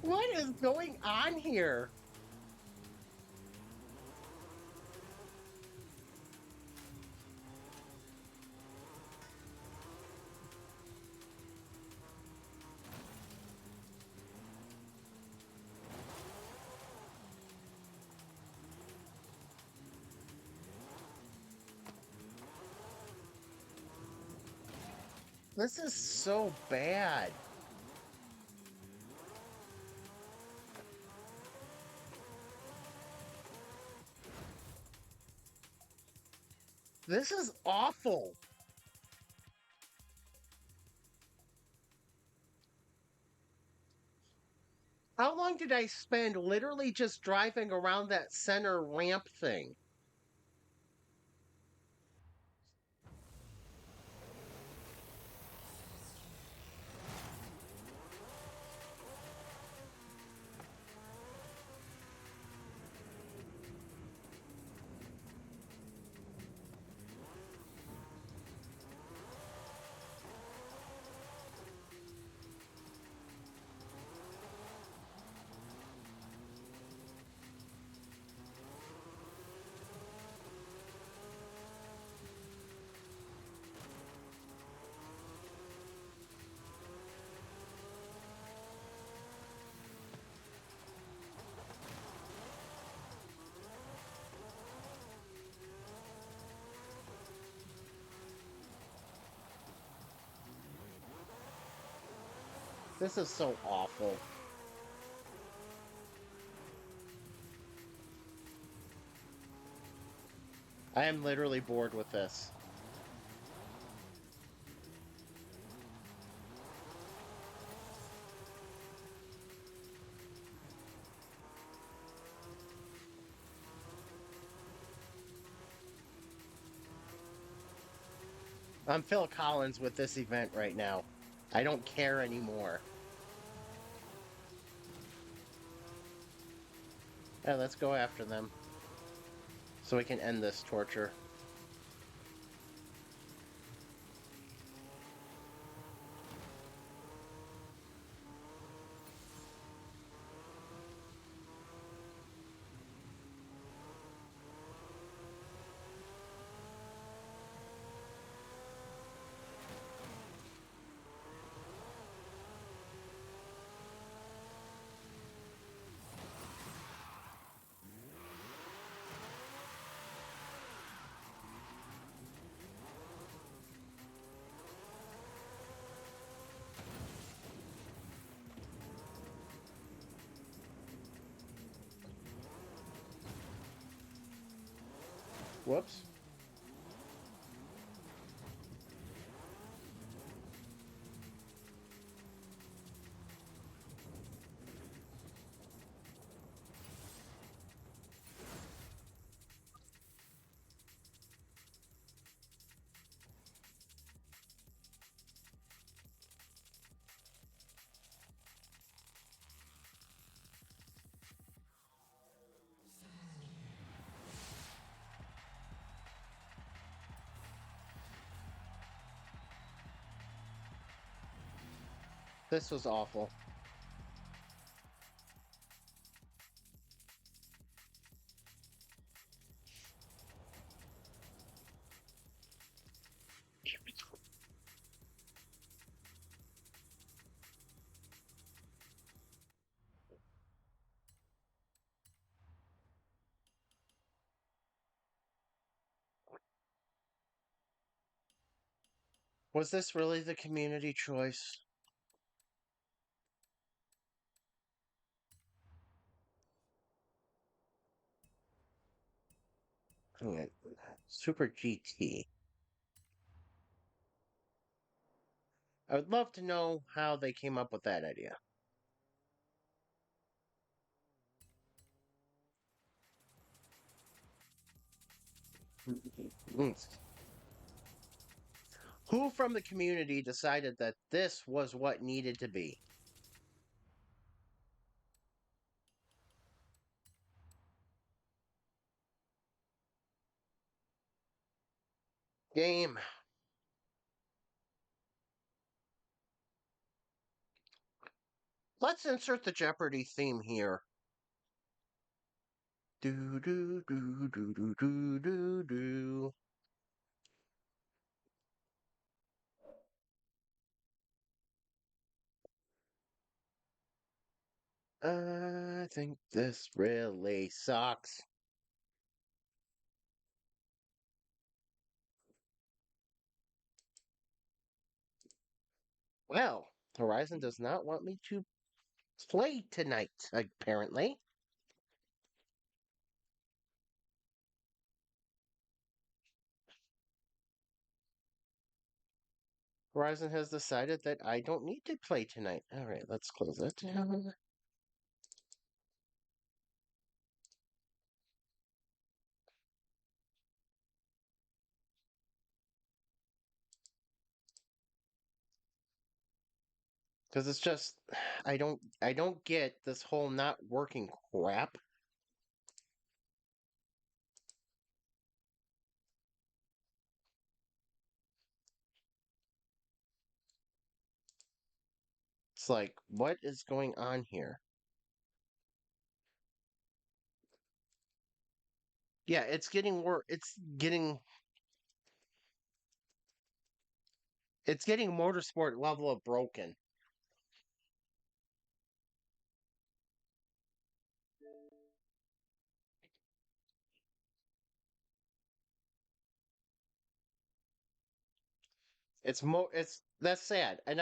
Speaker 1: What is going on here? This is so bad. This is awful. How long did I spend literally just driving around that center ramp thing? This is so awful. I am literally bored with this. I'm Phil Collins with this event right now. I don't care anymore. Yeah, let's go after them so we can end this torture. Whoops. This was awful. Was this really the community choice? Hmm, Super GT. I would love to know how they came up with that idea. Mm. Who from the community decided that this was what needed to be? Game. Let's insert the Jeopardy theme here. Do do do do do do do do. I think this really sucks. Well, Horizon does not want me to play tonight, apparently. Horizon has decided that I don't need to play tonight. All right, let's close that down. Because it's just I don't get this whole not working crap. It's like, what is going on here? Yeah, it's getting worse. It's getting motorsport level of broken. It's that's sad. And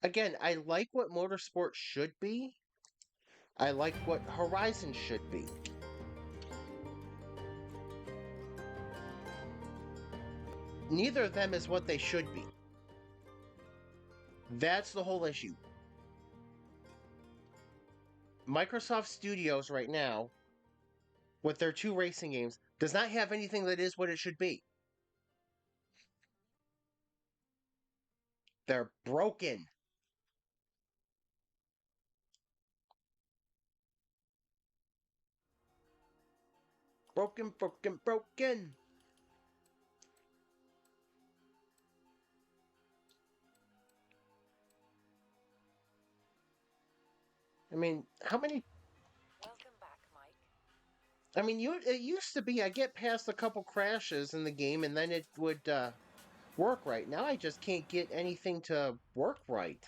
Speaker 1: Again, I like what Motorsport should be. I like what Horizon should be. Neither of them is what they should be. That's the whole issue. Microsoft Studios right now, with their two racing games, does not have anything that is what it should be. They're broken. Broken, broken, broken. I mean, how many?
Speaker 2: Welcome back, Mike.
Speaker 1: I mean, it used to be I get past a couple crashes in the game and then it would work right. Now I just can't get anything to work right.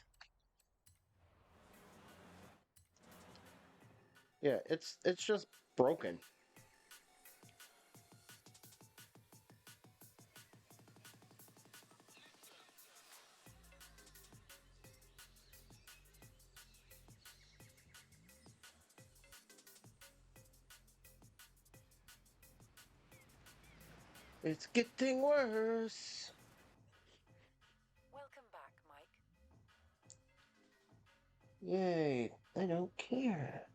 Speaker 1: Yeah, it's just broken. It's getting worse.
Speaker 2: Welcome back, Mike.
Speaker 1: Yay, I don't care.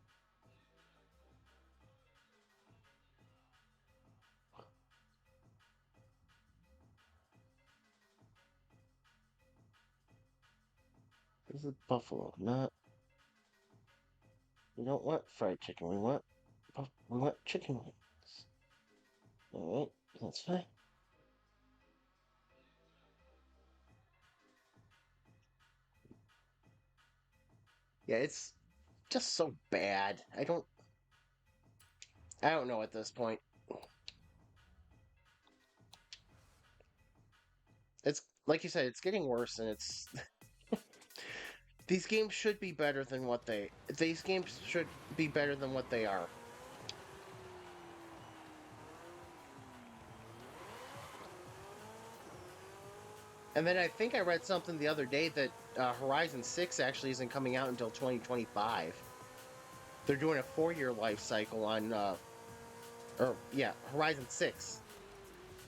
Speaker 1: This is buffalo, not. We don't want fried chicken. We want chicken wings. All right, that's fine. Yeah, it's just so bad. I don't know at this point. It's like you said, it's getting worse, and it's these games should be better than what they. These games should be better than what they are. And then I think I read something the other day that Horizon 6 actually isn't coming out until 2025. They're doing a 4-year life cycle on, or yeah, Horizon 6,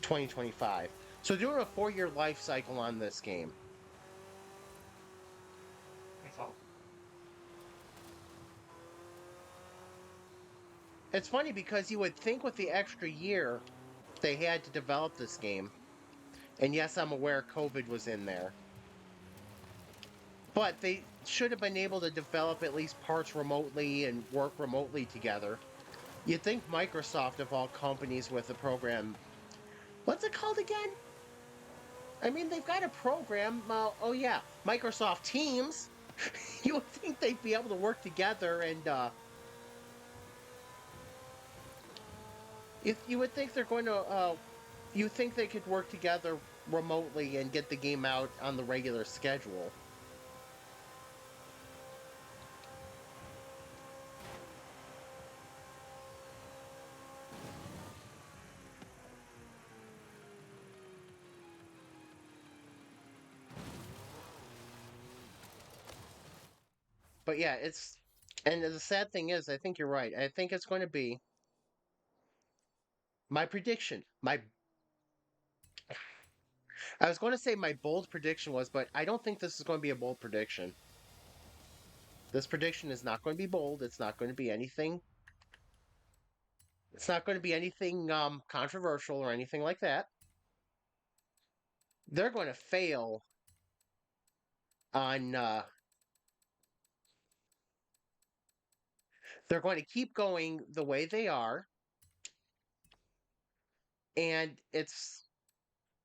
Speaker 1: 2025. So doing a 4-year life cycle on this game. It's funny because you would think with the extra year they had to develop this game, and yes, I'm aware COVID was in there, but they should have been able to develop at least parts remotely and work remotely together. You'd think Microsoft, of all companies with a program, what's it called again? I mean, they've got a program. Oh yeah, Microsoft Teams. You would think they'd be able to work together, and if you would think they're going to, you think they could work together remotely and get the game out on the regular schedule. But yeah, and the sad thing is, I think you're right. I think it's going to be my prediction. I was going to say my bold prediction was, but I don't think this is going to be a bold prediction. This prediction is not going to be bold. It's not going to be anything. It's not going to be anything controversial or anything like that. They're going to fail on. They're going to keep going the way they are, and it's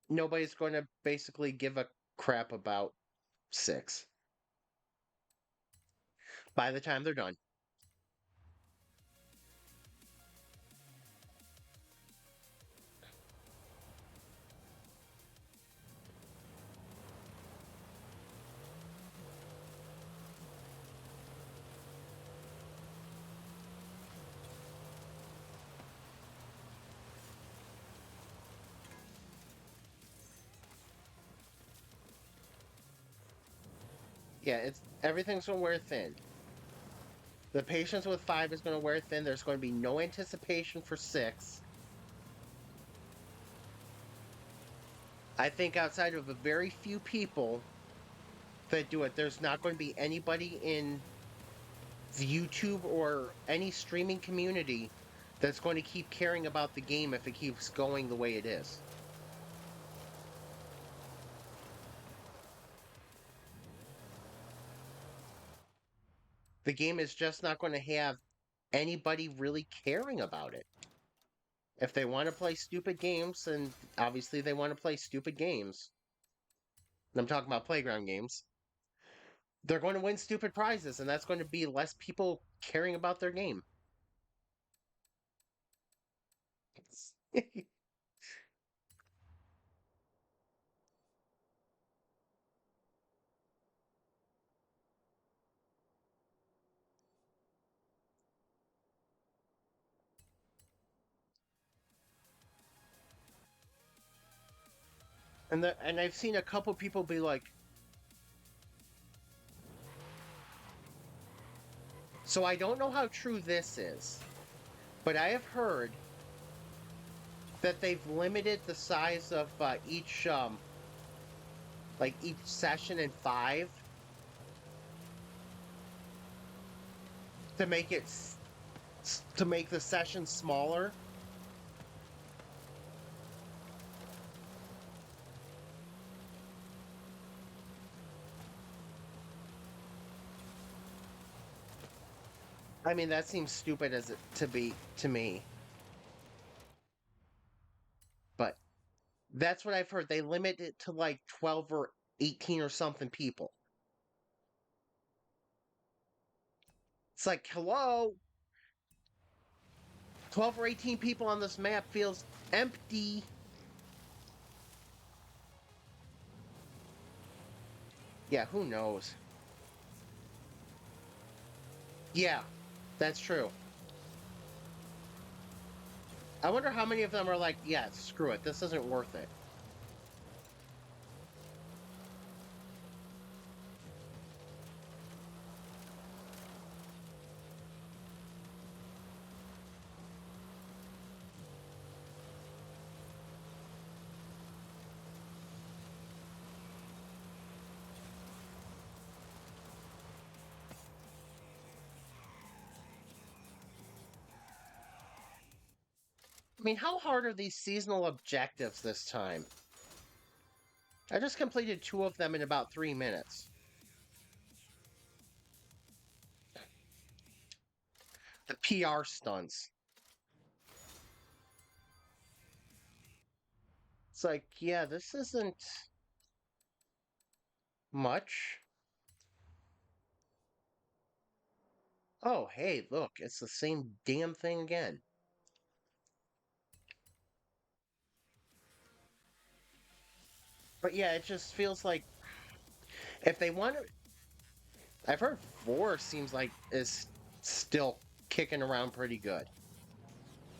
Speaker 1: nobody's going to basically give a crap about 6 by the time they're done. Yeah, it's everything's gonna wear thin. The patience with 5 is gonna wear thin. There's going to be no anticipation for 6. I think outside of a very few people that do it, there's not going to be anybody in the YouTube or any streaming community that's going to keep caring about the game if it keeps going the way it is. The game is just not going to have anybody really caring about it. If they want to play stupid games, and obviously they want to play stupid games, I'm talking about playground games, they're going to win stupid prizes, and that's going to be less people caring about their game. And I've seen a couple people be like, so I don't know how true this is, but I have heard that they've limited the size of each like each session in 5 to make it to make the session smaller. I mean, that seems stupid as it to be to me, but that's what I've heard. They limit it to like 12 or 18 or something people. It's like, hello, 12 or 18 people on this map feels empty. Yeah, who knows? Yeah, that's true. I wonder how many of them are like, yeah, screw it, this isn't worth it. I mean, how hard are these seasonal objectives this time? I just completed 2 of them in about 3 minutes. The PR stunts. It's like, yeah, this isn't much. Oh, hey, look, it's the same damn thing again. But yeah, it just feels like if they want to, I've heard 4 seems like is still kicking around pretty good.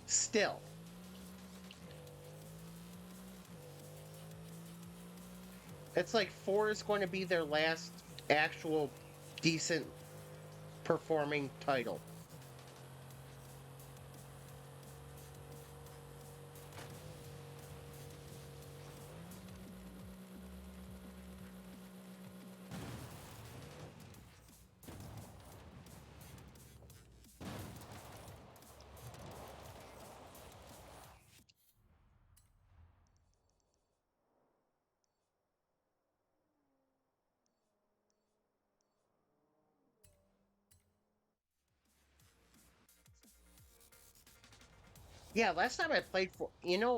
Speaker 1: Still. It's like 4 is going to be their last actual decent performing title. Yeah, last time I played for,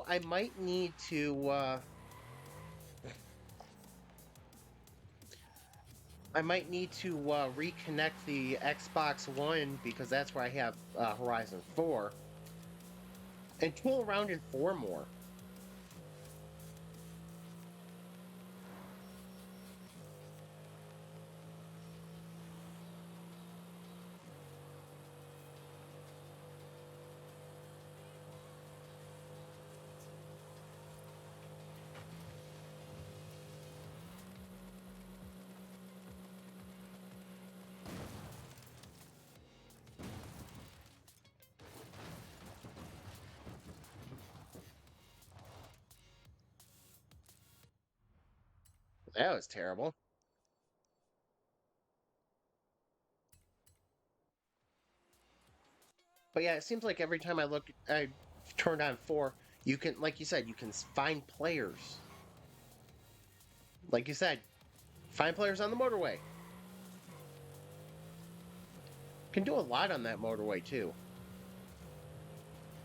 Speaker 1: I might need to reconnect the Xbox One because that's where I have Horizon 4 and tool around in 4 more. That was terrible. But yeah, it seems like every time I turned on 4, you can, like you said, you can find players. Like you said, find players on the motorway. Can do a lot on that motorway too.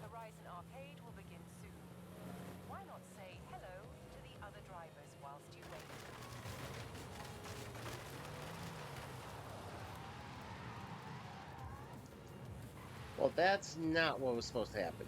Speaker 2: Horizon Arcade will begin soon. Why not say hello to the other drivers whilst you wait?
Speaker 1: Well, that's not what was supposed to happen.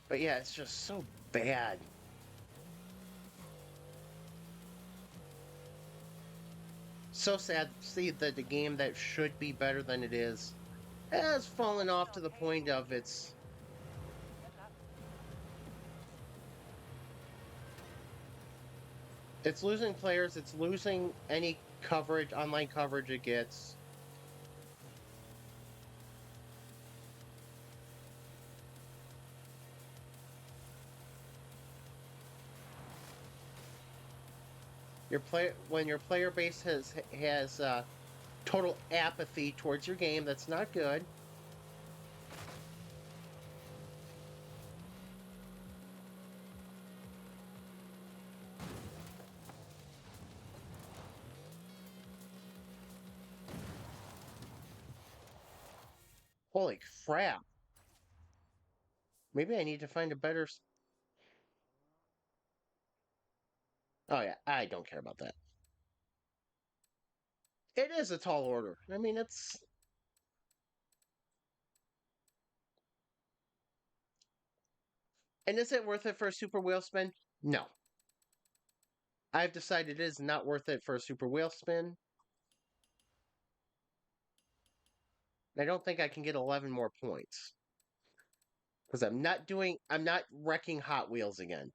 Speaker 1: But yeah, it's just so bad. So sad to see that the game that should be better than it is has fallen
Speaker 2: Horizon
Speaker 1: off to the
Speaker 2: Arcade
Speaker 1: point
Speaker 2: will
Speaker 1: of
Speaker 2: begin soon.
Speaker 1: it's
Speaker 2: Good luck.
Speaker 1: it's losing players, it's losing any coverage, online coverage it gets. When your player base has total apathy towards your game, that's not good. Holy crap. Maybe I need to find a better Oh yeah, I don't care about that. It is a tall order. I mean, it's and is it worth it for a super wheel spin? No. I've decided it is not worth it for a super wheel spin. I don't think I can get 11 more points because I'm not wrecking Hot Wheels again.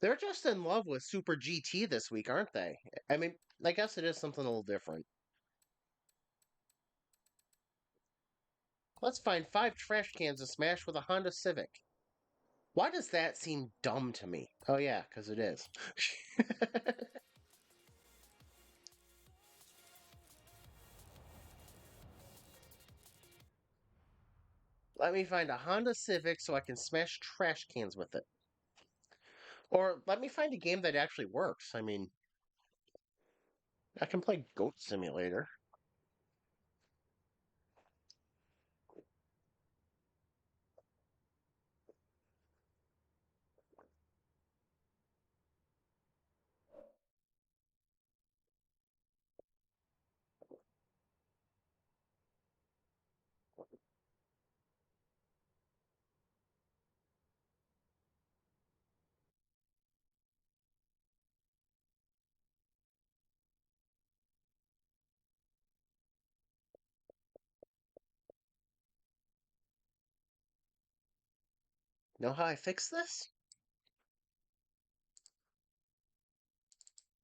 Speaker 1: They're just in love with Super GT this week, aren't they? I mean, I guess it is something a little different. Let's find 5 trash cans to smash with a Honda Civic. Why does that seem dumb to me? Oh yeah, because it is. Let me find a Honda Civic so I can smash trash cans with it. Or let me find a game that actually works. I mean, I can play Goat Simulator. Know how I fix this?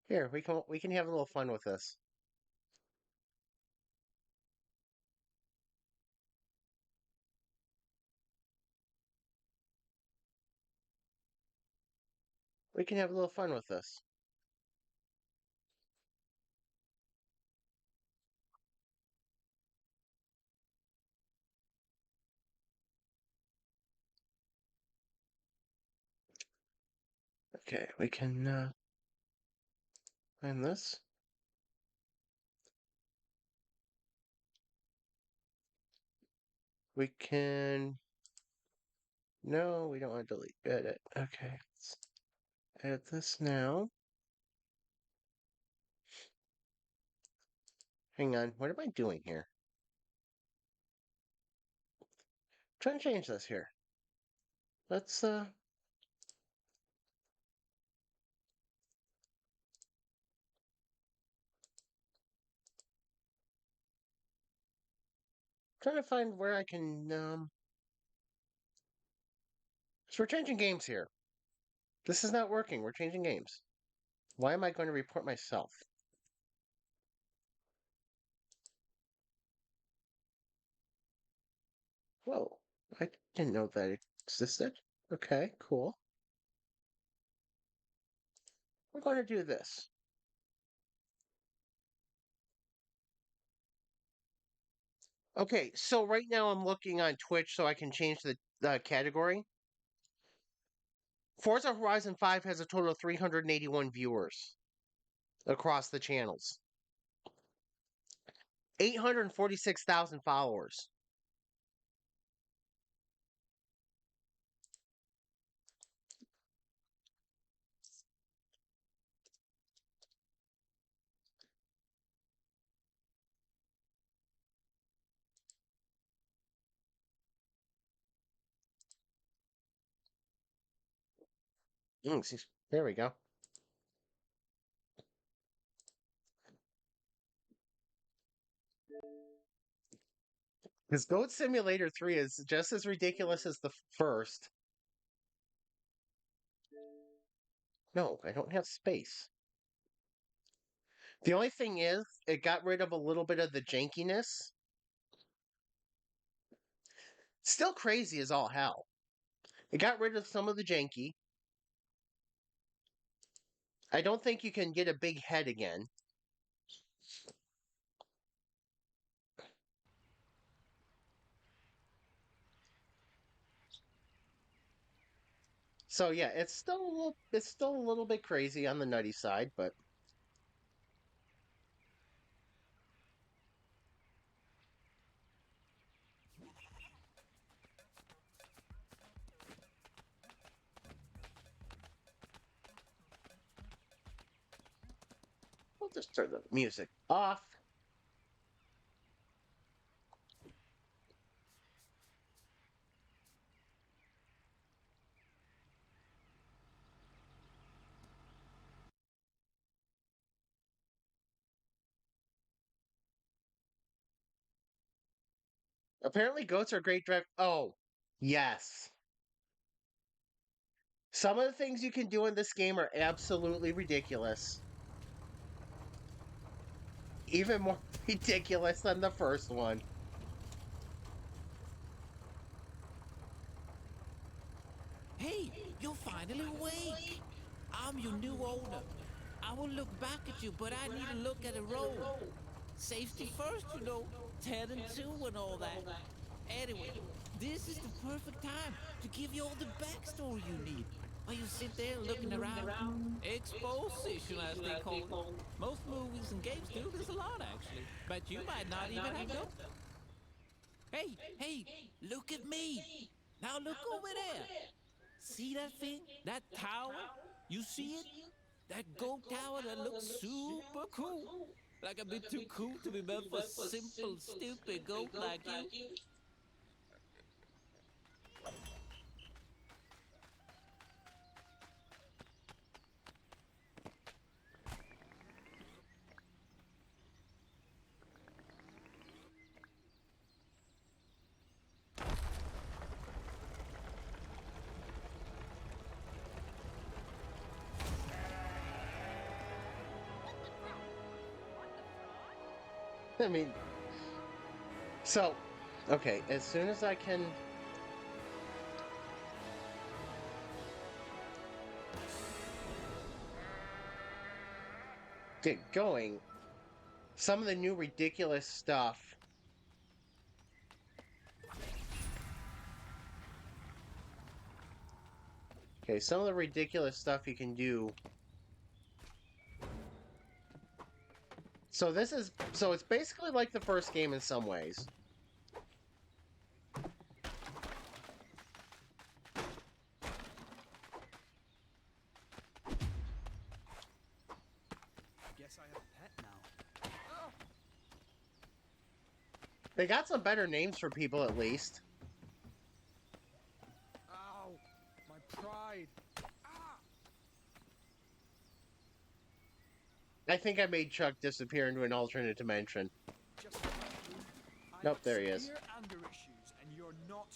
Speaker 1: Here, we can have a little fun with this. We can have a little fun with this. Okay, we can find this. We can. No, we don't want to delete edit. Okay, let's edit this now. Hang on, what am I doing here? Trying to change this here. Let's Trying to find where I can. So we're changing games here. This is not working. We're changing games. Why am I going to report myself? Whoa, I didn't know that existed. Okay, cool. We're going to do this. Okay, so right now I'm looking on Twitch so I can change the category. Forza Horizon 5 has a total of 381 viewers across the channels, 846,000 followers. There we go. Because Goat Simulator 3 is just as ridiculous as the first. No, I don't have space. The only thing is, it got rid of a little bit of the jankiness. Still crazy as all hell. It got rid of some of the janky. I don't think you can get a big head again. So yeah, it's still a little bit crazy on the nutty side, but we'll just turn the music off. Apparently goats are great drive. Oh, yes. Some of the things you can do in this game are absolutely ridiculous. Even more ridiculous than the first one.
Speaker 5: Hey, you're finally awake. I'm your new owner. I will look back at you, but I need to look at the road. Safety first, 10 and 2 and all that. Anyway, this is the perfect time to give you all the backstory you need. While you sit there looking around. Exposition, as they call it. Most movies and games do this a lot, actually. But you might not even have noticed. Hey, look at me. Now look over there. See that thing? That tower? You see it? That gold tower that looks super cool. Like a bit too cool to be meant for a simple, stupid goat like you.
Speaker 1: I mean, so, okay, as soon as I can get going, some of the new ridiculous stuff. Okay, some of the ridiculous stuff you can do. So it's basically like the first game in some ways.
Speaker 4: Guess I have a pet now.
Speaker 1: They got some better names for people at least.
Speaker 4: Ow! My pride! Ah!
Speaker 1: I think I made Chuck disappear into an alternate dimension.
Speaker 4: Just remember, I
Speaker 1: Nope, there he is.
Speaker 6: Anger issues, and you're not.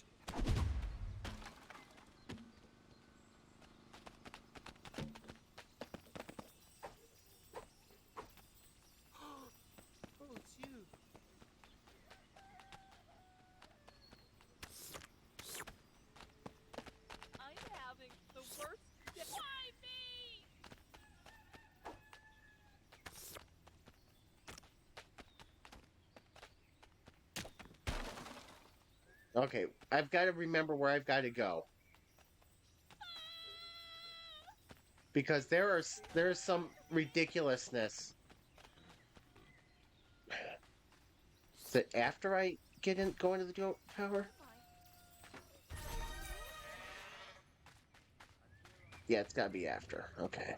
Speaker 4: Oh, it's you.
Speaker 2: I'm having the worst day. Why me?
Speaker 1: Okay, I've got to remember where I've got to go. Because there's some ridiculousness. Is it after I go into the tower? Yeah, it's gotta be after. Okay.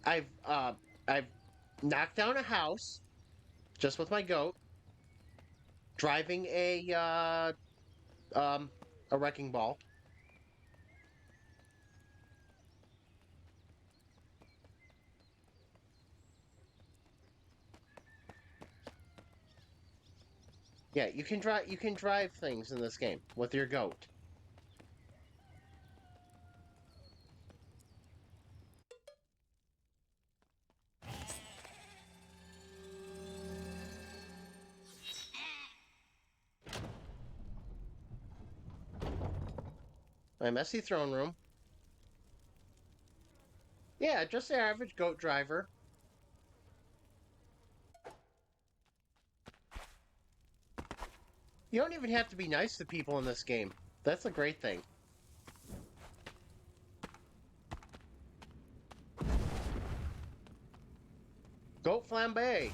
Speaker 1: I've uh I've knocked down a house just with my goat, driving a wrecking ball. Yeah, you can drive things in this game with your goat. My messy throne room. Yeah, just the average goat driver. You don't even have to be nice to people in this game. That's a great thing. Goat flambe.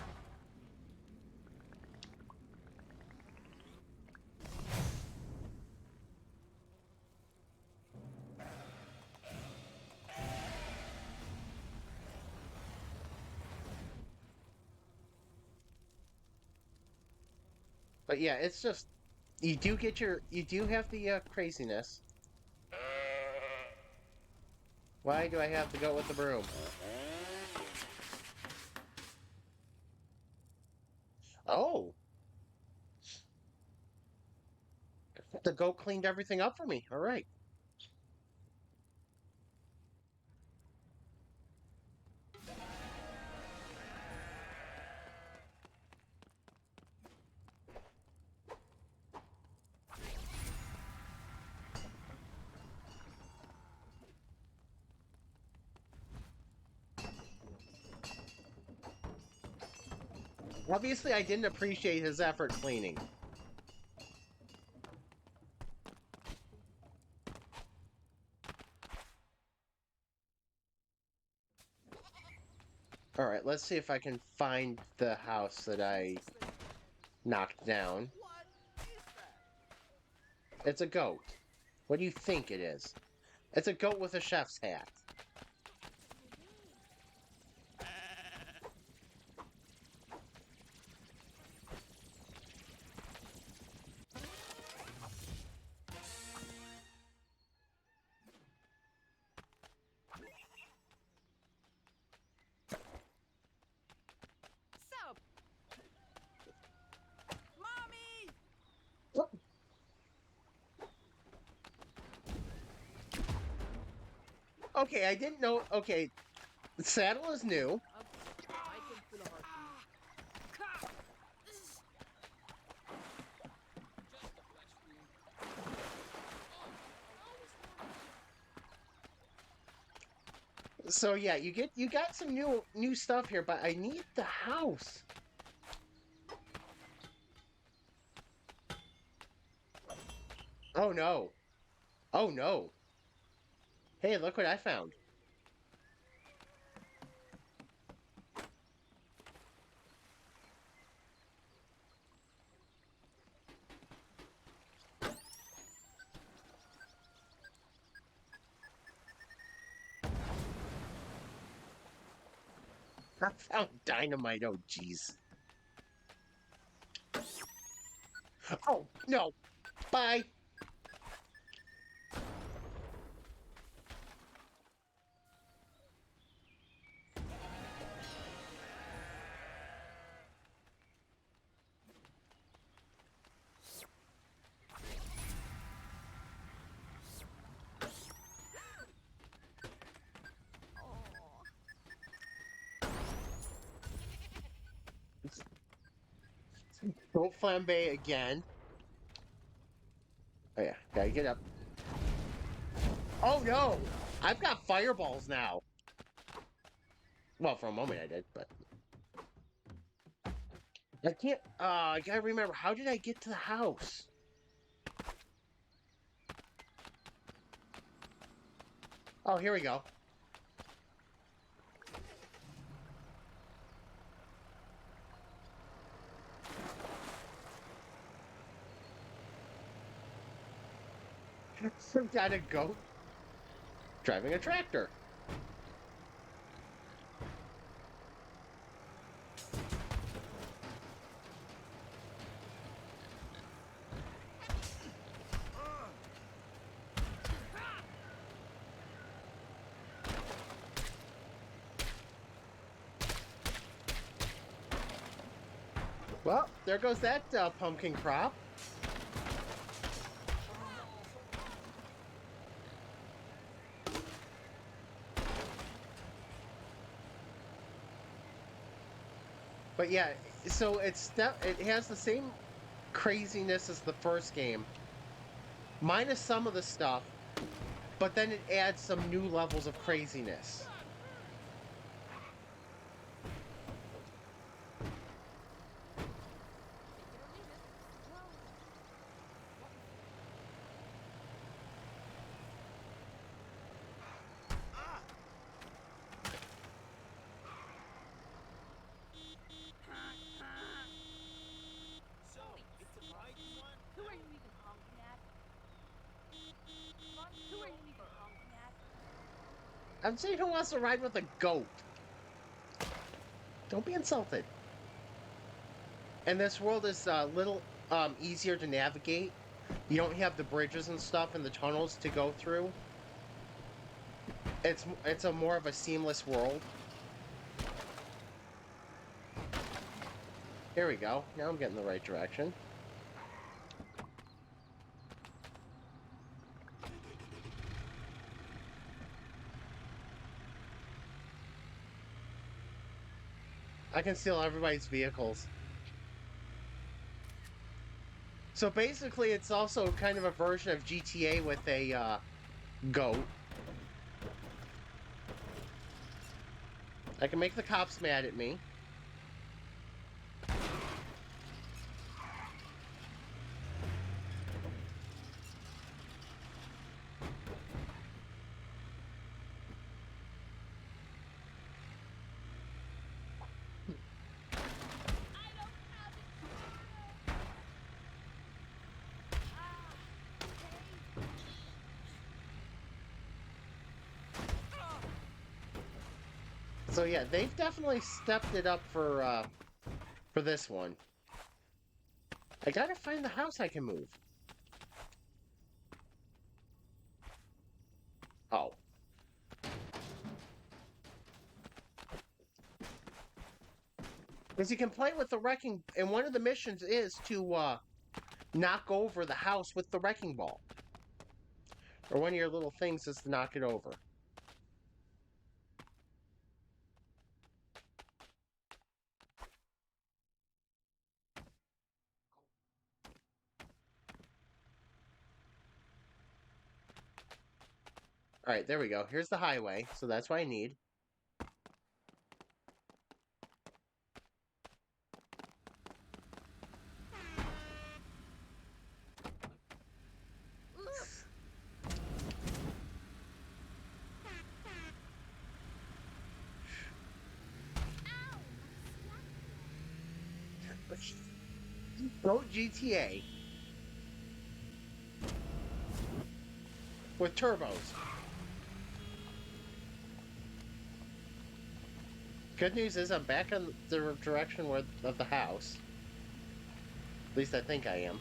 Speaker 1: But yeah, it's just you do have the craziness. Why do I have to go with the broom? Oh, the goat cleaned everything up for me. All right. Obviously, I didn't appreciate his effort cleaning. All right, let's see if I can find the house that I knocked down.
Speaker 4: What is that?
Speaker 1: It's a goat. What do you think it is? It's a goat with a chef's hat.
Speaker 2: Soap. Mommy.
Speaker 1: Okay, I didn't know. Okay, the saddle is new.
Speaker 4: I can feel a heartbeat.
Speaker 1: So yeah, you got some new stuff here, but I need the house. Oh no. Oh no. Hey, look what I found. I found dynamite. Oh jeez. Oh no. Bye. Don't flambe again. Oh yeah, gotta get up. Oh no! I've got fireballs now. Well, for a moment I did, but I can't. I gotta remember. How did I get to the house? Oh, here we go. Got a goat driving a tractor. Well, there goes that pumpkin crop. But yeah, so it has the same craziness as the first game, minus some of the stuff, but then it adds some new levels of craziness.
Speaker 6: So, it's a riding one?
Speaker 2: Who are you even honking at? Who are you even honking at?
Speaker 1: I'm saying, who wants to ride with a goat? Don't be insulted. And this world is a little easier to navigate. You don't have the bridges and stuff and the tunnels to go through. It's a more of a seamless world. Here we go. Now I'm getting the right direction. I can steal everybody's vehicles. So basically, it's also kind of a version of GTA with a goat. I can make the cops mad at me. So yeah, they've definitely stepped it up for this one. I gotta find the house I can move. Oh. Because you can play with the wrecking, and one of the missions is to knock over the house with the wrecking ball. Or one of your little things is to knock it over. Alright, there we go. Here's the highway, so that's what I need. Go GTA. With turbos. Good news is I'm back in the direction of the house. At least I think I am.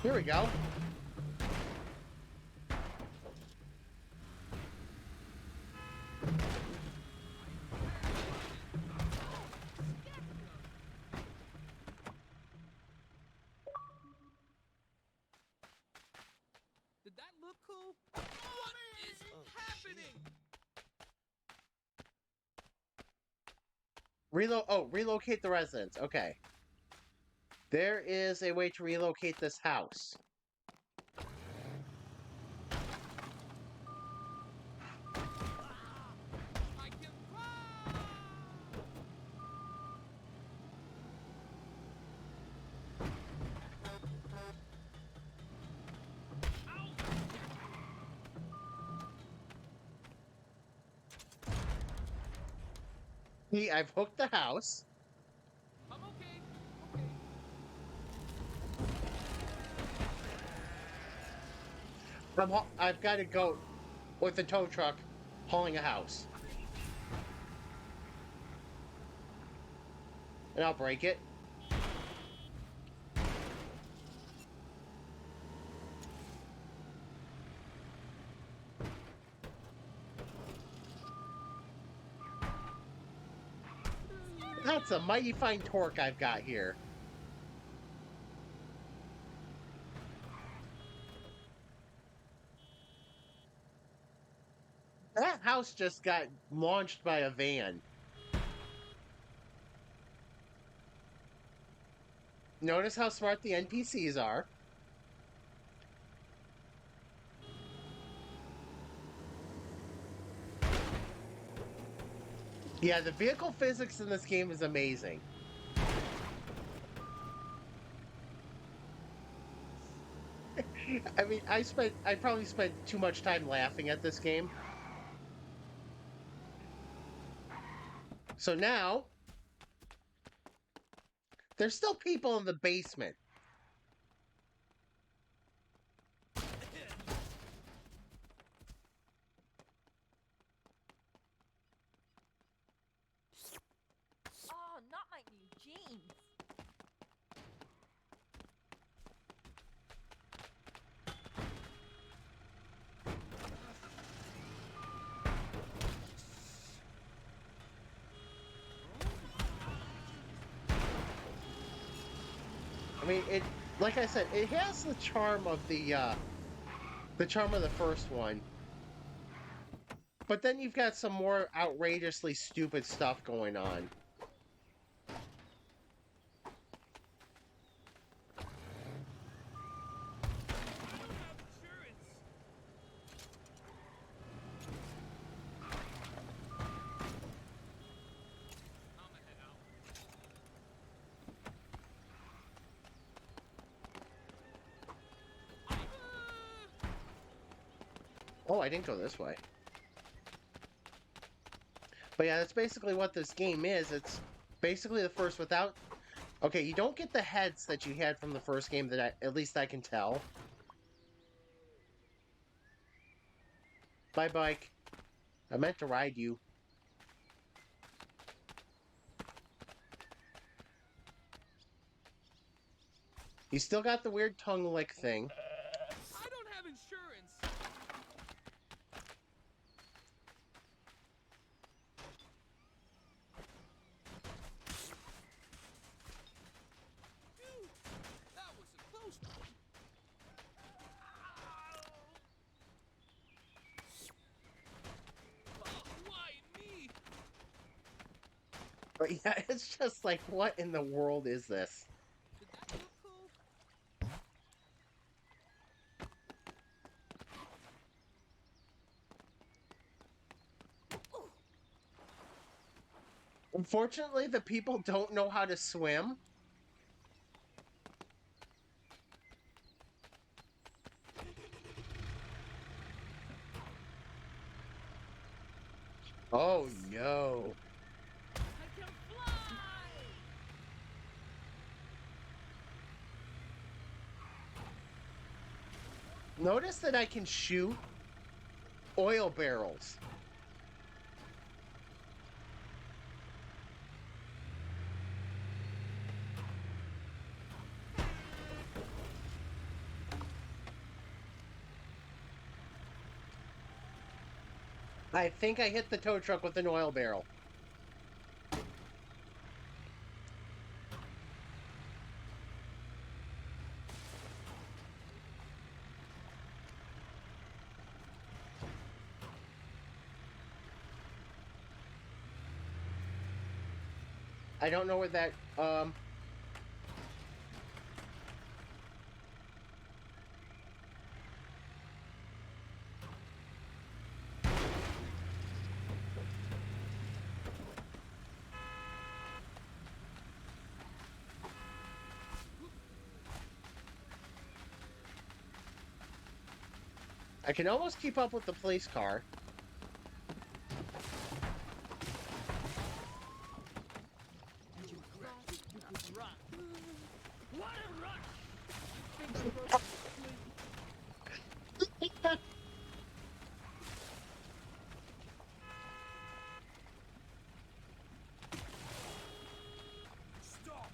Speaker 1: Here we go.
Speaker 6: happening?
Speaker 1: Relocate the residents. Okay. There is a way to relocate this house.
Speaker 6: I can fly!
Speaker 1: See, I've hooked the house.
Speaker 6: I'm okay. Okay.
Speaker 1: I've got to go with the tow truck hauling a house. And I'll break it. That's a mighty fine torque I've got here. That house just got launched by a van. Notice how smart the NPCs are. Yeah, the vehicle physics in this game is amazing. I mean, I probably spent too much time laughing at this game. So now, there's still people in the basement.
Speaker 2: Oh, not my new jeans.
Speaker 1: I mean, like I said, it has the charm of the charm of the first one. But then you've got some more outrageously stupid stuff going on.
Speaker 6: I don't have insurance. I'm gonna head out.
Speaker 1: Oh, I didn't go this way. But yeah, that's basically what this game is. It's basically the first without... Okay, you don't get the heads that you had from the first game at least I can tell. Bye, bike. I meant to ride you. You still got the weird tongue lick thing.
Speaker 6: I don't have insurance. Phew, that was a close one. Why me?
Speaker 1: But yeah, it's just like, what in the world is this?
Speaker 6: Did that look cool?
Speaker 1: Unfortunately, the people don't know how to swim. Oh, no.
Speaker 6: I can fly!
Speaker 1: Notice that I can shoot oil barrels. I think I hit the tow truck with an oil barrel. I don't know where that I can almost keep up with the police car.
Speaker 6: And you thought you could run. What a rush! Think I broke your sleep? Stop!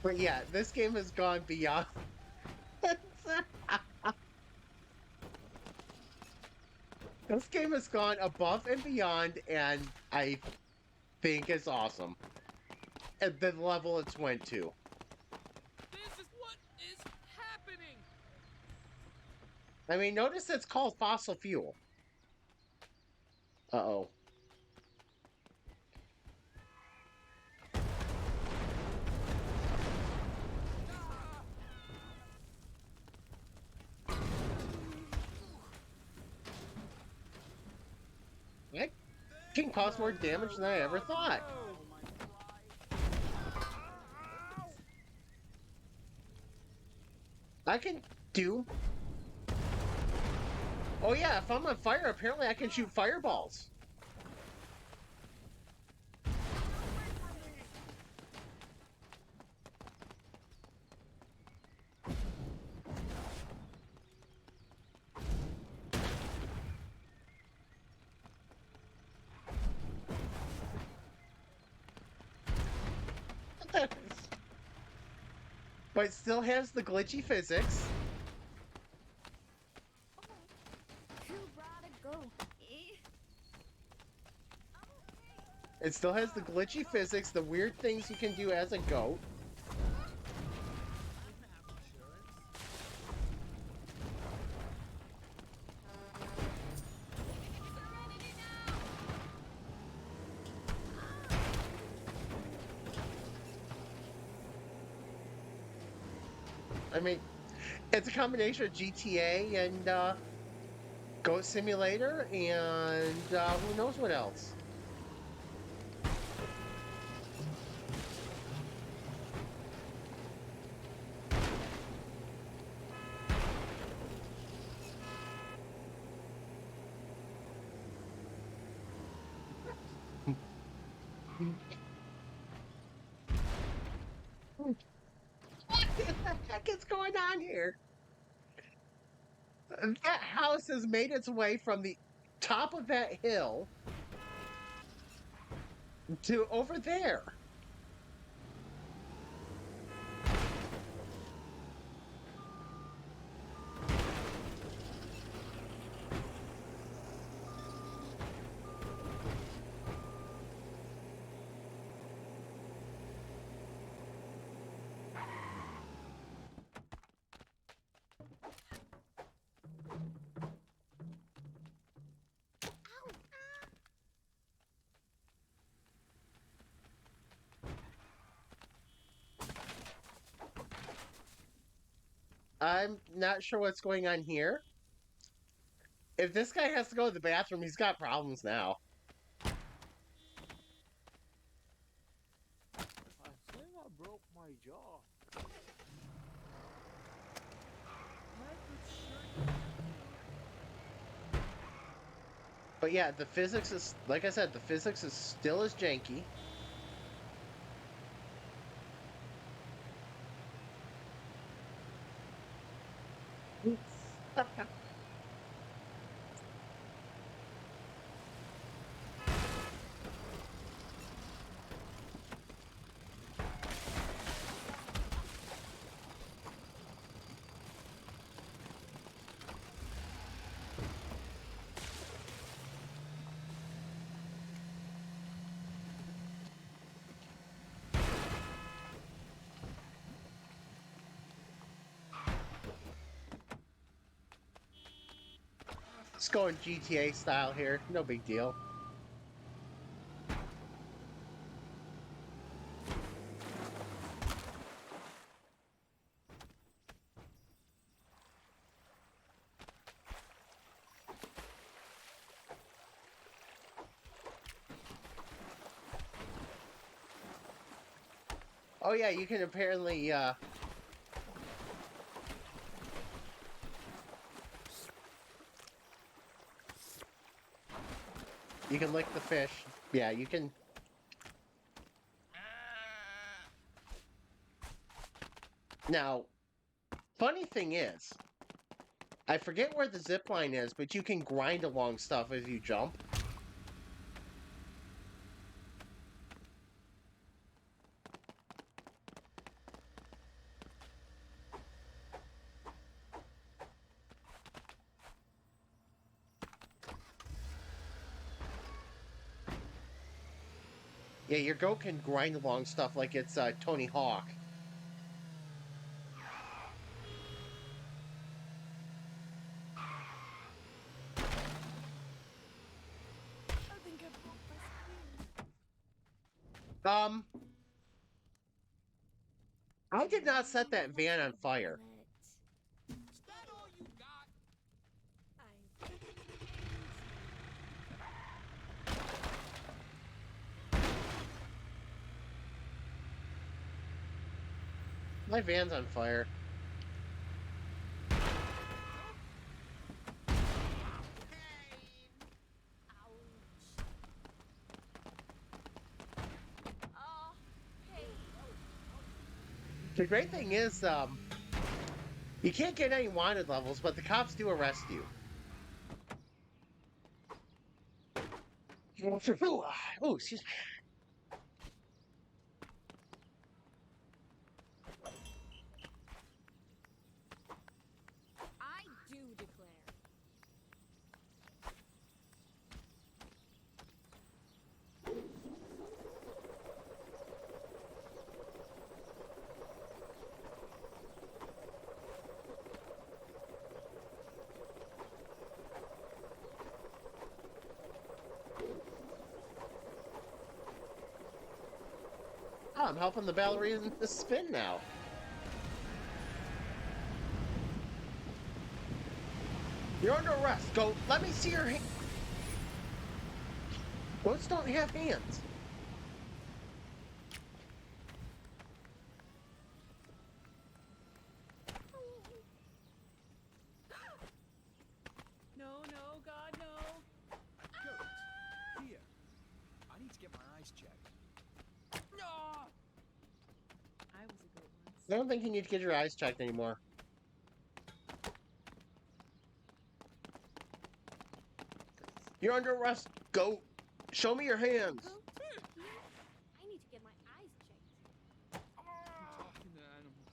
Speaker 1: But yeah, this game has gone beyond. This game has gone above and beyond, and I think it's awesome. At the level it's went to.
Speaker 6: This is what is happening!
Speaker 1: I mean, notice it's called fossil fuel. Uh-oh. That can cause more damage than I ever thought.
Speaker 6: Oh, my
Speaker 1: I can do... Oh yeah, if I'm on fire, apparently I can shoot fireballs. But it still has the glitchy physics.
Speaker 7: Who brought a goat?
Speaker 1: It still has the glitchy physics, the weird things you can do as a goat. I mean, it's a combination of GTA and Goat Simulator and who knows what else. What the heck is going on here? That house has made its way from the top of that hill to over there. I'm not sure what's going on here. If this guy has to go to the bathroom, he's got problems now.
Speaker 6: I think I broke my jaw.
Speaker 1: But yeah, the physics is, like I said, the physics is still as janky. Just going GTA style here. No big deal. Oh yeah, you can apparently you can lick the fish. Yeah, you can. Now, funny thing is, I forget where the zip line is, but you can grind along stuff as you jump. Yeah, your goat can grind along stuff like it's Tony Hawk.
Speaker 7: I think I broke my screen.
Speaker 1: Um, I did not set that
Speaker 7: Maybe
Speaker 1: van
Speaker 7: I
Speaker 1: on
Speaker 7: should
Speaker 1: fire.
Speaker 7: let-
Speaker 4: Is that all you got?
Speaker 7: I
Speaker 1: My van's on fire.
Speaker 7: ouch. Oh, hey.
Speaker 1: The great thing is, you can't get any wanted levels, but the cops do arrest you. Oh, excuse me.
Speaker 7: I do declare.
Speaker 1: Oh, I'm helping the ballerina to spin now. You're under arrest. Go. Let me see your hand. Goats don't have hands.
Speaker 6: No, no, God, no.
Speaker 8: Goat, here. I need to get my eyes checked.
Speaker 6: No! I was a goat once.
Speaker 1: I don't think you need to get your eyes checked anymore. You're under arrest. Goat. Show me your hands.
Speaker 7: Go here. I need to get my eyes checked.
Speaker 6: Talking to animals.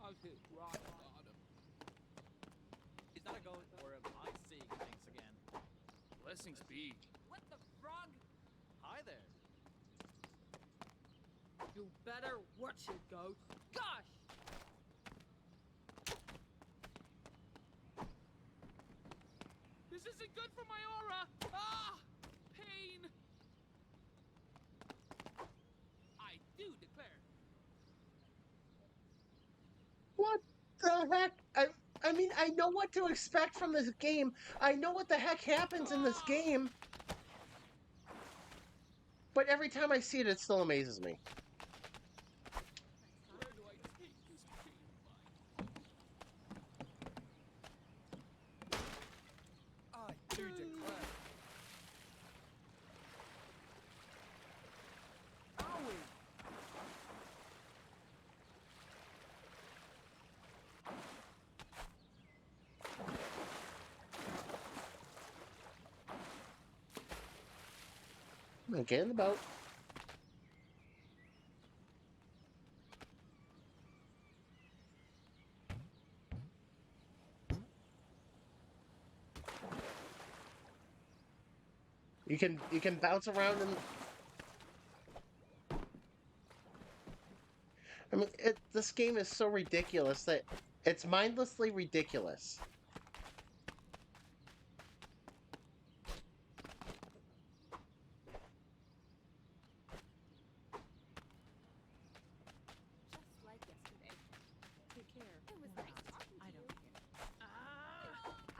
Speaker 6: I'll hit rock bottom.
Speaker 9: Is that a goat or am I seeing things again?
Speaker 6: Blessings be. What the frog?
Speaker 9: Hi there.
Speaker 6: You better watch it, goat. Gosh! This isn't good for my aura! Ah! Pain! I do declare.
Speaker 1: What the heck? I mean, I know what to expect from this game. I know what the heck happens in this game. But every time I see it, it still amazes me.
Speaker 6: Where do I take this pain by?
Speaker 8: I do declare. Owie!
Speaker 1: Come on, get in the boat. You can bounce around and I mean this game is so ridiculous that it's mindlessly ridiculous.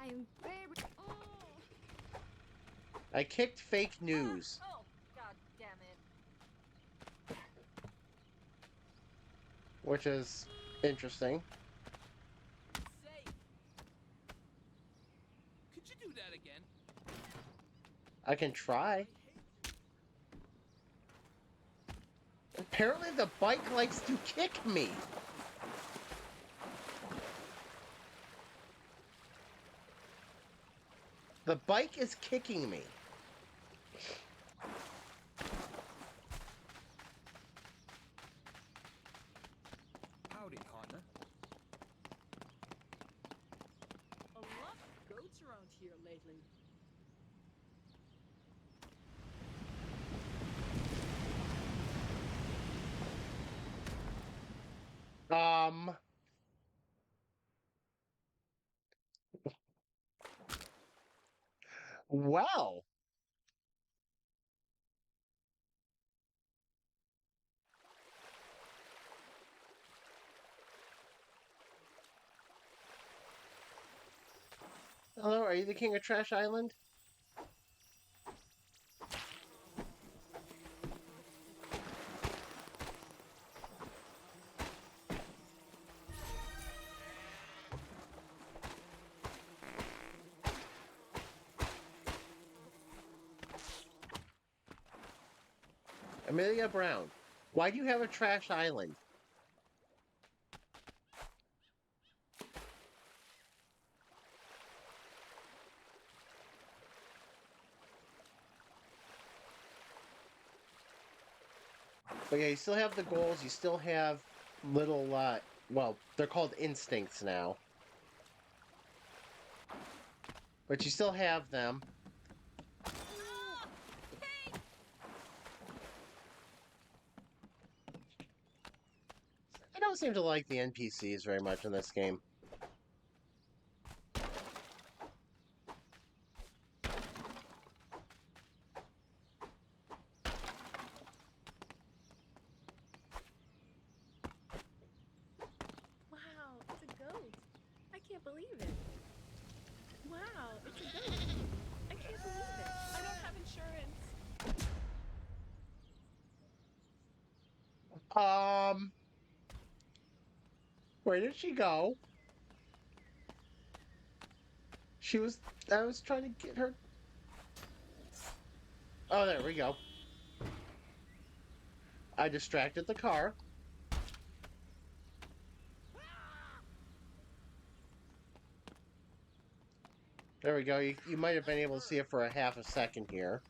Speaker 7: I am very. Oh.
Speaker 1: I kicked fake news,
Speaker 2: Oh, god damn it.
Speaker 1: which is interesting.
Speaker 5: Safe. Could you do that again?
Speaker 1: I can try. Apparently the bike likes to kick me. The bike is kicking me.
Speaker 8: Howdy, partner.
Speaker 6: A lot of goats around here lately.
Speaker 1: Um, well, hello, are you the king of Trash Island? Amelia Brown, why do you have a Trash Island? But yeah, you still have the goals, you still have little, well, they're called instincts now. But you still have them. I don't seem to like the NPCs very much in this game.
Speaker 7: Wow, it's a goat. I can't believe it. Wow, it's a goat. I can't believe it. I don't have insurance.
Speaker 1: Where did she go? I was trying to get her. Oh, there we go. I distracted the car. There we go. You might have been able to see it for a half a second here.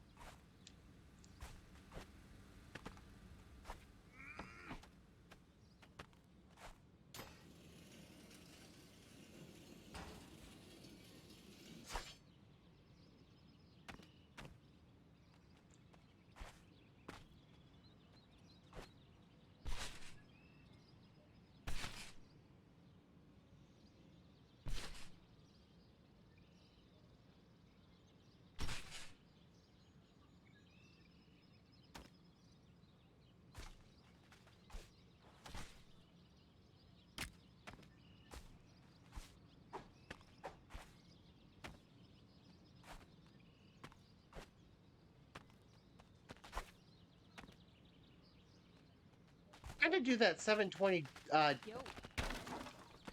Speaker 1: Trying to do that 720
Speaker 2: Yo.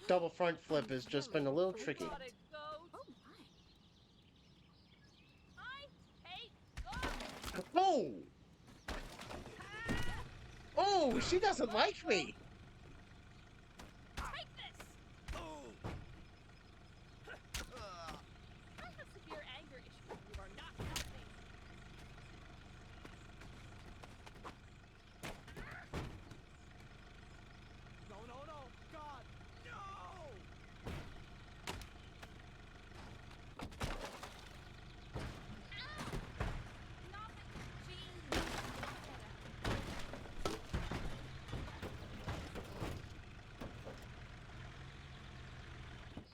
Speaker 1: double front flip has just been a little tricky.
Speaker 2: Got it, goat.
Speaker 7: Oh my.
Speaker 2: I hate goats.
Speaker 1: Oh! Oh, she doesn't like me!
Speaker 2: Take this. I have severe anger issues. You are not helping.
Speaker 8: No, no, no! God! No!
Speaker 2: Not the jeans.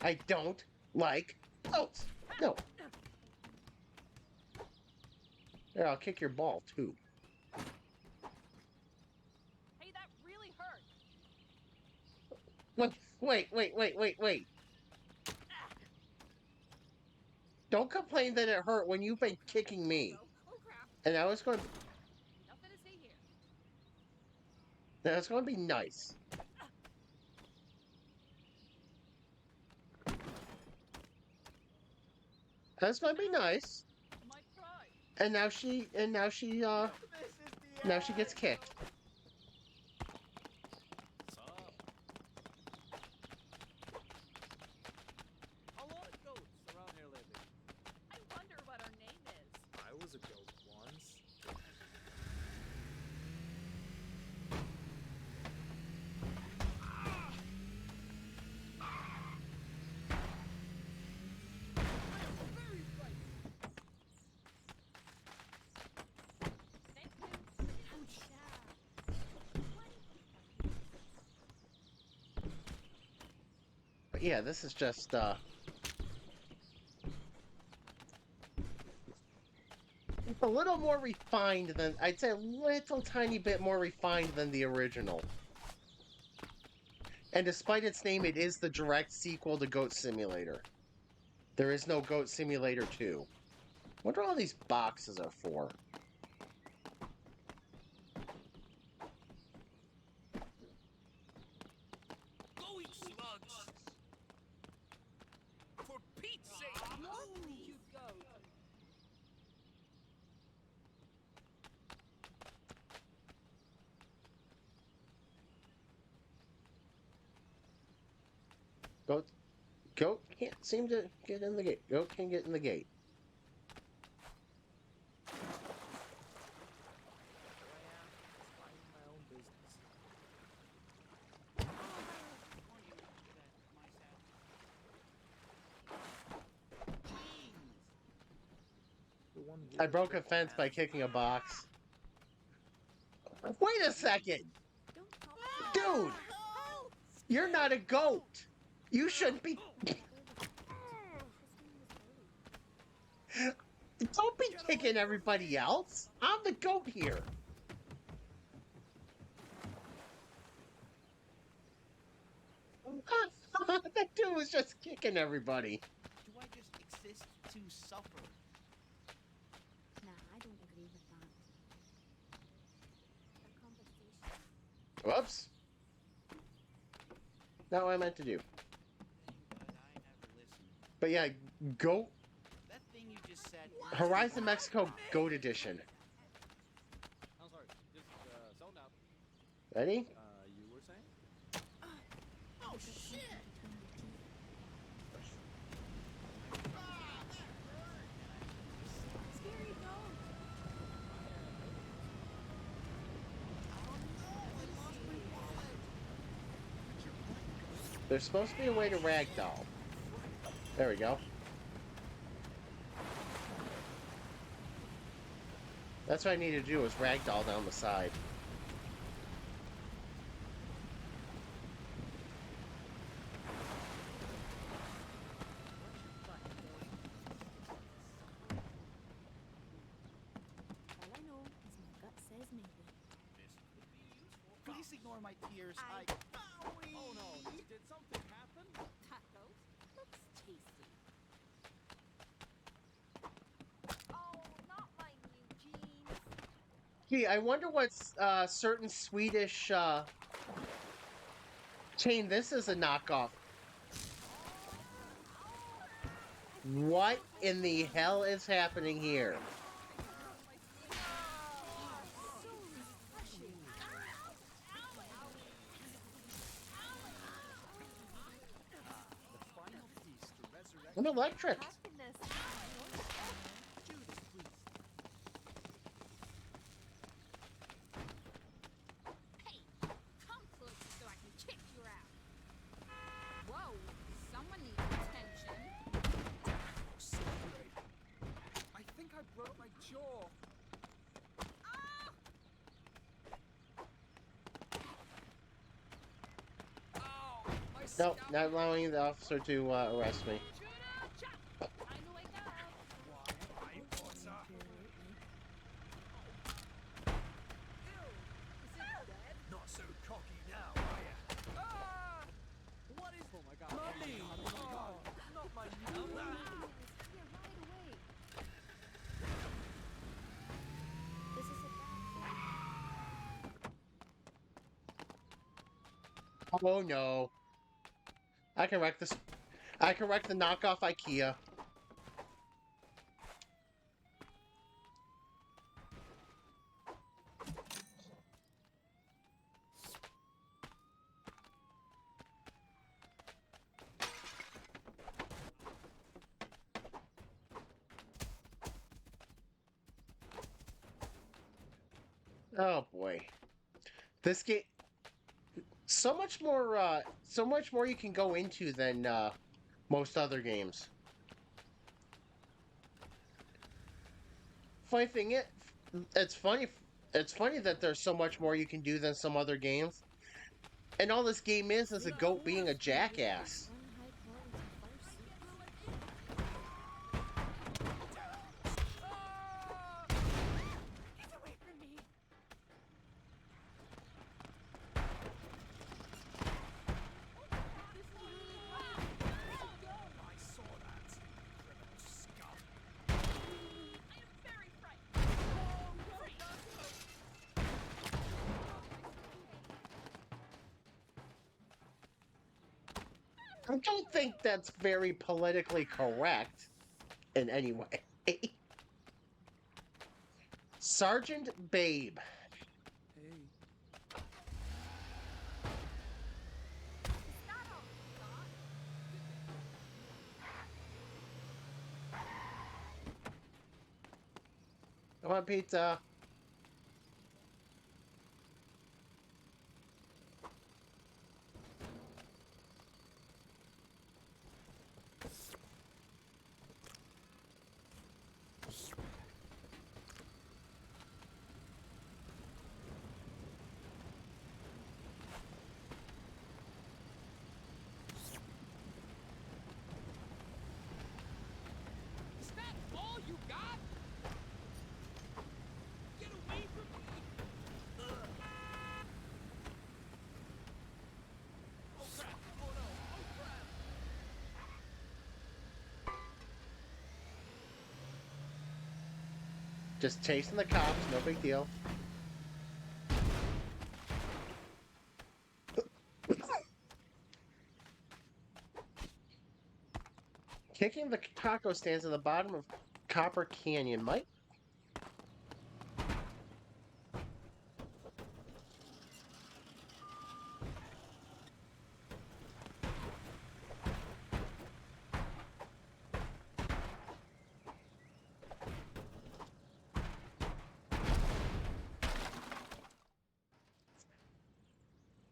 Speaker 1: I don't like goats! No. There, I'll kick your ball, too.
Speaker 2: Hey, that really hurt.
Speaker 1: Wait. Don't complain that it hurt when you've been kicking me.
Speaker 7: Oh crap!
Speaker 1: And I was going.
Speaker 7: Nothing to see here.
Speaker 1: That's going to be nice. That's going to be nice.
Speaker 7: My pride.
Speaker 1: And now she
Speaker 4: This is the
Speaker 1: now she gets
Speaker 4: end.
Speaker 1: kicked.
Speaker 9: What's up? A lot of goats around here lately.
Speaker 7: I wonder what her name is.
Speaker 8: I was a goat once.
Speaker 7: Thank you.
Speaker 1: But yeah, this is just a little more refined than I'd say a little tiny bit more refined than the original. And despite its name, it is the direct sequel to Goat Simulator. There is no Goat Simulator 2. What all these boxes are for?
Speaker 5: Go eat slugs! For Pete's sake!
Speaker 6: You go.
Speaker 1: Goat can't seem to get in the gate. Goat can get in the gate.
Speaker 8: Here I am, just minding my own business. The one
Speaker 1: I
Speaker 8: weird
Speaker 1: broke a
Speaker 8: little
Speaker 1: fence by
Speaker 8: man.
Speaker 1: kicking a box. Wait a second!
Speaker 7: Don't talk.
Speaker 1: Dude! You're not a goat! You shouldn't be. Don't be kicking everybody else! I'm the goat here! That dude was just kicking everybody.
Speaker 5: Do I just exist to suffer?
Speaker 10: Nah, I don't agree with that. The conversation.
Speaker 1: Whoops. Not what I meant to do.
Speaker 5: But I never listened.
Speaker 1: But yeah, goat.
Speaker 5: That thing you just said.
Speaker 1: Horizon Mexico Goat Edition.
Speaker 9: I'm sorry. Just zoned out.
Speaker 1: Ready?
Speaker 9: You were saying?
Speaker 5: Oh shit!
Speaker 7: Scary dog.
Speaker 1: There's supposed to be a way to ragdoll. There we go. That's what I need to do is ragdoll down the side.
Speaker 10: All I know is my gut says maybe.
Speaker 5: Please ignore my tears.
Speaker 10: I-
Speaker 9: Oh no, did something happen?
Speaker 10: Tacos looks tasty.
Speaker 7: Oh, not my new jeans.
Speaker 1: Gee, I wonder what certain Swedish chain this is a knockoff. What in the hell is happening here?
Speaker 8: The final piece to resurrect.
Speaker 1: I'm electric.
Speaker 7: Happiness.
Speaker 5: Judas, please.
Speaker 10: Hey, come closer so I can kick you out. Whoa, someone needs attention.
Speaker 8: So great. I think I broke my jaw. Ow! My
Speaker 1: Nope,
Speaker 8: scalp.
Speaker 1: not allowing the officer to arrest me.
Speaker 7: Time to wake up.
Speaker 8: Why, Forza? Not so cocky now, are ya?
Speaker 9: What is? Oh my god.
Speaker 8: Not me! Oh, not my new.
Speaker 1: Oh no. I can wreck this. I can wreck the knockoff IKEA. Oh boy. This game so much more you can go into than most other games. Funny thing it it's funny it's funny that there's so much more you can do than some other games. And all this game is a goat being a jackass.
Speaker 7: Run high quality car suits.
Speaker 2: Get away from me!
Speaker 8: I saw that. Criminal scum.
Speaker 2: I am very frightened.
Speaker 1: I don't think that's very politically correct in any way. Sergeant Babe.
Speaker 8: Hey.
Speaker 10: Is that all you got?
Speaker 1: I want pizza.
Speaker 4: Is that all you got? Get away from me! Ugh. Oh crap! Oh no! Oh crap!
Speaker 1: Just chasing the cops, no big deal. Kicking the taco stands at the bottom of Copper Canyon might.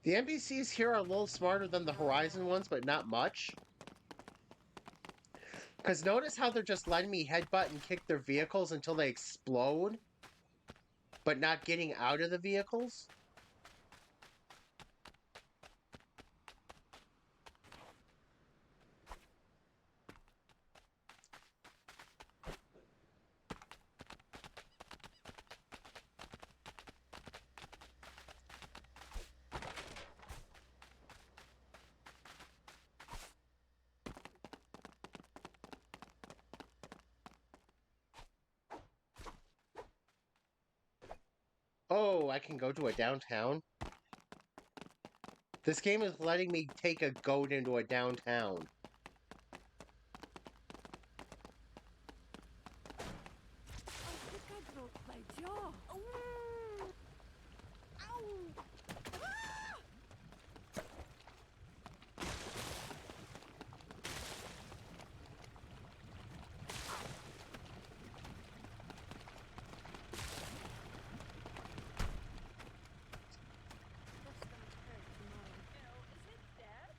Speaker 1: The NPCs here are a little smarter than the Horizon ones, but not much. Because notice how they're just letting me headbutt and kick their vehicles until they explode, but not getting out of the vehicles? Oh, I can go to a downtown? This game is letting me take a goat into a downtown.
Speaker 7: I think I broke my jaw. That's gonna hurt tomorrow.
Speaker 2: Is it dead?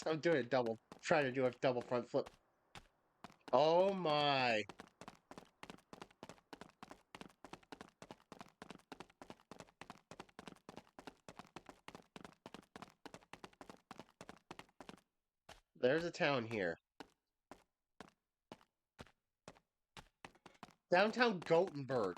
Speaker 1: I'm doing a double, trying to do a double front flip. Oh my. There's a town here. Downtown Gothenburg.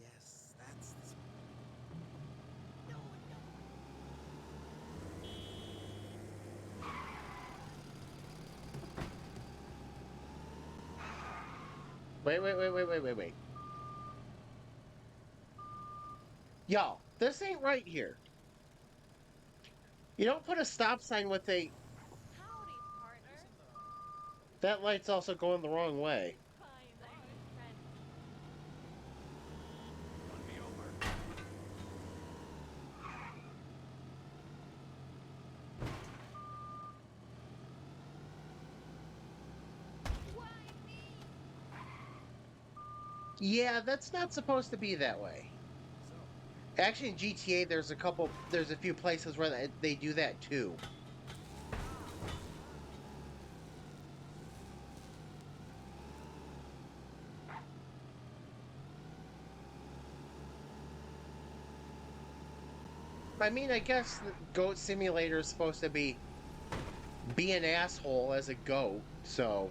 Speaker 8: Yes, that's the spot.
Speaker 1: Wait. Y'all, this ain't right here. You don't put a stop sign with a...
Speaker 7: Howdy, partner.
Speaker 9: Isn't
Speaker 1: That light's also going the wrong way.
Speaker 7: Fine, my new friend.
Speaker 3: Run me over.
Speaker 10: Why me?
Speaker 1: Yeah, that's not supposed to be that way.
Speaker 8: So,
Speaker 1: Actually, in GTA, there's a few places where they do that too. I mean, I guess the Goat Simulator is supposed to be an asshole as a goat, so...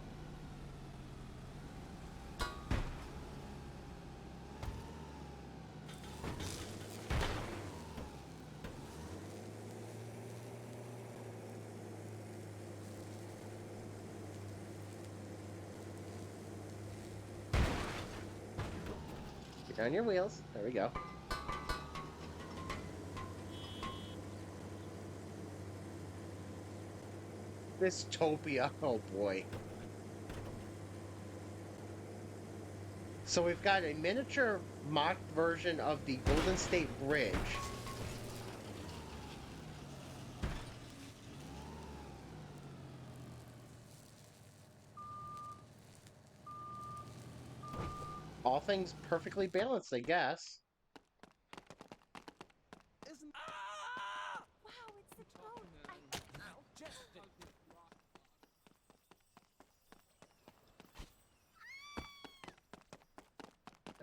Speaker 1: Get on your wheels. There we go. Dystopia. Oh boy. So we've got a miniature mocked version of the Golden State Bridge. All things perfectly balanced, I guess.
Speaker 8: isn't
Speaker 7: Wow, it's the toad. Ow.
Speaker 8: just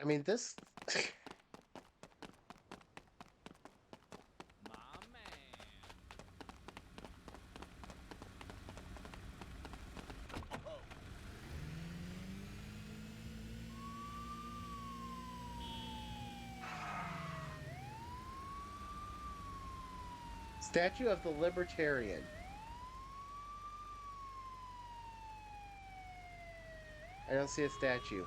Speaker 1: I mean, this...
Speaker 9: my man?
Speaker 1: Statue of the Libertarian. I don't see a statue.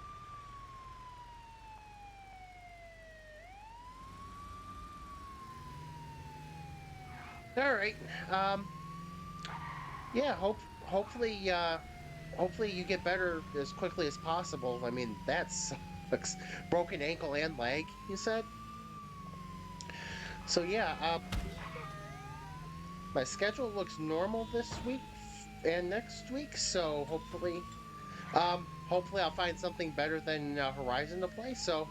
Speaker 1: Alright, yeah, hopefully you get better as quickly as possible. I mean, that sucks. Broken ankle and leg, you said? So yeah, my schedule looks normal this week and next week, so hopefully I'll find something better than Horizon to play. So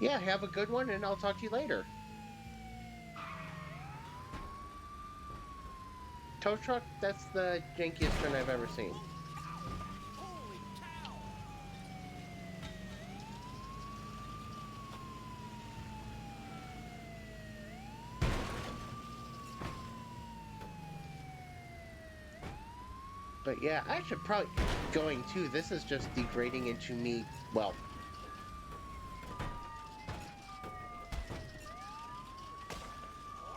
Speaker 1: yeah, have a good one, and I'll talk to you later. Tow truck, that's the jankiest turn I've ever seen.
Speaker 8: holy cow!
Speaker 1: But yeah, I should probably going too. This is just degrading into me. Well,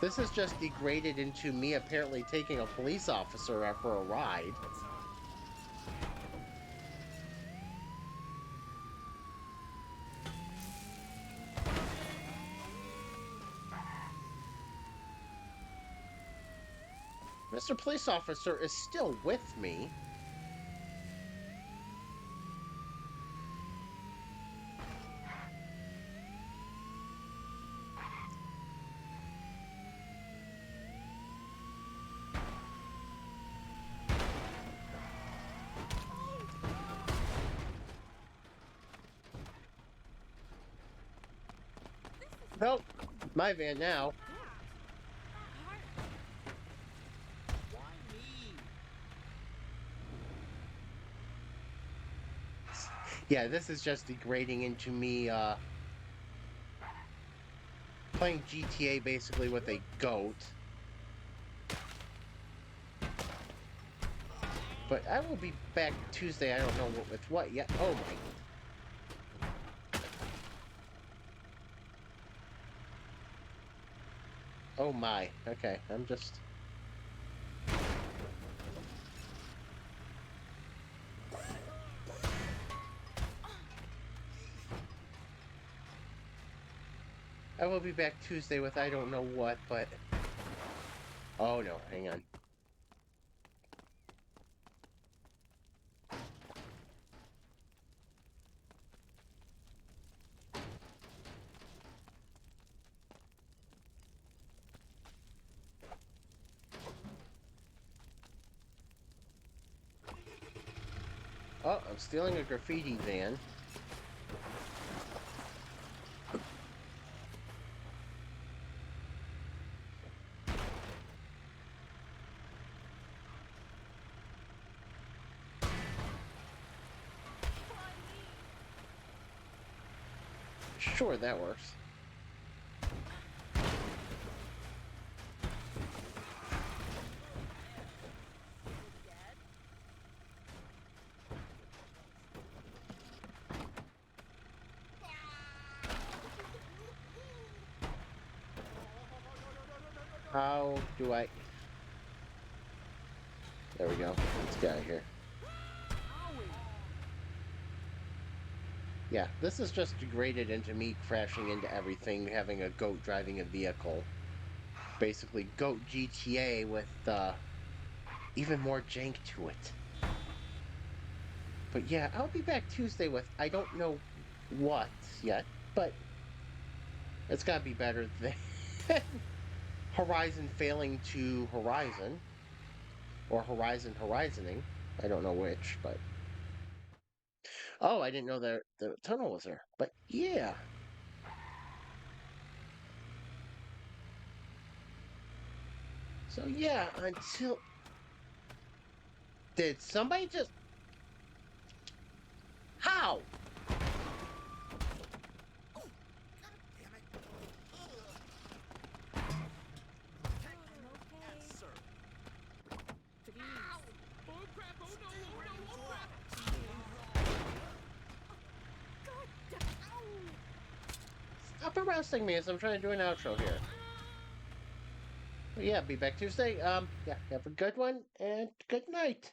Speaker 1: this is just degraded into me apparently taking a police officer out for a ride. Mr. Police Officer is still with me. Nope, my van now.
Speaker 9: Why me?
Speaker 1: Yeah, this is just degrading into me playing GTA basically with a goat. But I will be back Tuesday. I don't know with what yet. Oh my. Oh my. Okay, I'm just. I will be back Tuesday with I don't know what, but. Oh no, hang on. Oh, I'm stealing a graffiti van. Sure, that works. How do I... There we go. Let's get out of here. Yeah, this is just degraded into me crashing into everything, having a goat driving a vehicle. Basically, goat GTA with even more jank to it. But yeah, I'll be back Tuesday with I don't know what yet, but it's gotta be better than Horizon failing to Horizon. Or Horizon Horizoning. I don't know which, but oh, I didn't know the tunnel was there. But yeah. So yeah, until did somebody just how? Stop arresting me as I'm trying to do an outro here. But yeah, be back Tuesday. Yeah, have a good one and good night.